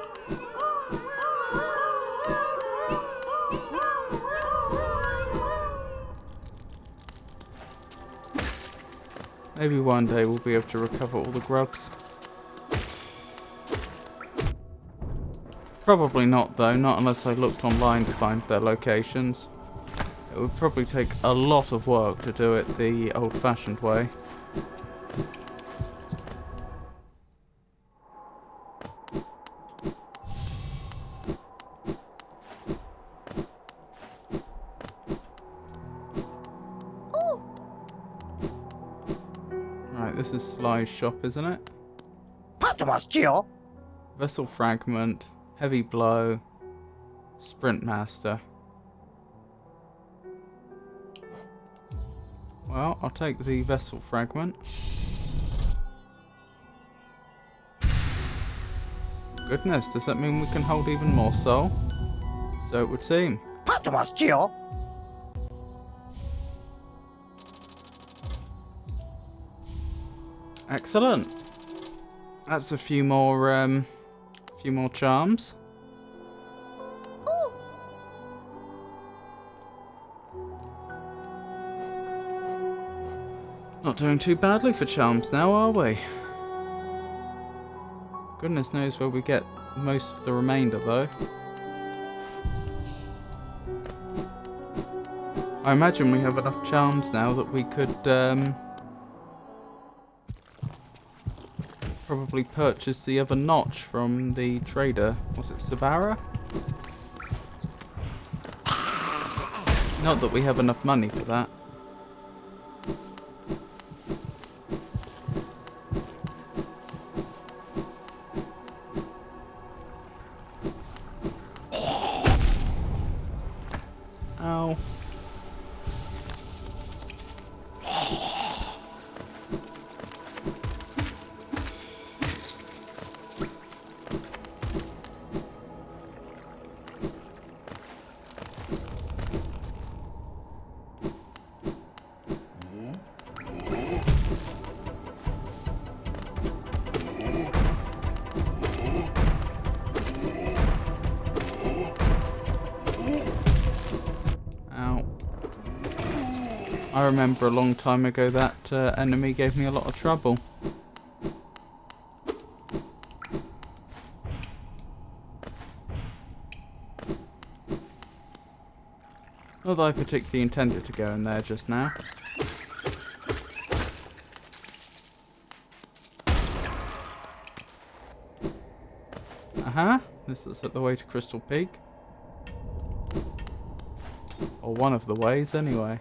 A: Maybe one day we'll be able to recover all the grubs. Probably not though, not unless I looked online to find their locations. It would probably take a lot of work to do it the old-fashioned way. Right, this is Sly's shop, isn't it? Vessel fragment, heavy blow, sprint master. Well, I'll take the vessel fragment. Goodness, does that mean we can hold even more soul? So it would seem. Excellent. That's a few more charms. Not doing too badly for charms now, are we? Goodness knows where we get most of the remainder, though. I imagine we have enough charms now that we could probably purchase the other notch from the trader. Was it Sabara? Not that we have enough money for that. Ow. I remember a long time ago that enemy gave me a lot of trouble. Not that I particularly intended to go in there just now. Aha, this is at the way to Crystal Peak. Or one of the ways, anyway.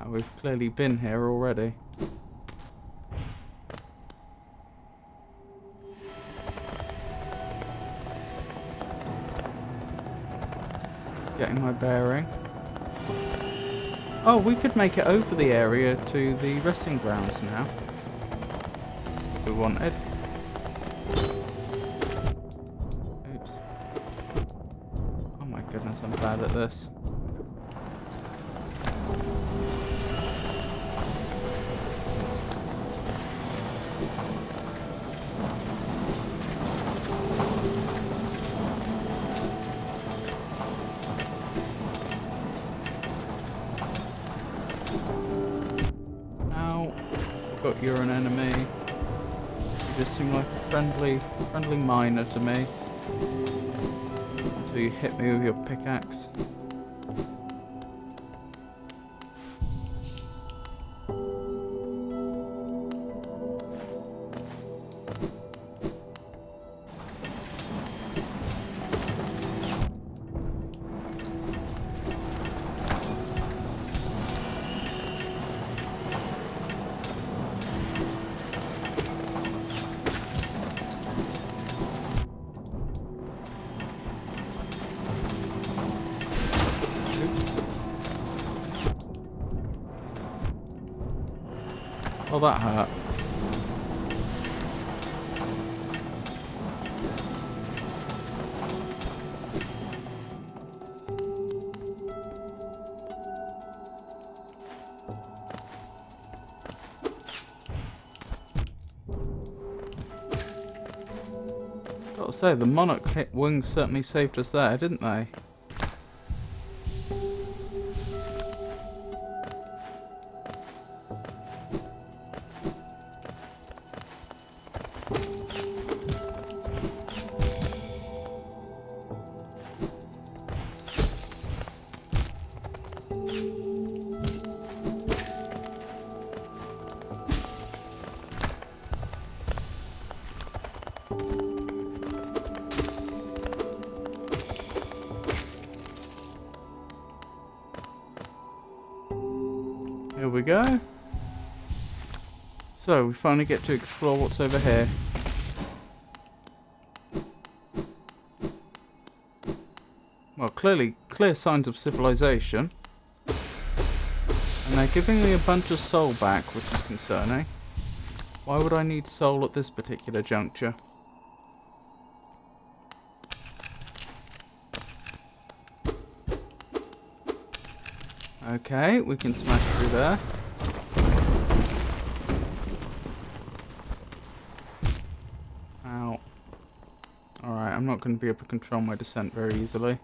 A: We've clearly been here already. Just getting my bearing. Oh, we could make it over the area to the resting grounds now. If we wanted. Oops. Oh my goodness, I'm bad at this. Forgot you're an enemy. You just seem like a friendly miner to me. Until you hit me with your pickaxe. Oh, that hurt. Gotta say, the Monarch hit wings certainly saved us there, didn't they? Here we go. So, we finally get to explore what's over here. Well, clear signs of civilization. And they're giving me a bunch of soul back, which is concerning. Why would I need soul at this particular juncture? Okay, we can smash through there. Ow. Alright, I'm not going to be able to control my descent very easily.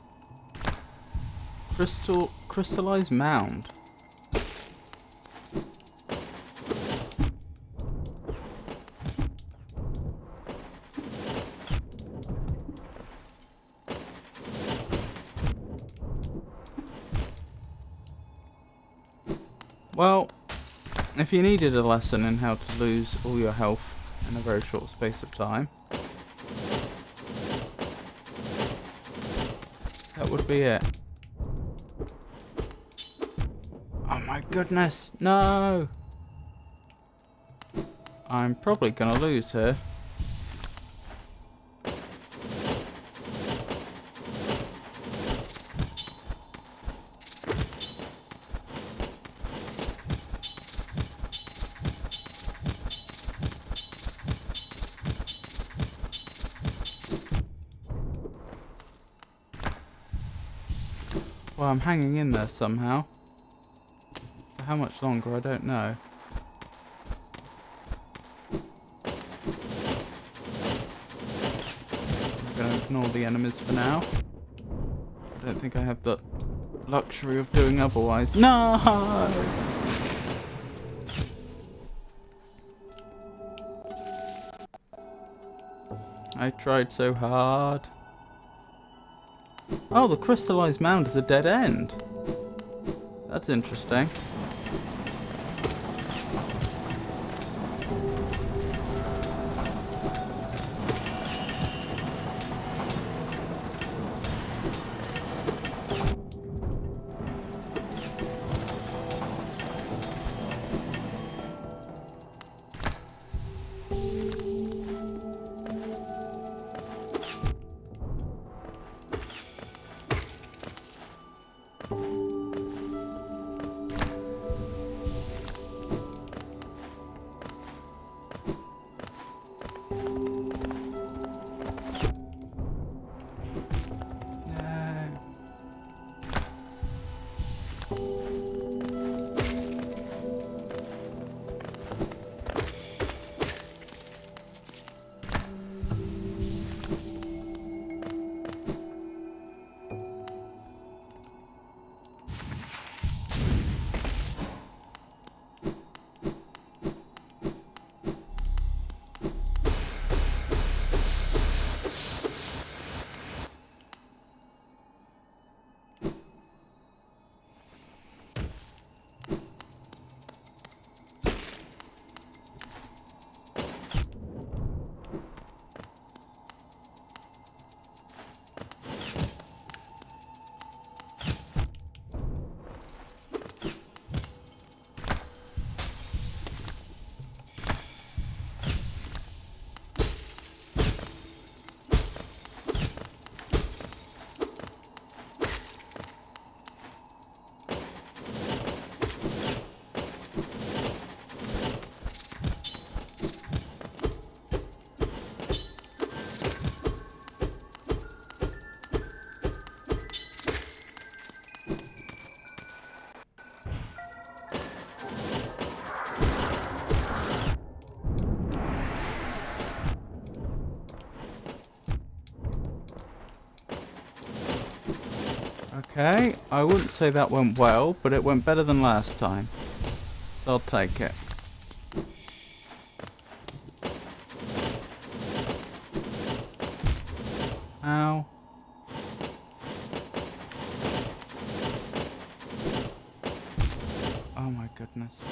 A: Crystallized mound. Well, if you needed a lesson in how to lose all your health in a very short space of time, that would be it. Oh my goodness, no! I'm probably gonna lose here. Well, I'm hanging in there somehow. For how much longer, I don't know. I'm going to ignore the enemies for now. I don't think I have the luxury of doing otherwise. No! I tried so hard. Oh, the crystallized mound is a dead end. That's interesting. Okay, I wouldn't say that went well, but it went better than last time. So I'll take it. Ow. Oh my goodness.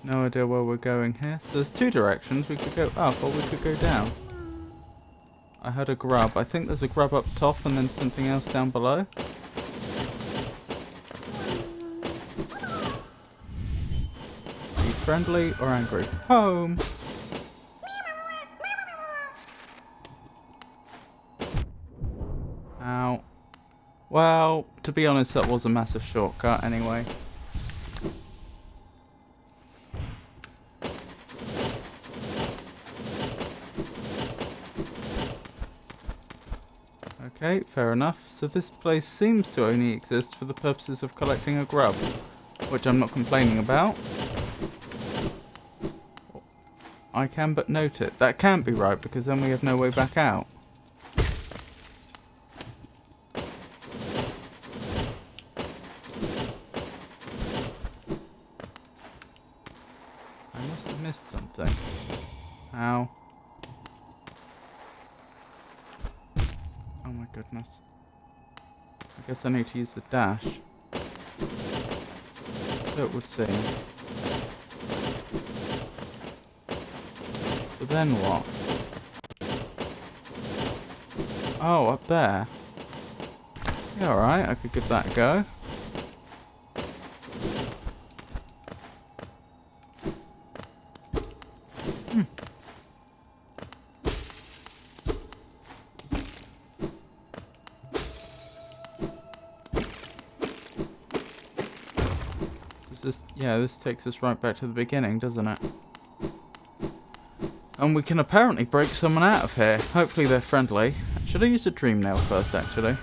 A: No idea where we're going here. So there's two directions. We could go up or we could go down. I heard a grub. I think there's a grub up top and then something else down below. Are you friendly or angry? Home! Ow. Well, to be honest, that was a massive shortcut anyway. Okay, fair enough. So this place seems to only exist for the purposes of collecting a grub, which I'm not complaining about. I can but note it. That can't be right because then we have no way back out. I must have missed something. Ow. Oh my goodness. I guess I need to use the dash. So it would seem. But then what? Oh, up there. Yeah, alright, I could give that a go. Yeah, this takes us right back to the beginning, doesn't it? And we can apparently break someone out of here. Hopefully they're friendly. Should I use a dream nail first, actually?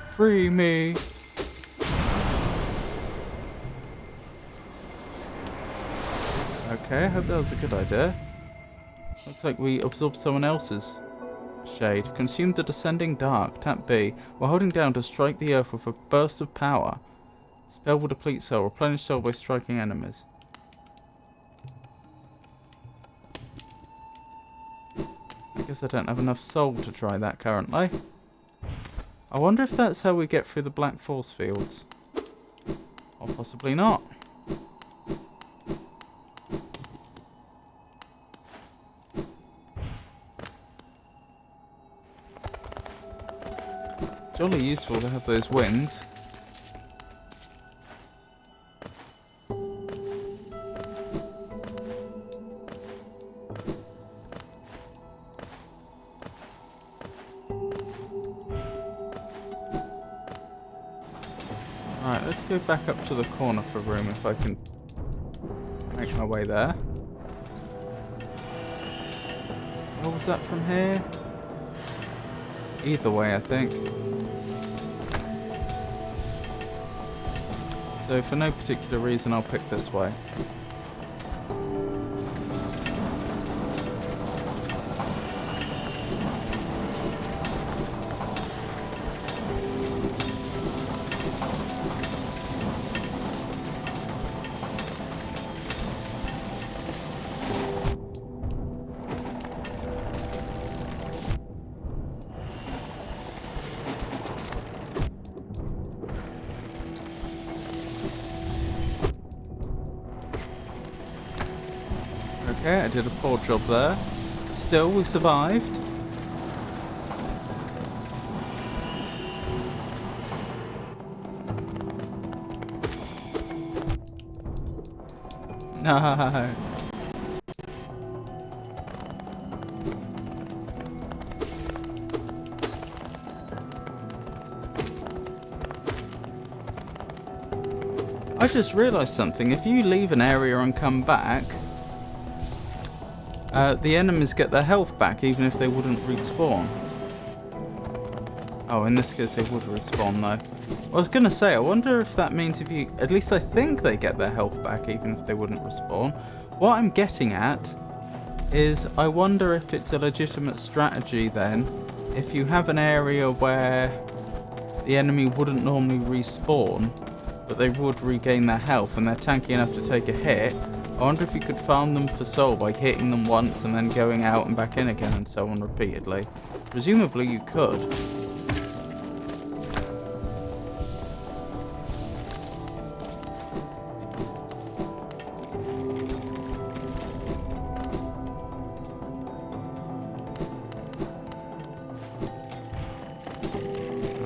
A: Free me! Okay, I hope that was a good idea. Looks like we absorbed someone else's shade. Consume the descending dark. Tap B. While holding down to strike the earth with a burst of power. Spell will deplete soul. Replenish soul by striking enemies. I guess I don't have enough soul to try that currently. I wonder if that's how we get through the black force fields. Or possibly not. Jolly useful to have those wings. Right, let's go back up to the corner for room if I can make my way there. What was that from here? Either way, I think. So for no particular reason, I'll pick this way. Okay, I did a poor job there. Still, we survived. No. I just realised something. If you leave an area and come back, the enemies get their health back even if they wouldn't respawn. Oh, in this case they would respawn though. I was gonna say, I wonder if that means if you... At least I think they get their health back even if they wouldn't respawn. What I'm getting at is I wonder if it's a legitimate strategy then, if you have an area where the enemy wouldn't normally respawn, but they would regain their health and they're tanky enough to take a hit. I wonder if you could farm them for soul by hitting them once and then going out and back in again and so on repeatedly. Presumably you could.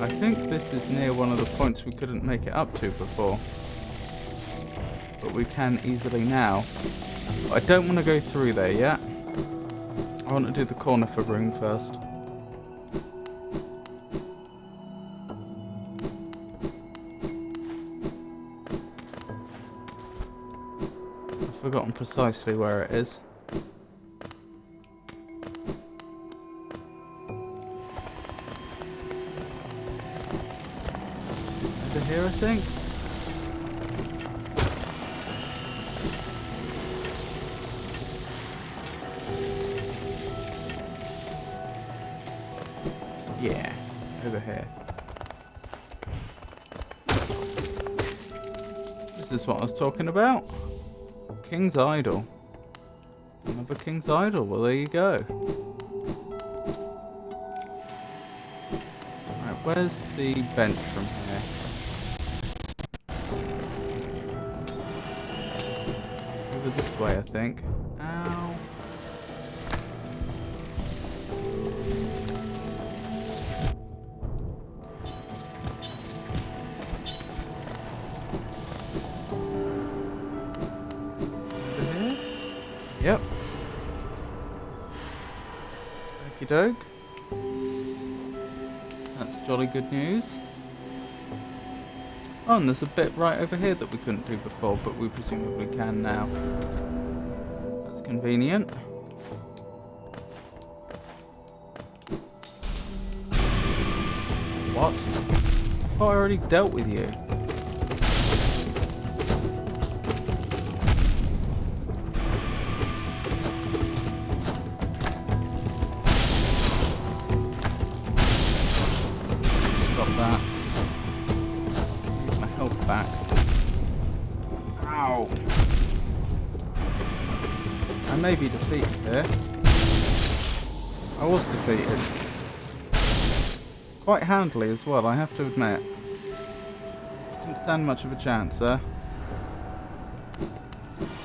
A: I think this is near one of the points we couldn't make it up to before. But we can easily now. I don't want to go through there yet. I want to do the corner for room first. I've forgotten precisely where it is. Over here, I think. Yeah, over here. This is what I was talking about. King's Idol. Another King's Idol. Well, there you go. Right, where's the bench from here? Over this way, I think. Ow. Yep. Okie doke. That's jolly good news. Oh, and there's a bit right over here that we couldn't do before, but we presumably can now. That's convenient. What? I thought I already dealt with you. That. Get my health back. Ow! I may be defeated here. I was defeated. Quite handily as well, I have to admit. Didn't stand much of a chance there.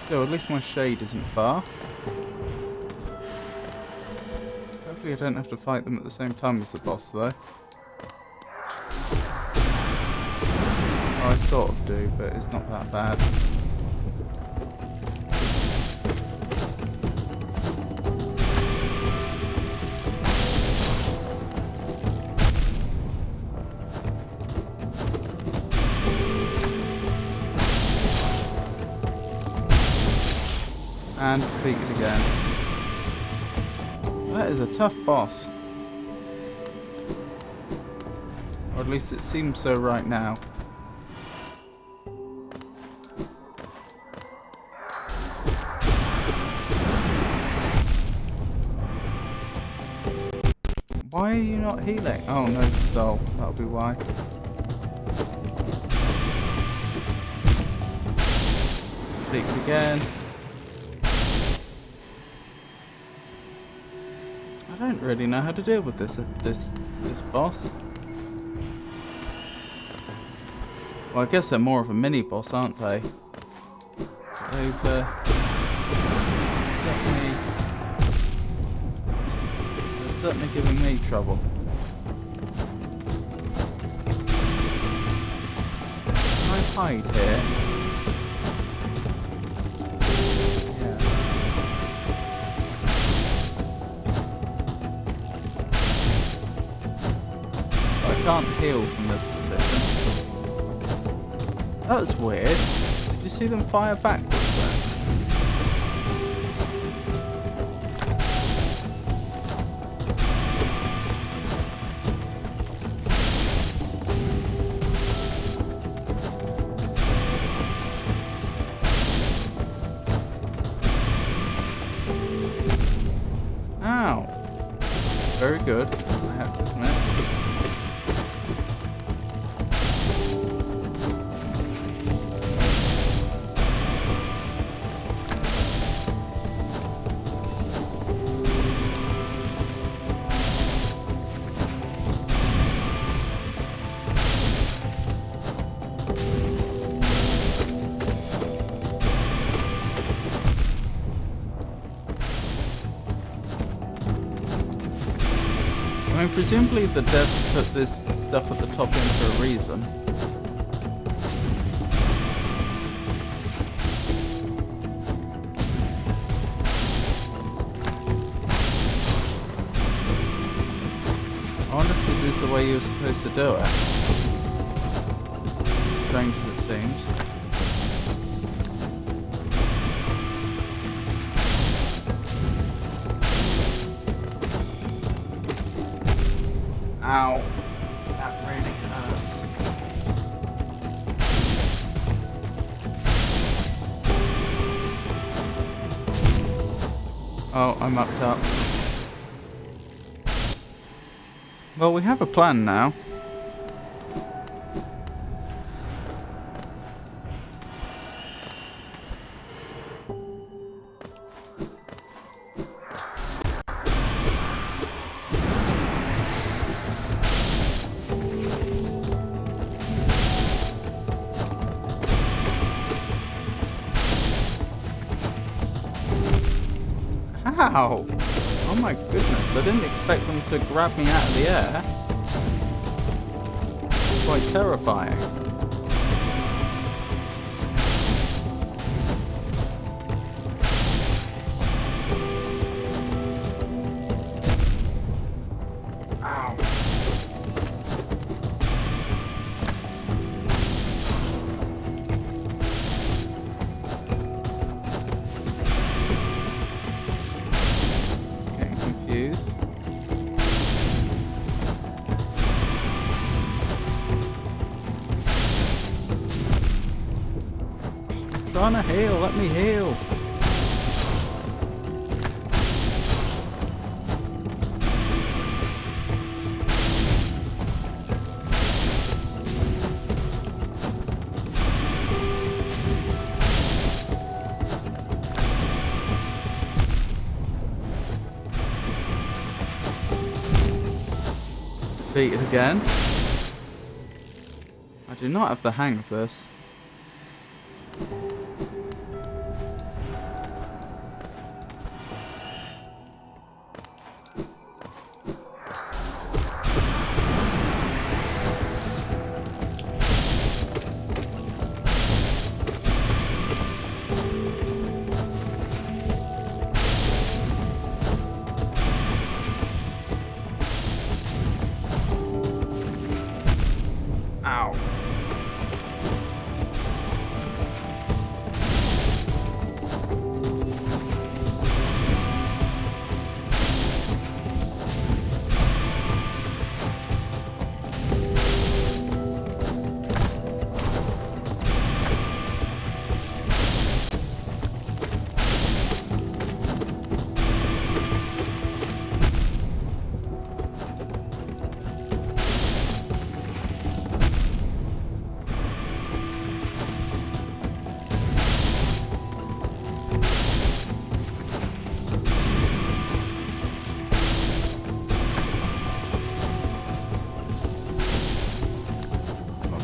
A: Still, at least my shade isn't far. Hopefully I don't have to fight them at the same time as the boss though. Oh, I sort of do, but it's not that bad. And defeated again. That is a tough boss. Or at least it seems so right now. Why are you not healing? Oh, no soul. That'll be why. Defeated again. I don't really know how to deal with this boss. Well, I guess they're more of a mini boss, aren't they? They've certainly giving me trouble. Can I hide here? Yeah. But I can't heal from this position. That was weird. Did you see them fire backwards then? very good, I have to admit. I mean, presumably the devs put this stuff at the top end for a reason. I wonder if this is the way you were supposed to do it. As strange as it seems.
B: Ow. That really hurts.
A: Oh, I mucked up. Well, we have a plan now. How? Oh my goodness, I didn't expect them to grab me out of the air. It's quite terrifying.
B: Ow.
A: Getting confused. I'm trying to heal, let me heal. Defeated again. I do not have the hang of this.
B: Ow.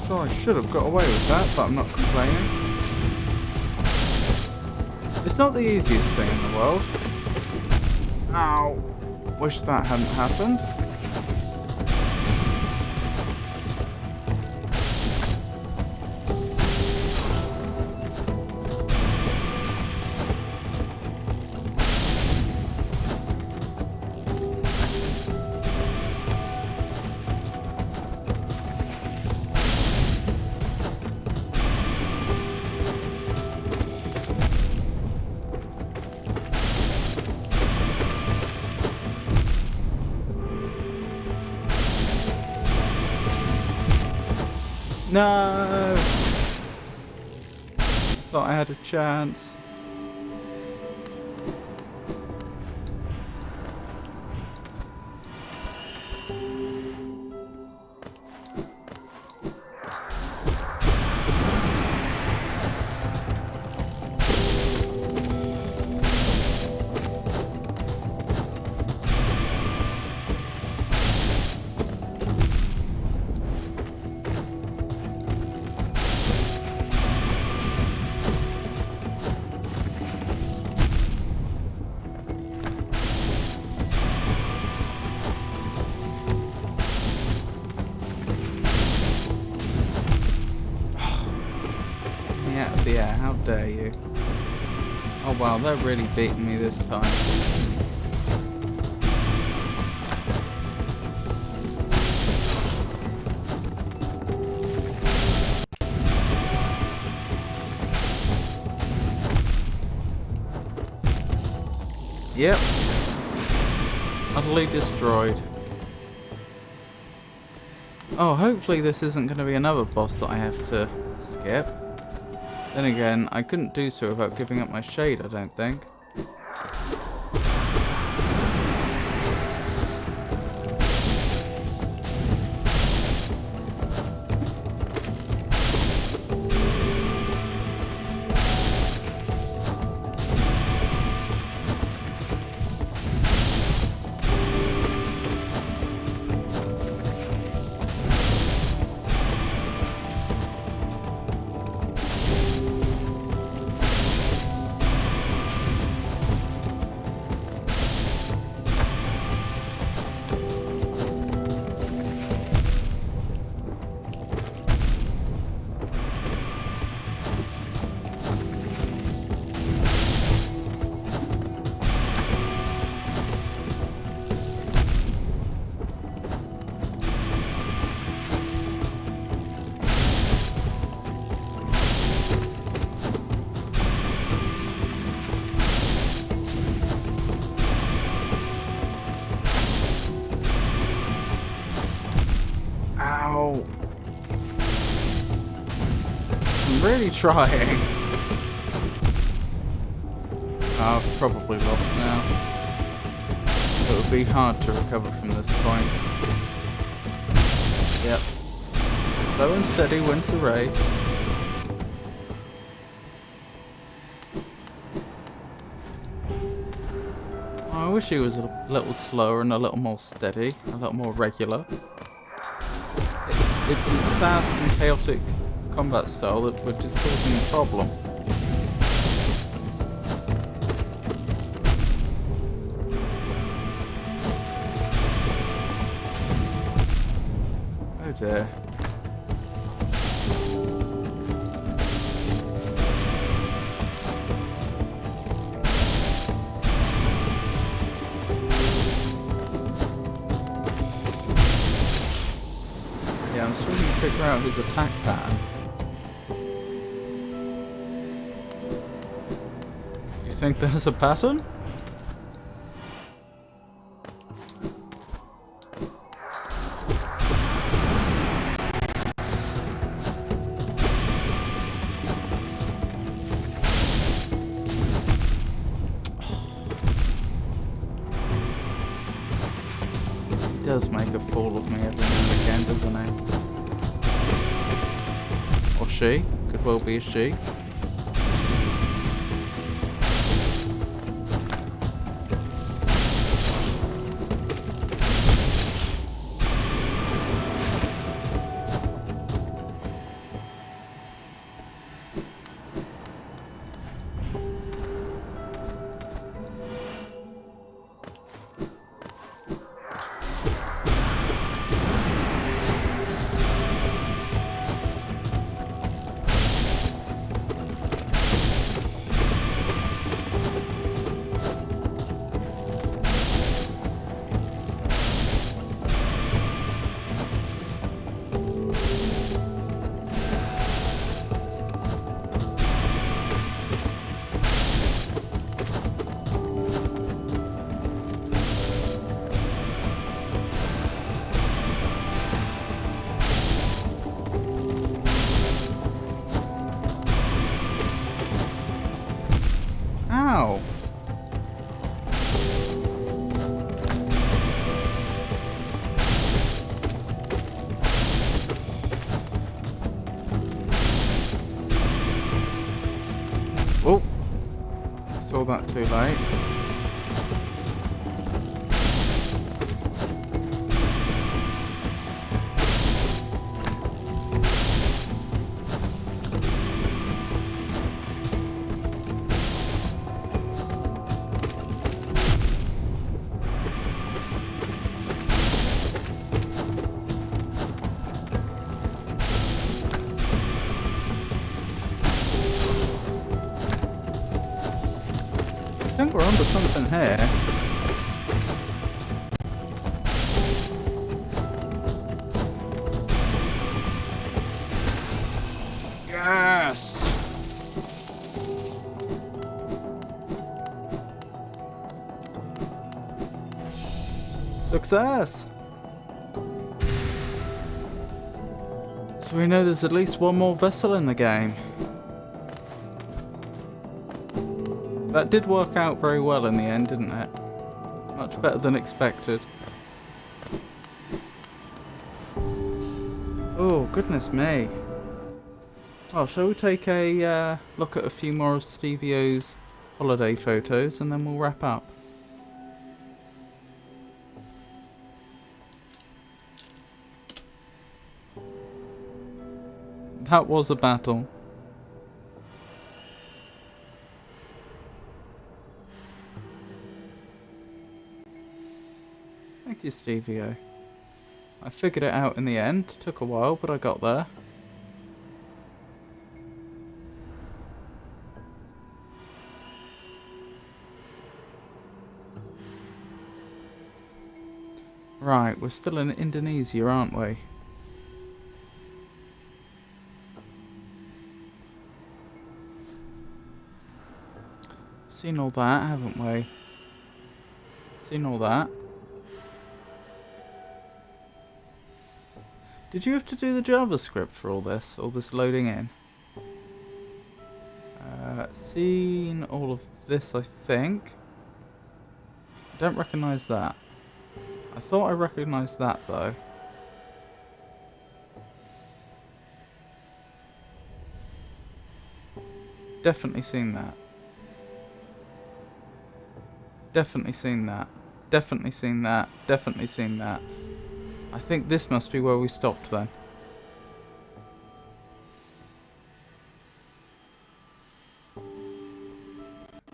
A: Sure, I should have got away with that, but I'm not complaining. It's not the easiest thing in the world. Ow. Wish that hadn't happened. No! Thought I had a chance. the air. How dare you? Oh wow, they're really beating me this time. Yep. Utterly destroyed. Oh, hopefully this isn't going to be another boss that I have to skip. Then again, I couldn't do so without giving up my shade, I don't think. Ow. I'm really trying. I've probably lost now. It would be hard to recover from this point. Yep. Slow and steady wins the race. I wish he was a little slower and a little more steady, a little more regular. It's his fast and chaotic combat style which is causing a problem. Oh dear. Yeah, I'm struggling to figure out his attack pattern. You think there's a pattern? He does make a fool of me every now and again, doesn't he? Or she. Could well be a she. Ow! Oh! Saw that too late. think we're onto something here.
B: Yes!
A: Success! So we know there's at least one more vessel in the game. That did work out very well in the end, didn't it? Much better than expected. Oh, goodness me. Well, shall we take a look at a few more of Stevio's holiday photos and then we'll wrap up. That was a battle. Thank you, Stevio. I figured it out in the end. Took a while, but I got there. Right, we're still in Indonesia, aren't we? Seen all that, haven't we? Seen all that. Did you have to do the JavaScript for all this loading in? Seen all of this, I think. I don't recognise that. I thought I recognised that, though. Definitely seen that. Definitely seen that. Definitely seen that. Definitely seen that. I think this must be where we stopped then.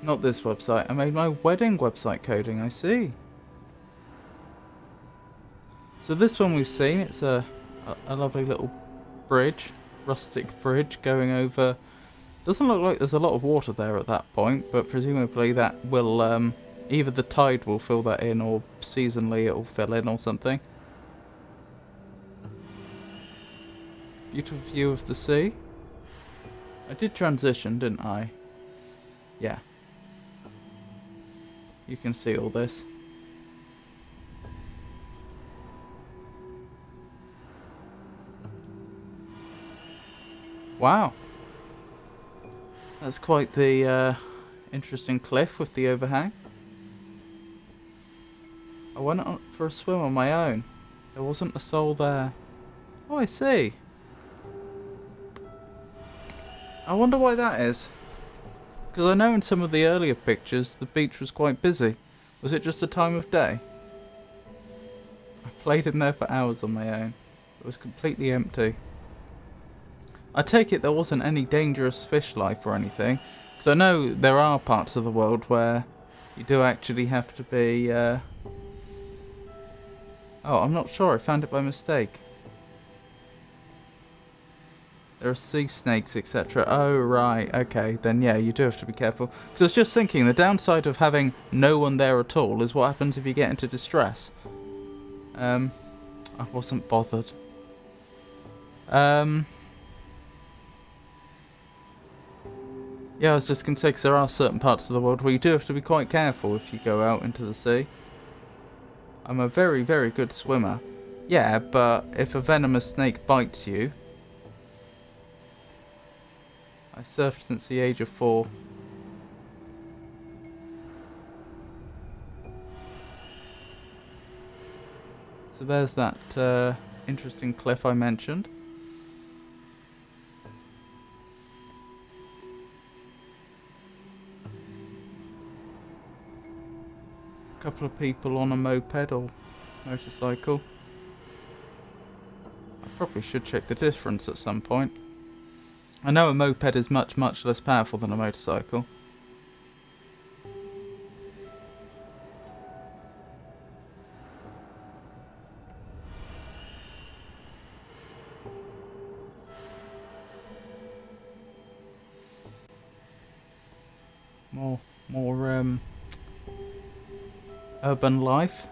A: Not this website. I made my wedding website coding, I see. So this one we've seen, it's a lovely little bridge, rustic bridge going over. Doesn't look like there's a lot of water there at that point, but presumably that will, either the tide will fill that in or seasonally it will fill in or something. Beautiful view of the sea. I did transition, didn't I? Yeah. You can see all this. Wow. That's quite the interesting cliff with the overhang. I went on for a swim on my own. There wasn't a soul there. Oh, I see. I wonder why that is. Because I know in some of the earlier pictures the beach was quite busy. Was it just the time of day? I played in there for hours on my own. It was completely empty. I take it there wasn't any dangerous fish life or anything. Because I know there are parts of the world where you do actually have to be... Oh, I'm not sure. I found it by mistake. There are sea snakes, etc. Oh, right. Okay, then yeah, you do have to be careful. Because I was just thinking, the downside of having no one there at all is what happens if you get into distress. I wasn't bothered. Yeah, I was just going to say, because there are certain parts of the world where you do have to be quite careful if you go out into the sea. I'm a very, very good swimmer. Yeah, but if a venomous snake bites you... I surfed since the age of 4. So there's that interesting cliff I mentioned. A couple of people on a moped or motorcycle. I probably should check the difference at some point. I know a moped is much, much less powerful than a motorcycle. More urban life.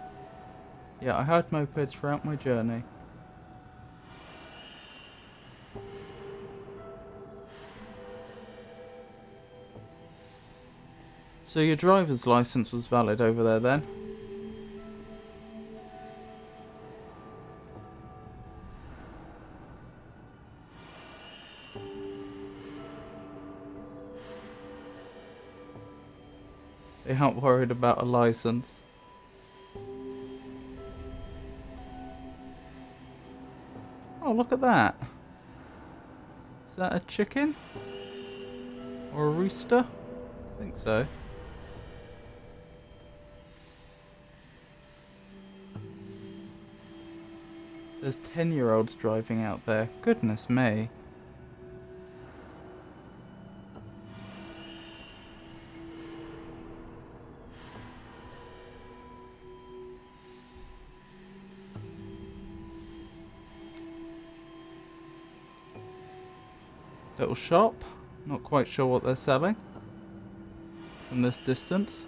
A: Yeah, I had mopeds throughout my journey. So your driver's license was valid over there then? They aren't worried about a license. Oh, look at that. Is that a chicken? Or a rooster? I think so. There's 10-year-olds driving out there. Goodness me. Little shop. Not quite sure what they're selling from this distance.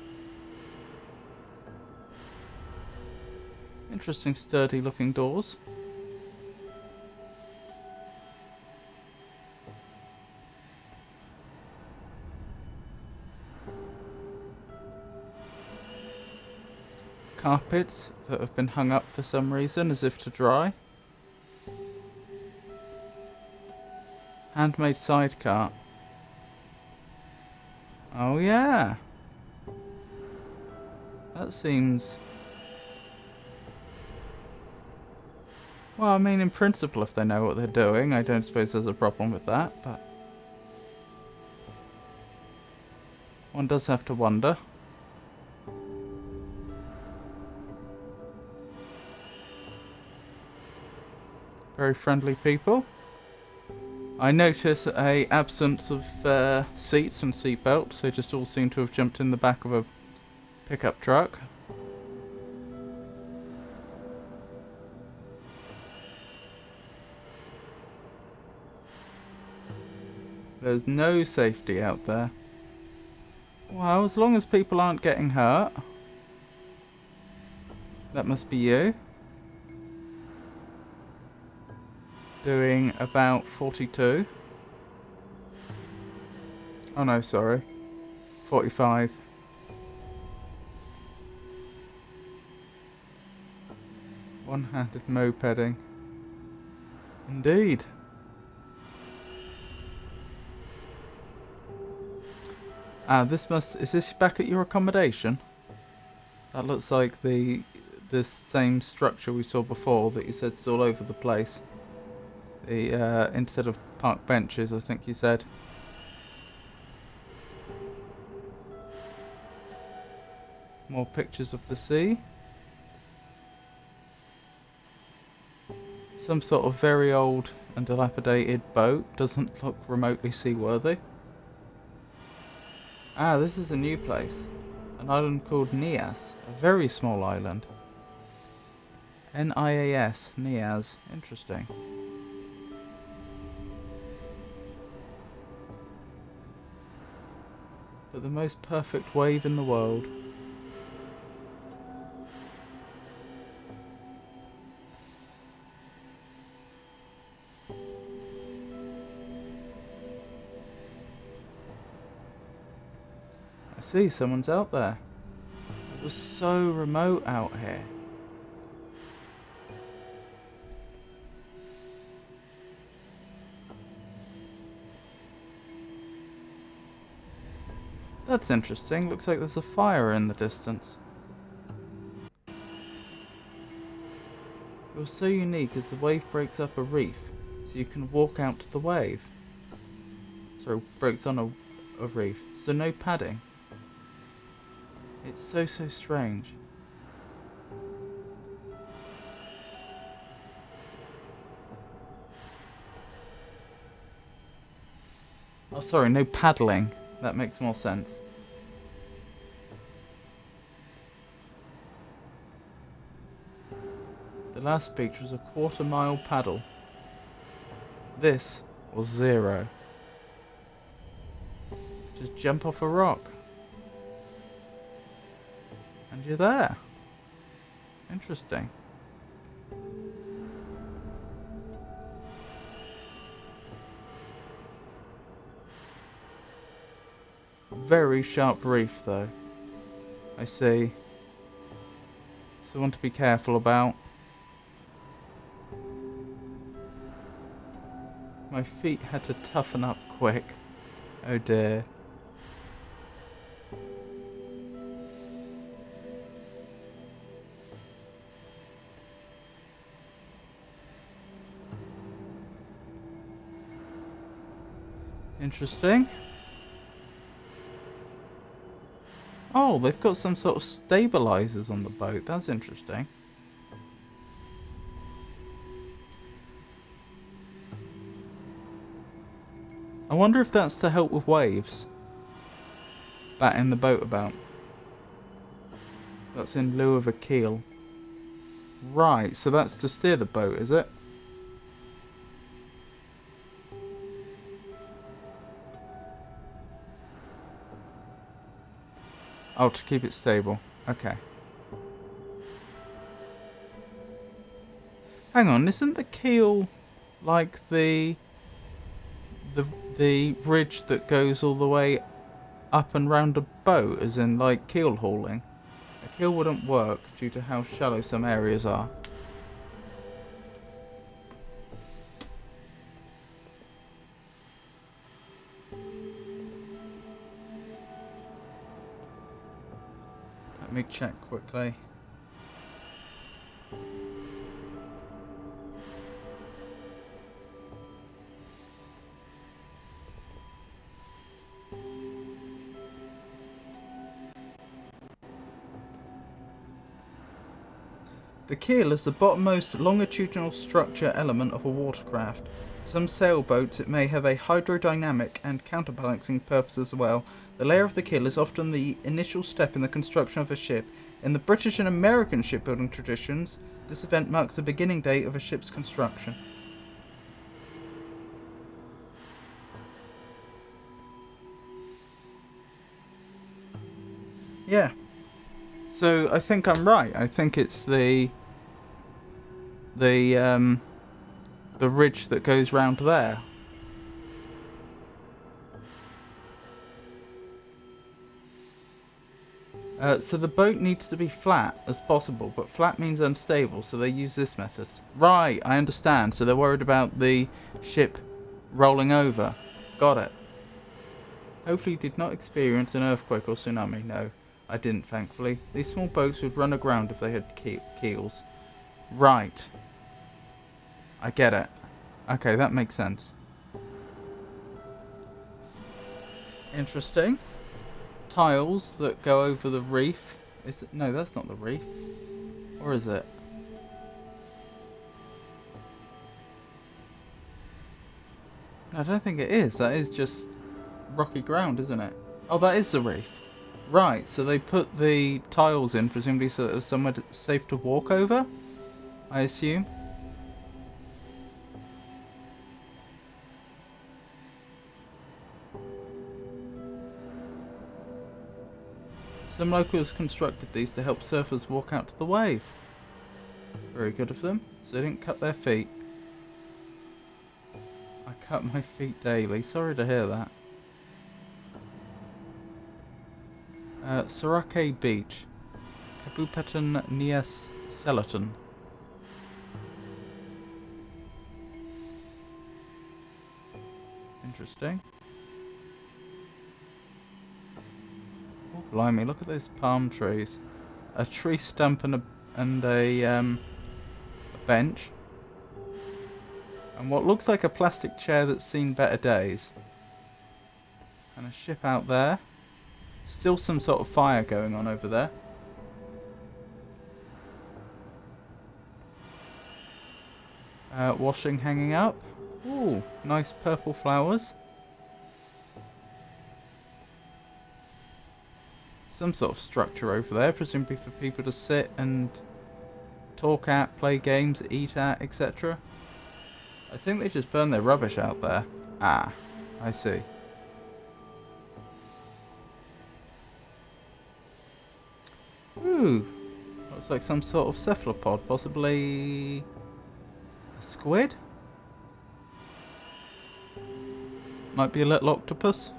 A: Interesting sturdy looking doors. Carpets that have been hung up for some reason as if to dry. Handmade sidecar. Oh yeah. That seems... Well, I mean, in principle, if they know what they're doing, I don't suppose there's a problem with that, but... One does have to wonder. Very friendly people. I notice a absence of seats and seatbelts. They just all seem to have jumped in the back of a pickup truck. There's no safety out there. Well, as long as people aren't getting hurt. That must be you. Doing about 42. Oh no, sorry. 45. One-handed mopeding. Indeed. Is this back at your accommodation? That looks like the same structure we saw before that you said is all over the place. The instead of park benches, I think you said. More pictures of the sea. Some sort of very old and dilapidated boat. Doesn't look remotely seaworthy. Ah, this is a new place. An island called Nias. A very small island. Nias. Nias. Interesting. But the most perfect wave in the world. I see, someone's out there. It was so remote out here. That's interesting. Looks like there's a fire in the distance. It was so unique as the wave breaks up a reef, so you can walk out to the wave. So it breaks on a reef, so no padding. It's so strange. Oh sorry, no paddling. That makes more sense. The last beach was a quarter-mile paddle. This was 0. Just jump off a rock. And you're there. Interesting. Very sharp reef, though. I see. So one to be careful about. My feet had to toughen up quick. Oh dear. Interesting. Oh, they've got some sort of stabilizers on the boat. That's interesting. I wonder if that's to help with waves. Batting the boat about. That's in lieu of a keel. Right, so that's to steer the boat, is it? Oh, to keep it stable. Okay. Hang on, isn't the keel like the bridge that goes all the way up and round a boat, as in like keel hauling? A keel wouldn't work due to how shallow some areas are. Let me check quickly. The keel is the bottommost longitudinal structure element of a watercraft. For some sailboats it may have a hydrodynamic and counterbalancing purpose as well. The layer of the keel is often the initial step in the construction of a ship. In the British and American shipbuilding traditions, this event marks the beginning date of a ship's construction. Yeah. So I think I'm right. I think it's the ridge that goes round there. So the boat needs to be flat as possible, but flat means unstable, so they use this method. Right, I understand. So they're worried about the ship rolling over. Got it. Hopefully you did not experience an earthquake or tsunami. No, I didn't, thankfully. These small boats would run aground if they had keels. Right. I get it. Okay, that makes sense. Interesting. Tiles that go over the reef. Is it? No, that's not the reef. Or is it? No, I don't think it is. That is just rocky ground, isn't it? Oh, that is the reef. Right, so they put the tiles in, presumably so that it was somewhere safe to walk over, I assume. Some locals constructed these to help surfers walk out to the wave. Very good of them. So they didn't cut their feet. I cut my feet daily. Sorry to hear that. Sorake Beach. Kabupaten Nias Selaton. Interesting. Oh, blimey, look at those palm trees. A tree stump and a bench. And what looks like a plastic chair that's seen better days. And a ship out there. Still some sort of fire going on over there. Washing hanging up. Ooh, nice purple flowers. Some sort of structure over there, presumably for people to sit and talk at, play games, eat at, etc. I think they just burn their rubbish out there. Ah, I see. Ooh, got Looks like some sort of cephalopod, possibly a squid? Might be a little octopus?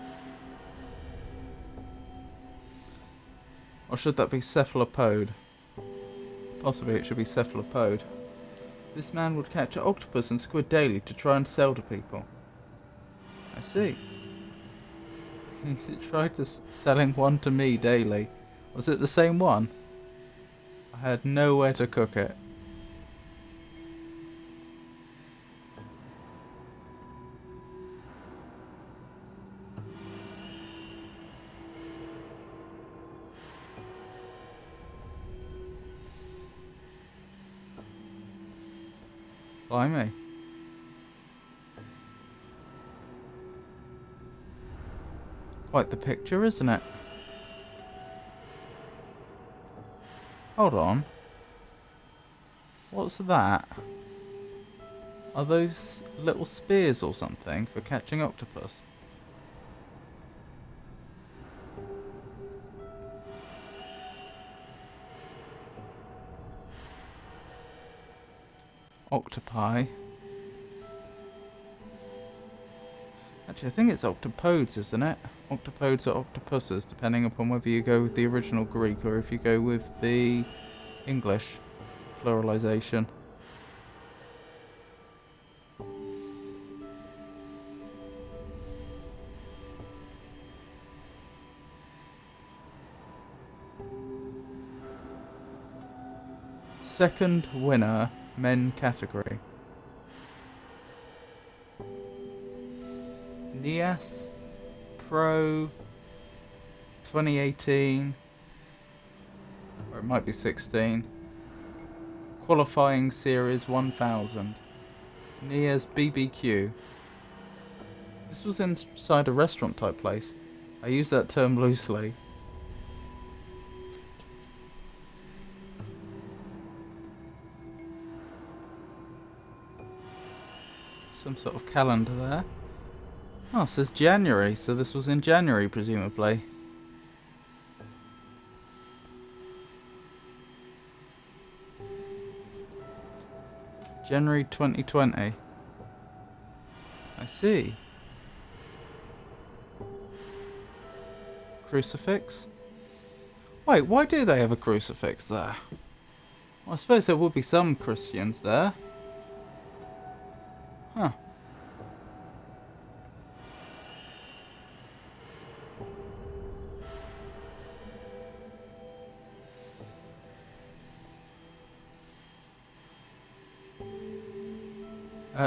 A: Or should that be cephalopod? Possibly it should be cephalopod. This man would catch an octopus and squid daily to try and sell to people. I see. He tried to selling one to me daily. Was it the same one? I had nowhere to cook it. Blimey. Quite the picture, isn't it? Hold on. What's that? Are those little spears or something for catching octopus? Octopi. Actually, I think it's octopodes, isn't it? Octopodes or octopuses, depending upon whether you go with the original Greek or if you go with the English pluralization. Second winner, men category. NIAS Pro 2018, or it might be 16. Qualifying Series 1000. NIAS BBQ. This was inside a restaurant type place. I use that term loosely. Some sort of calendar there. Oh, it says January, so this was in January, presumably. January 2020. I see. Crucifix? Wait, why do they have a crucifix there? Well, I suppose there would be some Christians there. Huh.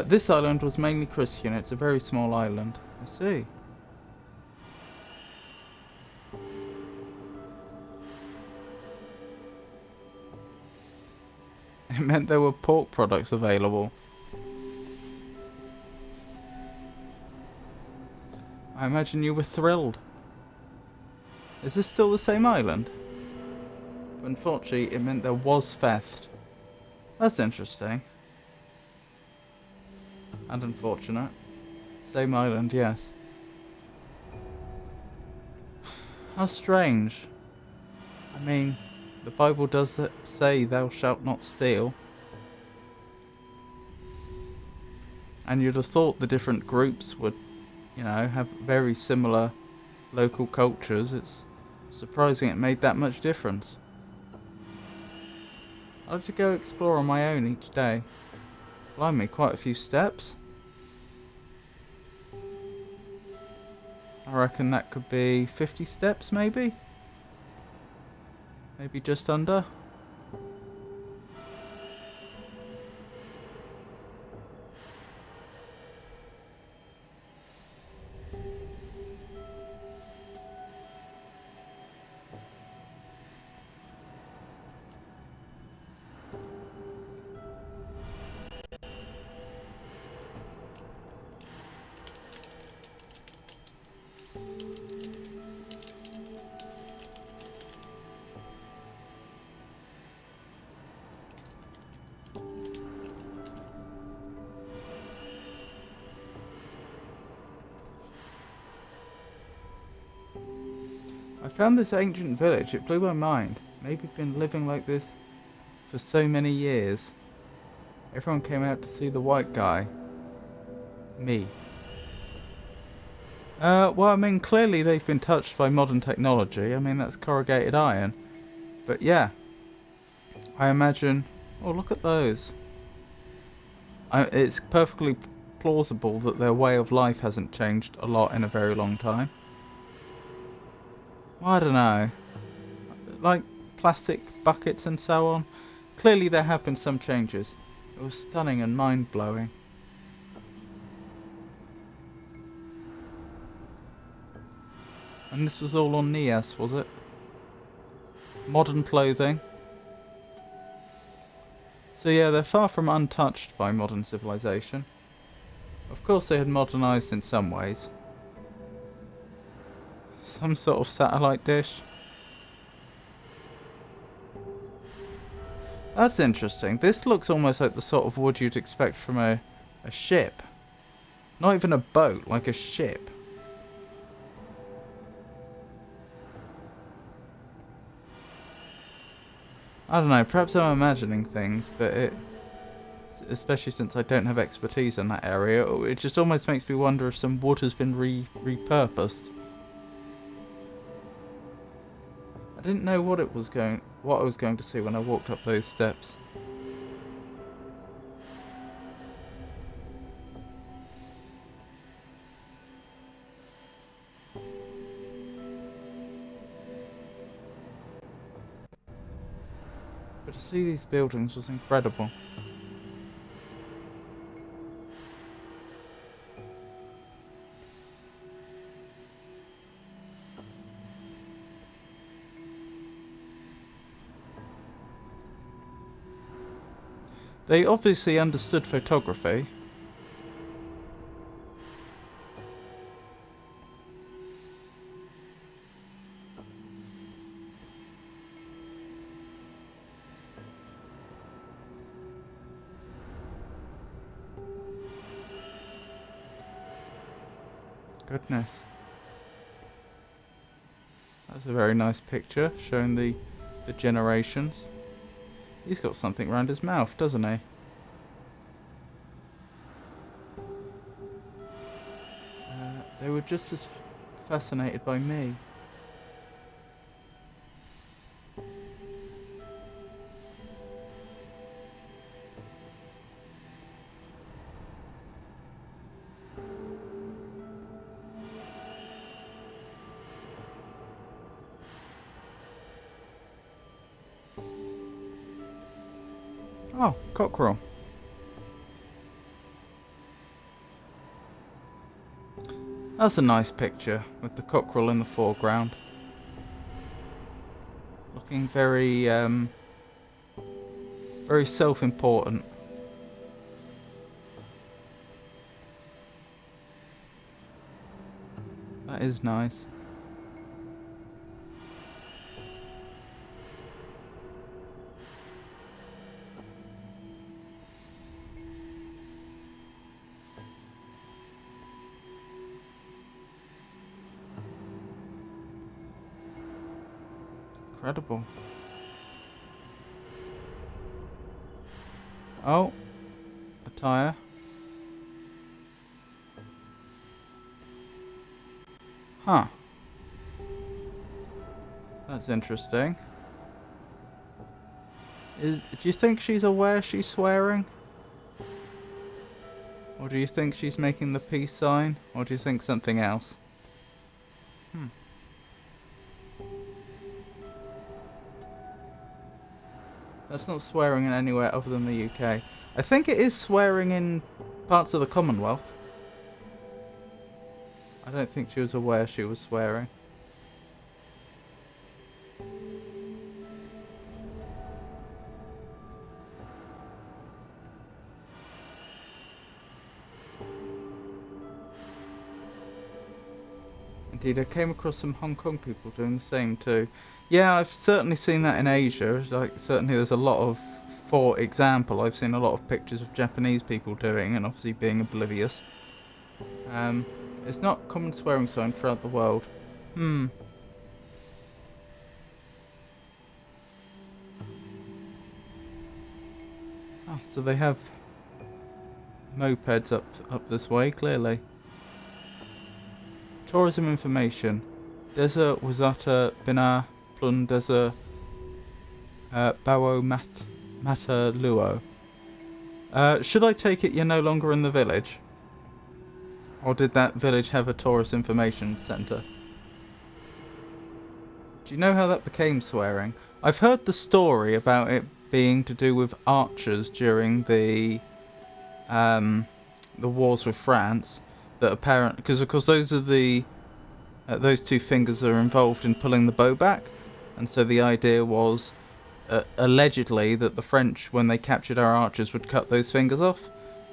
A: This island was mainly Christian. It's a very small island. I see. It meant there were pork products available. I imagine you were thrilled. Is this still the same island? But unfortunately, it meant there was theft. That's interesting. And unfortunate. Same island, yes. How strange. I mean, the Bible does say thou shalt not steal. And you'd have thought the different groups would, you know, have very similar local cultures. It's surprising it made that much difference. I like to go explore on my own each day. Blimey, quite a few steps. I reckon that could be 50 steps, maybe? Maybe just under? I found this ancient village. It blew my mind. Maybe been living like this for so many years. Everyone came out to see the white guy. Me. Well, I mean, clearly they've been touched by modern technology. I mean, that's corrugated iron. But yeah, I imagine... Oh, look at those. It's perfectly plausible that their way of life hasn't changed a lot in a very long time. Well, I don't know. Like plastic buckets and so on. Clearly there have been some changes. It was stunning and mind-blowing. And this was all on Nias, was it? Modern clothing. So yeah, they're far from untouched by modern civilization. Of course they had modernised in some ways. Some sort of satellite dish. That's interesting. This looks almost like the sort of wood you'd expect from a ship. Not even a boat, like a ship. I don't know, perhaps I'm imagining things, but especially since I don't have expertise in that area, it just almost makes me wonder if some wood has been repurposed. I didn't know what I was going to see when I walked up those steps. But to see these buildings was incredible. They obviously understood photography. Goodness. That's a very nice picture showing the generations. He's got something around his mouth, doesn't he? They were just as fascinated by me. Oh, cockerel. That's a nice picture, with the cockerel in the foreground. Looking very, very self-important. That is nice. Incredible. Oh, a tyre. Huh. That's interesting. Do you think she's aware she's swearing? Or do you think she's making the peace sign? Or do you think something else? That's not swearing in anywhere other than the UK. I think it is swearing in parts of the Commonwealth. I don't think she was aware she was swearing. Indeed, I came across some Hong Kong people doing the same too. Yeah, I've certainly seen that in Asia. Like, certainly there's a lot of, for example, I've seen a lot of pictures of Japanese people doing, and obviously being oblivious. It's not common swearing sign throughout the world. Oh, so they have mopeds up this way, clearly. Tourism information. Desa Wazata Bina Plun Desa Bawo Mata Luo. Should I take it you're no longer in the village? Or did that village have a tourist information centre? Do you know how that became swearing? I've heard the story about it being to do with archers during the wars with France. That apparent because of course those are the those two fingers are involved in pulling the bow back, and so the idea was allegedly that the French, when they captured our archers, would cut those fingers off,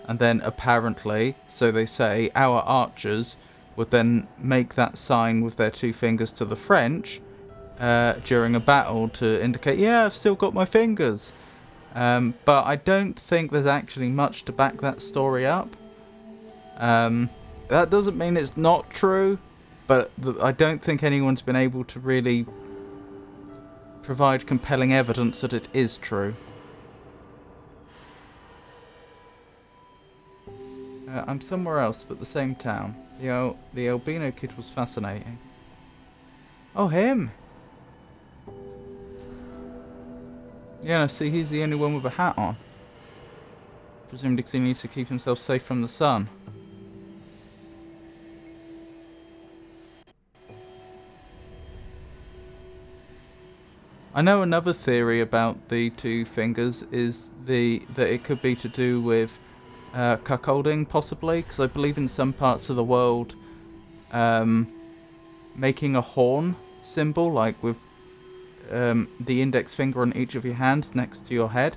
A: and then apparently, so they say, our archers would then make that sign with their two fingers to the French during a battle to indicate, yeah, I've still got my fingers. But I don't think there's actually much to back that story up. That doesn't mean it's not true, but I don't think anyone's been able to really provide compelling evidence that it is true. I'm somewhere else, but the same town. The albino kid was fascinating. Oh, him! Yeah, I see he's the only one with a hat on. Presumably because he needs to keep himself safe from the sun. I know another theory about the two fingers is that it could be to do with cuckolding, possibly, because I believe in some parts of the world making a horn symbol, like with the index finger on each of your hands next to your head,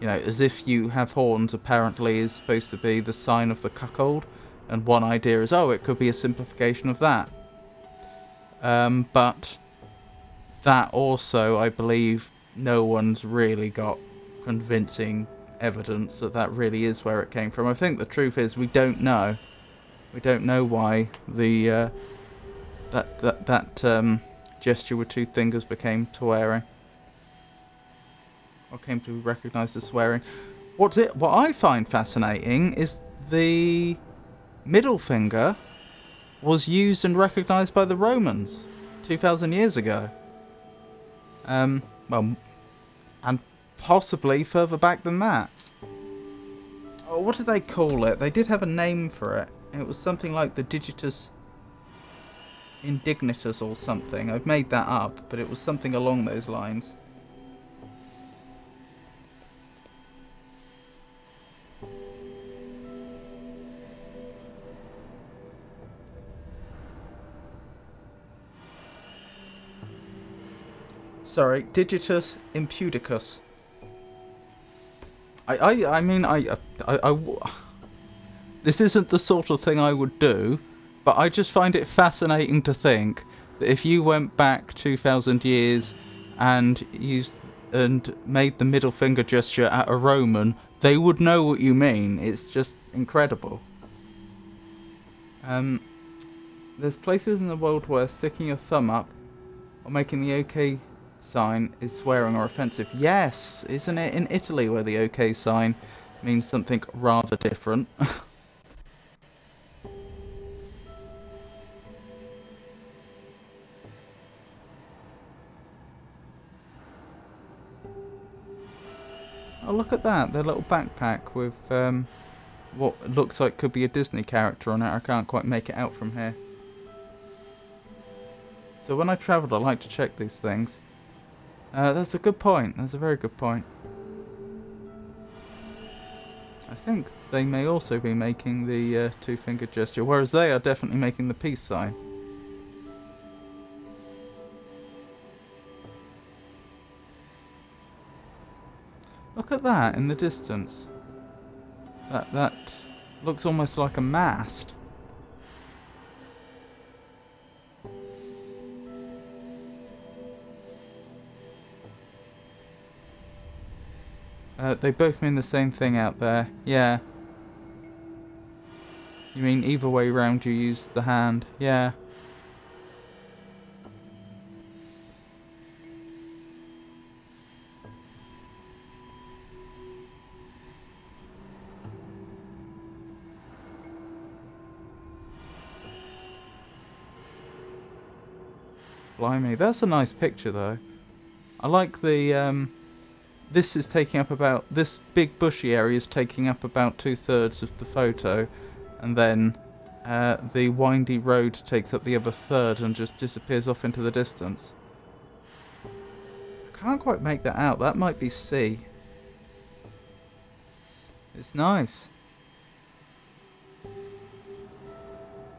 A: as if you have horns, apparently is supposed to be the sign of the cuckold, and one idea is, it could be a simplification of that. But that also, I believe, no one's really got convincing evidence that really is where it came from. I think the truth is we don't know. We don't know why the that gesture with two fingers became swearing, or came to be recognised as swearing. What I find fascinating is the middle finger was used and recognised by the Romans 2,000 years ago. Well, and possibly further back than that. Oh, what did they call it? They did have a name for it. It was something like the Digitus Indignitus or something. I've made that up, but it was something along those lines. Sorry, Digitus Impudicus. I mean, this isn't the sort of thing I would do, but I just find it fascinating to think that if you went back 2,000 years and made the middle finger gesture at a Roman, they would know what you mean. It's just incredible. There's places in the world where sticking your thumb up or making the OK sign is swearing or offensive. Yes, isn't it in Italy where the OK sign means something rather different? Oh, look at that, their little backpack with what looks like could be a Disney character on it. I can't quite make it out from here. So when I travelled, I like to check these things. That's a good point. That's a very good point. I think they may also be making the two-finger gesture, whereas they are definitely making the peace sign. Look at that in the distance. That looks almost like a mast. They both mean the same thing out there. Yeah. You mean either way round you use the hand. Yeah. Blimey, that's a nice picture though. I like the, this is taking up about, this big bushy area is taking up about 2/3 of the photo, and then the windy road takes up the other third and just disappears off into the distance. I can't quite make that out. That might be sea. It's nice.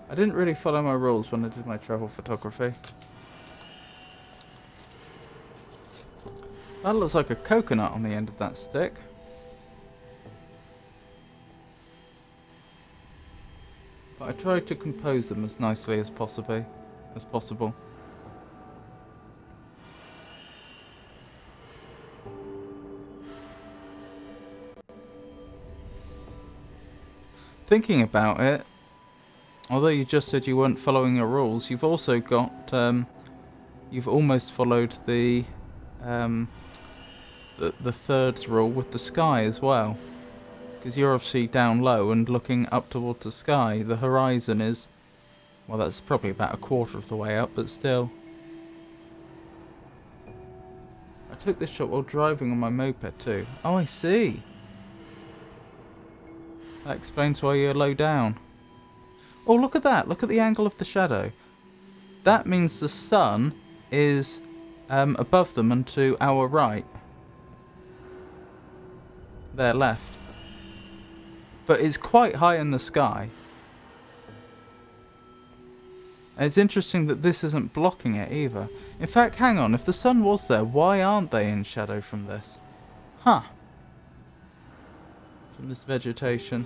A: I didn't really follow my rules when I did my travel photography. That looks like a coconut on the end of that stick. But I tried to compose them as nicely as possible. Thinking about it, although you just said you weren't following your rules, you've also got, you've almost followed the third rule with the sky as well. Because you're obviously down low and looking up towards the sky. The horizon is, well, that's probably about 1/4 of the way up, but still. I took this shot while driving on my moped too. Oh, I see. That explains why you're low down. Oh, look at that. Look at the angle of the shadow. That means the sun is above them and to our right. Their left. But it's quite high in the sky. And it's interesting that this isn't blocking it either. In fact, hang on. If the sun was there, why aren't they in shadow from this? Huh. From this vegetation.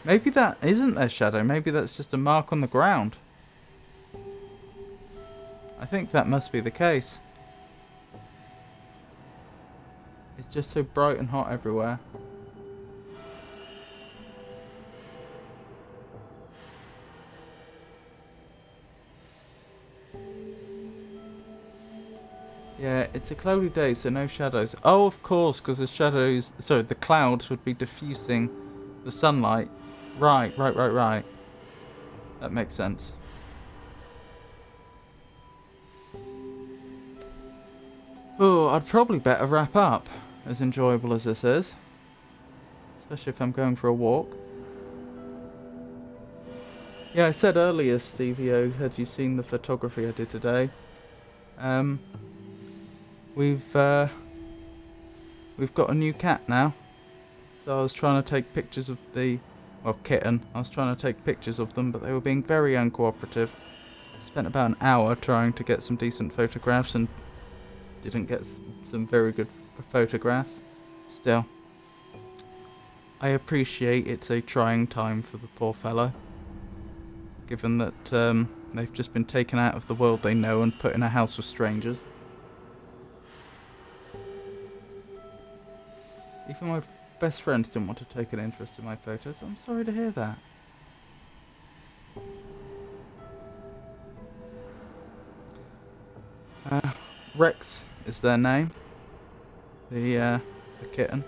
A: Maybe that isn't their shadow. Maybe that's just a mark on the ground. I think that must be the case. It's just so bright and hot everywhere. Yeah, it's a cloudy day, so no shadows. Oh, of course, because the shadows... Sorry, the clouds would be diffusing the sunlight. Right. That makes sense. Oh, I'd probably better wrap up, as enjoyable as this is. Especially if I'm going for a walk. Yeah, I said earlier, Stevie-O, had you seen the photography I did today? We've got a new cat now. So I was trying to take pictures of the... Well, kitten. I was trying to take pictures of them, but they were being very uncooperative. Spent about an hour trying to get some decent photographs and didn't get some very good photographs. Still, I appreciate it's a trying time for the poor fellow. Given that they've just been taken out of the world they know and put in a house with strangers. Even my best friends didn't want to take an interest in my photos. I'm sorry to hear that. Rex is their name. The kitten.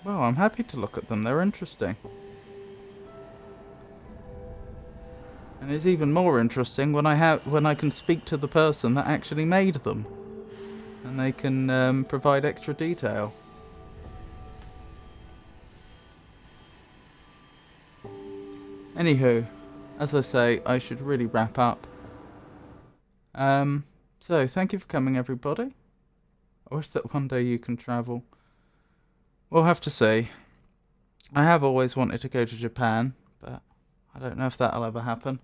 A: Well, I'm happy to look at them. They're interesting. And it's even more interesting when I can speak to the person that actually made them. And they can provide extra detail. Anywho, as I say, I should really wrap up. So, thank you for coming, everybody. I wish that one day you can travel. We'll have to see. I have always wanted to go to Japan, but I don't know if that'll ever happen.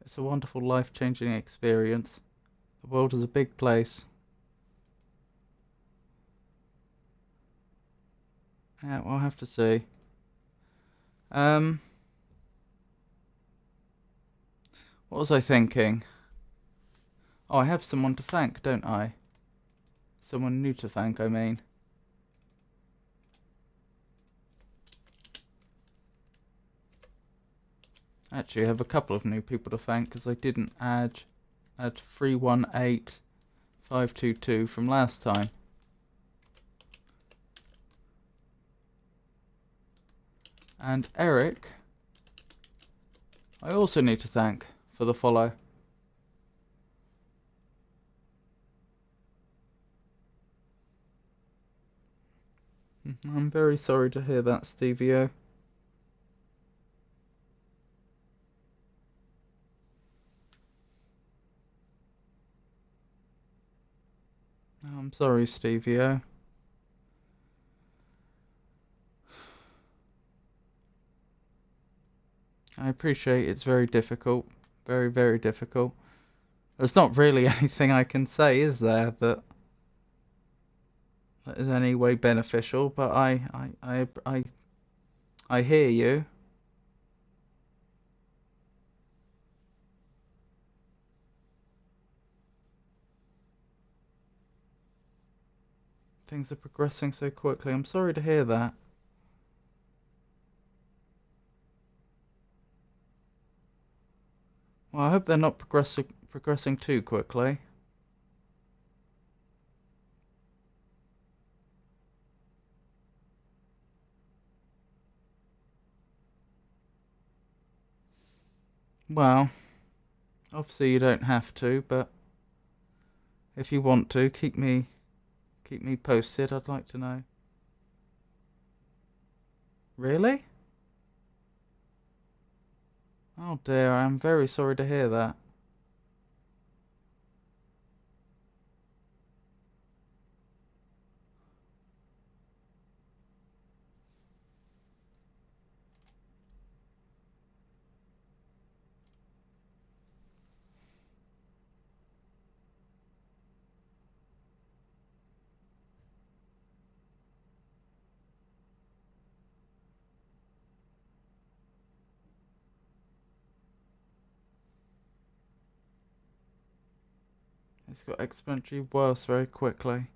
A: It's a wonderful, life-changing experience. The world is a big place. Yeah, we'll have to see. What was I thinking? Oh, I have someone to thank, don't I? Someone new to thank, I mean. Actually, I have a couple of new people to thank because I didn't add 318522 from last time. And Eric, I also need to thank for the follow. I'm very sorry to hear that, Stevie-O. I'm sorry, Stevie-O. I appreciate it's very difficult. Very, very difficult. There's not really anything I can say, is there, that is any way beneficial, but I hear you. Things are progressing so quickly. I'm sorry to hear that. Well, I hope they're not progressing too quickly. Well, obviously you don't have to, but if you want to, keep me posted. I'd like to know. Really? Oh dear, I'm very sorry to hear that. It's got exponentially worse very quickly.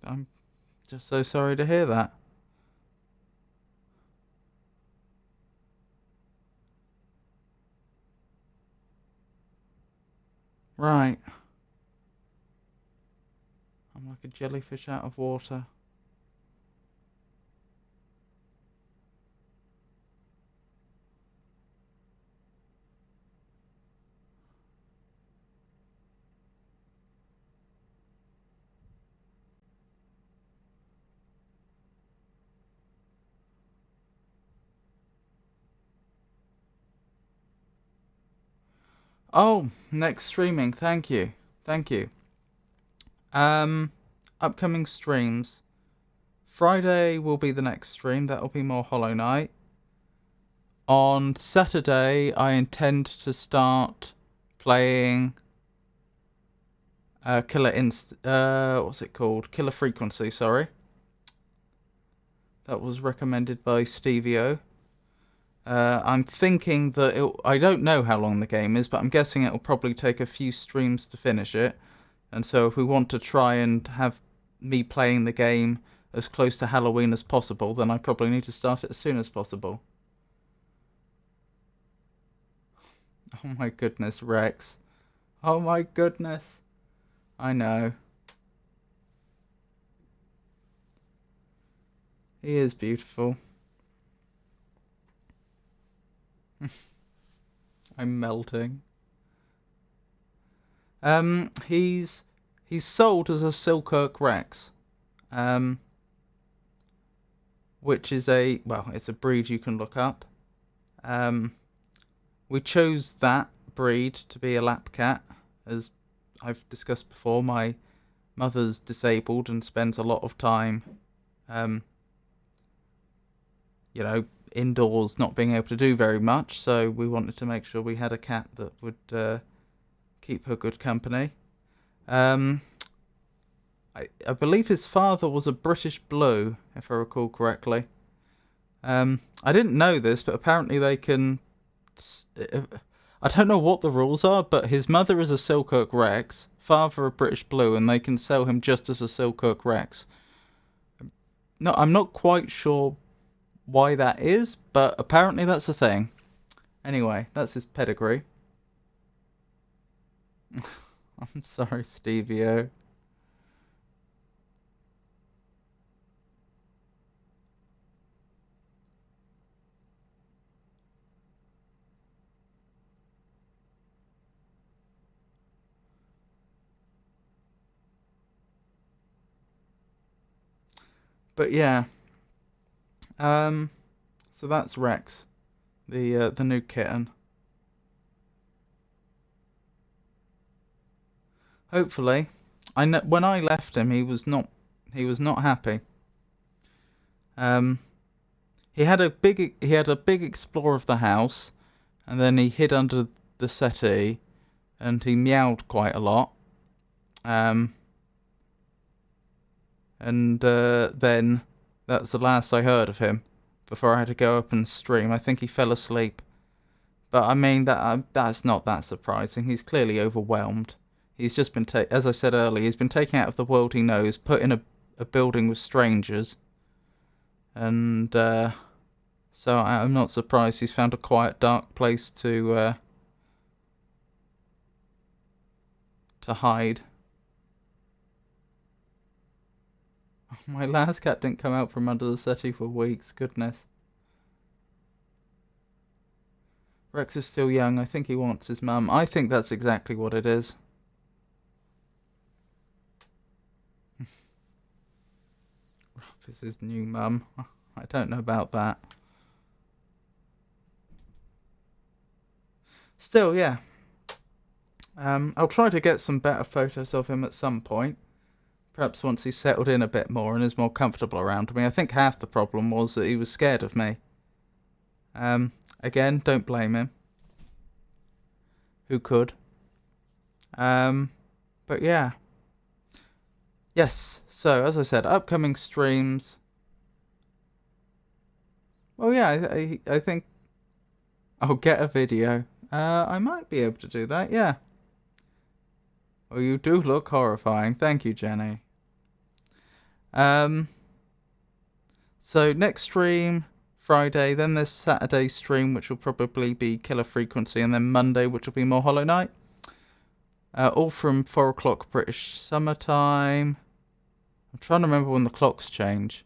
A: I'm just so sorry to hear that. Right. I'm like a jellyfish out of water. Oh, next streaming. Thank you. Thank you. Upcoming streams. Friday will be the next stream. That'll be more Hollow Knight. On Saturday, I intend to start playing what's it called? Killer Frequency, sorry. That was recommended by Stevie-O. I'm thinking that I don't know how long the game is, but I'm guessing it'll probably take a few streams to finish it. And so if we want to try and have me playing the game as close to Halloween as possible, then I probably need to start it as soon as possible. Oh my goodness, Rex. Oh my goodness. I know. He is beautiful. I'm melting. He's sold as a Silkirk Rex. Which is it's a breed you can look up. We chose that breed to be a lap cat, as I've discussed before. My mother's disabled and spends a lot of time, indoors, not being able to do very much. So we wanted to make sure we had a cat that would keep her good company. I believe his father was a British Blue, if I recall correctly. I didn't know this, but apparently they can... I don't know what the rules are, but his mother is a Silkirk Rex, father a British Blue, and they can sell him just as a Silkirk Rex. No, I'm not quite sure why that is, but apparently that's a thing. Anyway, that's his pedigree. I'm sorry, Stevie-O. But yeah, so that's Rex, the new kitten. Hopefully, I know when I left him, he was not happy. Um, he had a big explore of the house, and then he hid under the settee, and he meowed quite a lot. And then that's the last I heard of him before I had to go up and stream. I think he fell asleep. But I mean, that's not that surprising. He's clearly overwhelmed. He's just been, as I said earlier, he's been taken out of the world he knows, put in a building with strangers. And so I'm not surprised he's found a quiet, dark place to hide. My last cat didn't come out from under the settee for weeks. Goodness. Rex is still young. I think he wants his mum. I think that's exactly what it is. Rob is his new mum. I don't know about that. Still, yeah. I'll try to get some better photos of him at some point. Perhaps once he's settled in a bit more and is more comfortable around me. I think half the problem was that he was scared of me. Again, don't blame him. Who could? But yeah. Yes, so as I said, upcoming streams. Well, yeah, I think I'll get a video. I might be able to do that, yeah. Oh, you do look horrifying. Thank you, Jenny. So next stream, Friday, then there's Saturday stream, which will probably be Killer Frequency, and then Monday, which will be more Hollow Knight. All from 4 o'clock British summertime. I'm trying to remember when the clocks change.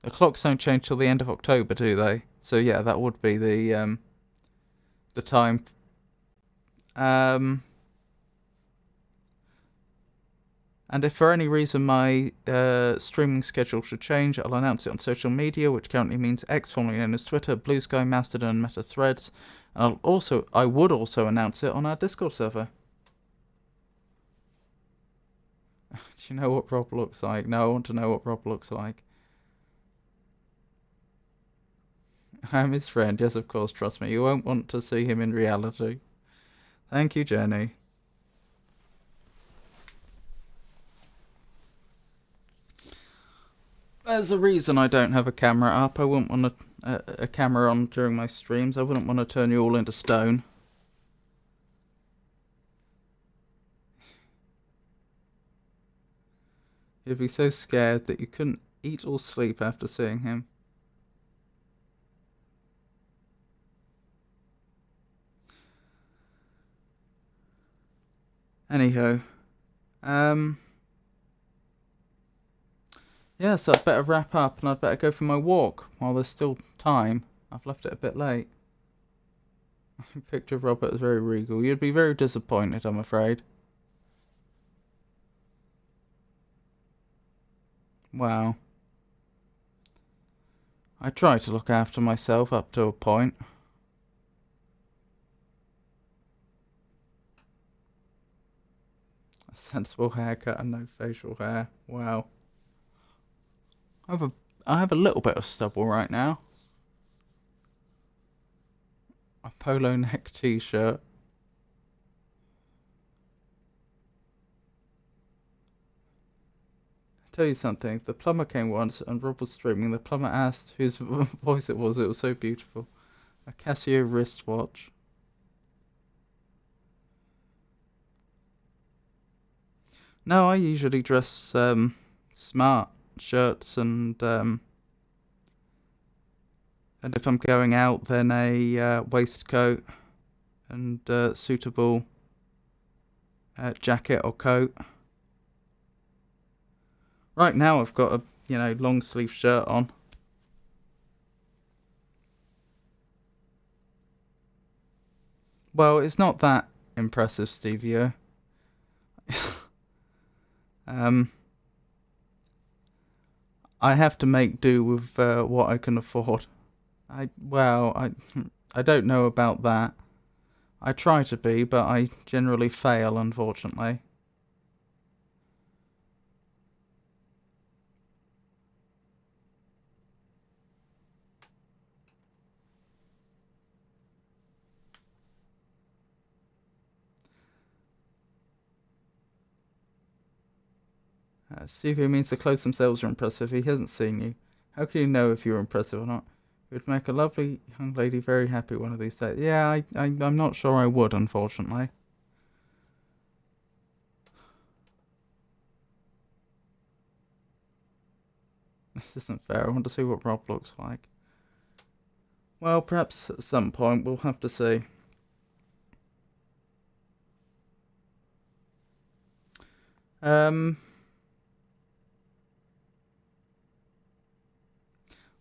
A: The clocks don't change till the end of October, do they? So yeah, that would be the time. And if for any reason my streaming schedule should change, I'll announce it on social media, which currently means X, formerly known as Twitter, Blue Sky, Mastodon, and Meta Threads. And I would also announce it on our Discord server. Do you know what Rob looks like? No, I want to know what Rob looks like. I'm his friend. Yes, of course, trust me. You won't want to see him in reality. Thank you, Jenny. There's a reason I don't have a camera up. I wouldn't want a camera on during my streams. I wouldn't want to turn you all into stone. You'd be so scared that you couldn't eat or sleep after seeing him. Anyhow, yeah, so I'd better wrap up and I'd better go for my walk while there's still time. I've left it a bit late. Picture of Robert is very regal. You'd be very disappointed, I'm afraid. Wow. I try to look after myself up to a point. A sensible haircut and no facial hair. Wow. I have a little bit of stubble right now. A polo neck t-shirt. Tell you something, the plumber came once and Rob was streaming. The plumber asked whose voice it was. It was so beautiful. A Casio wristwatch. No, I usually dress smart. Shirts and And if I'm going out, then a waistcoat and suitable jacket or coat. Right now I've got a, long sleeve shirt on. Well, it's not that impressive, Stevie-O. I have to make do with what I can afford. I don't know about that. I try to be, but I generally fail, unfortunately. Stevie means the clothes themselves are impressive. He hasn't seen you. How can you know if you're impressive or not? It would make a lovely young lady very happy one of these days. Yeah, I'm not sure I would, unfortunately. This isn't fair. I want to see what Rob looks like. Well, perhaps at some point we'll have to see.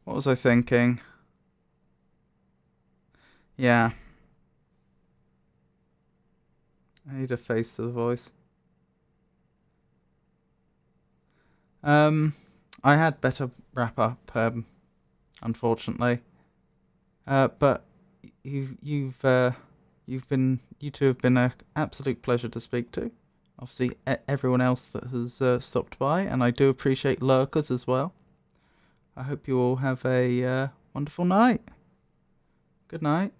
A: What was I thinking? Yeah. I need a face to the voice. I had better wrap up, unfortunately. But you two have been an absolute pleasure to speak to. Obviously, everyone else that has stopped by, and I do appreciate lurkers as well. I hope you all have a wonderful night. Good night.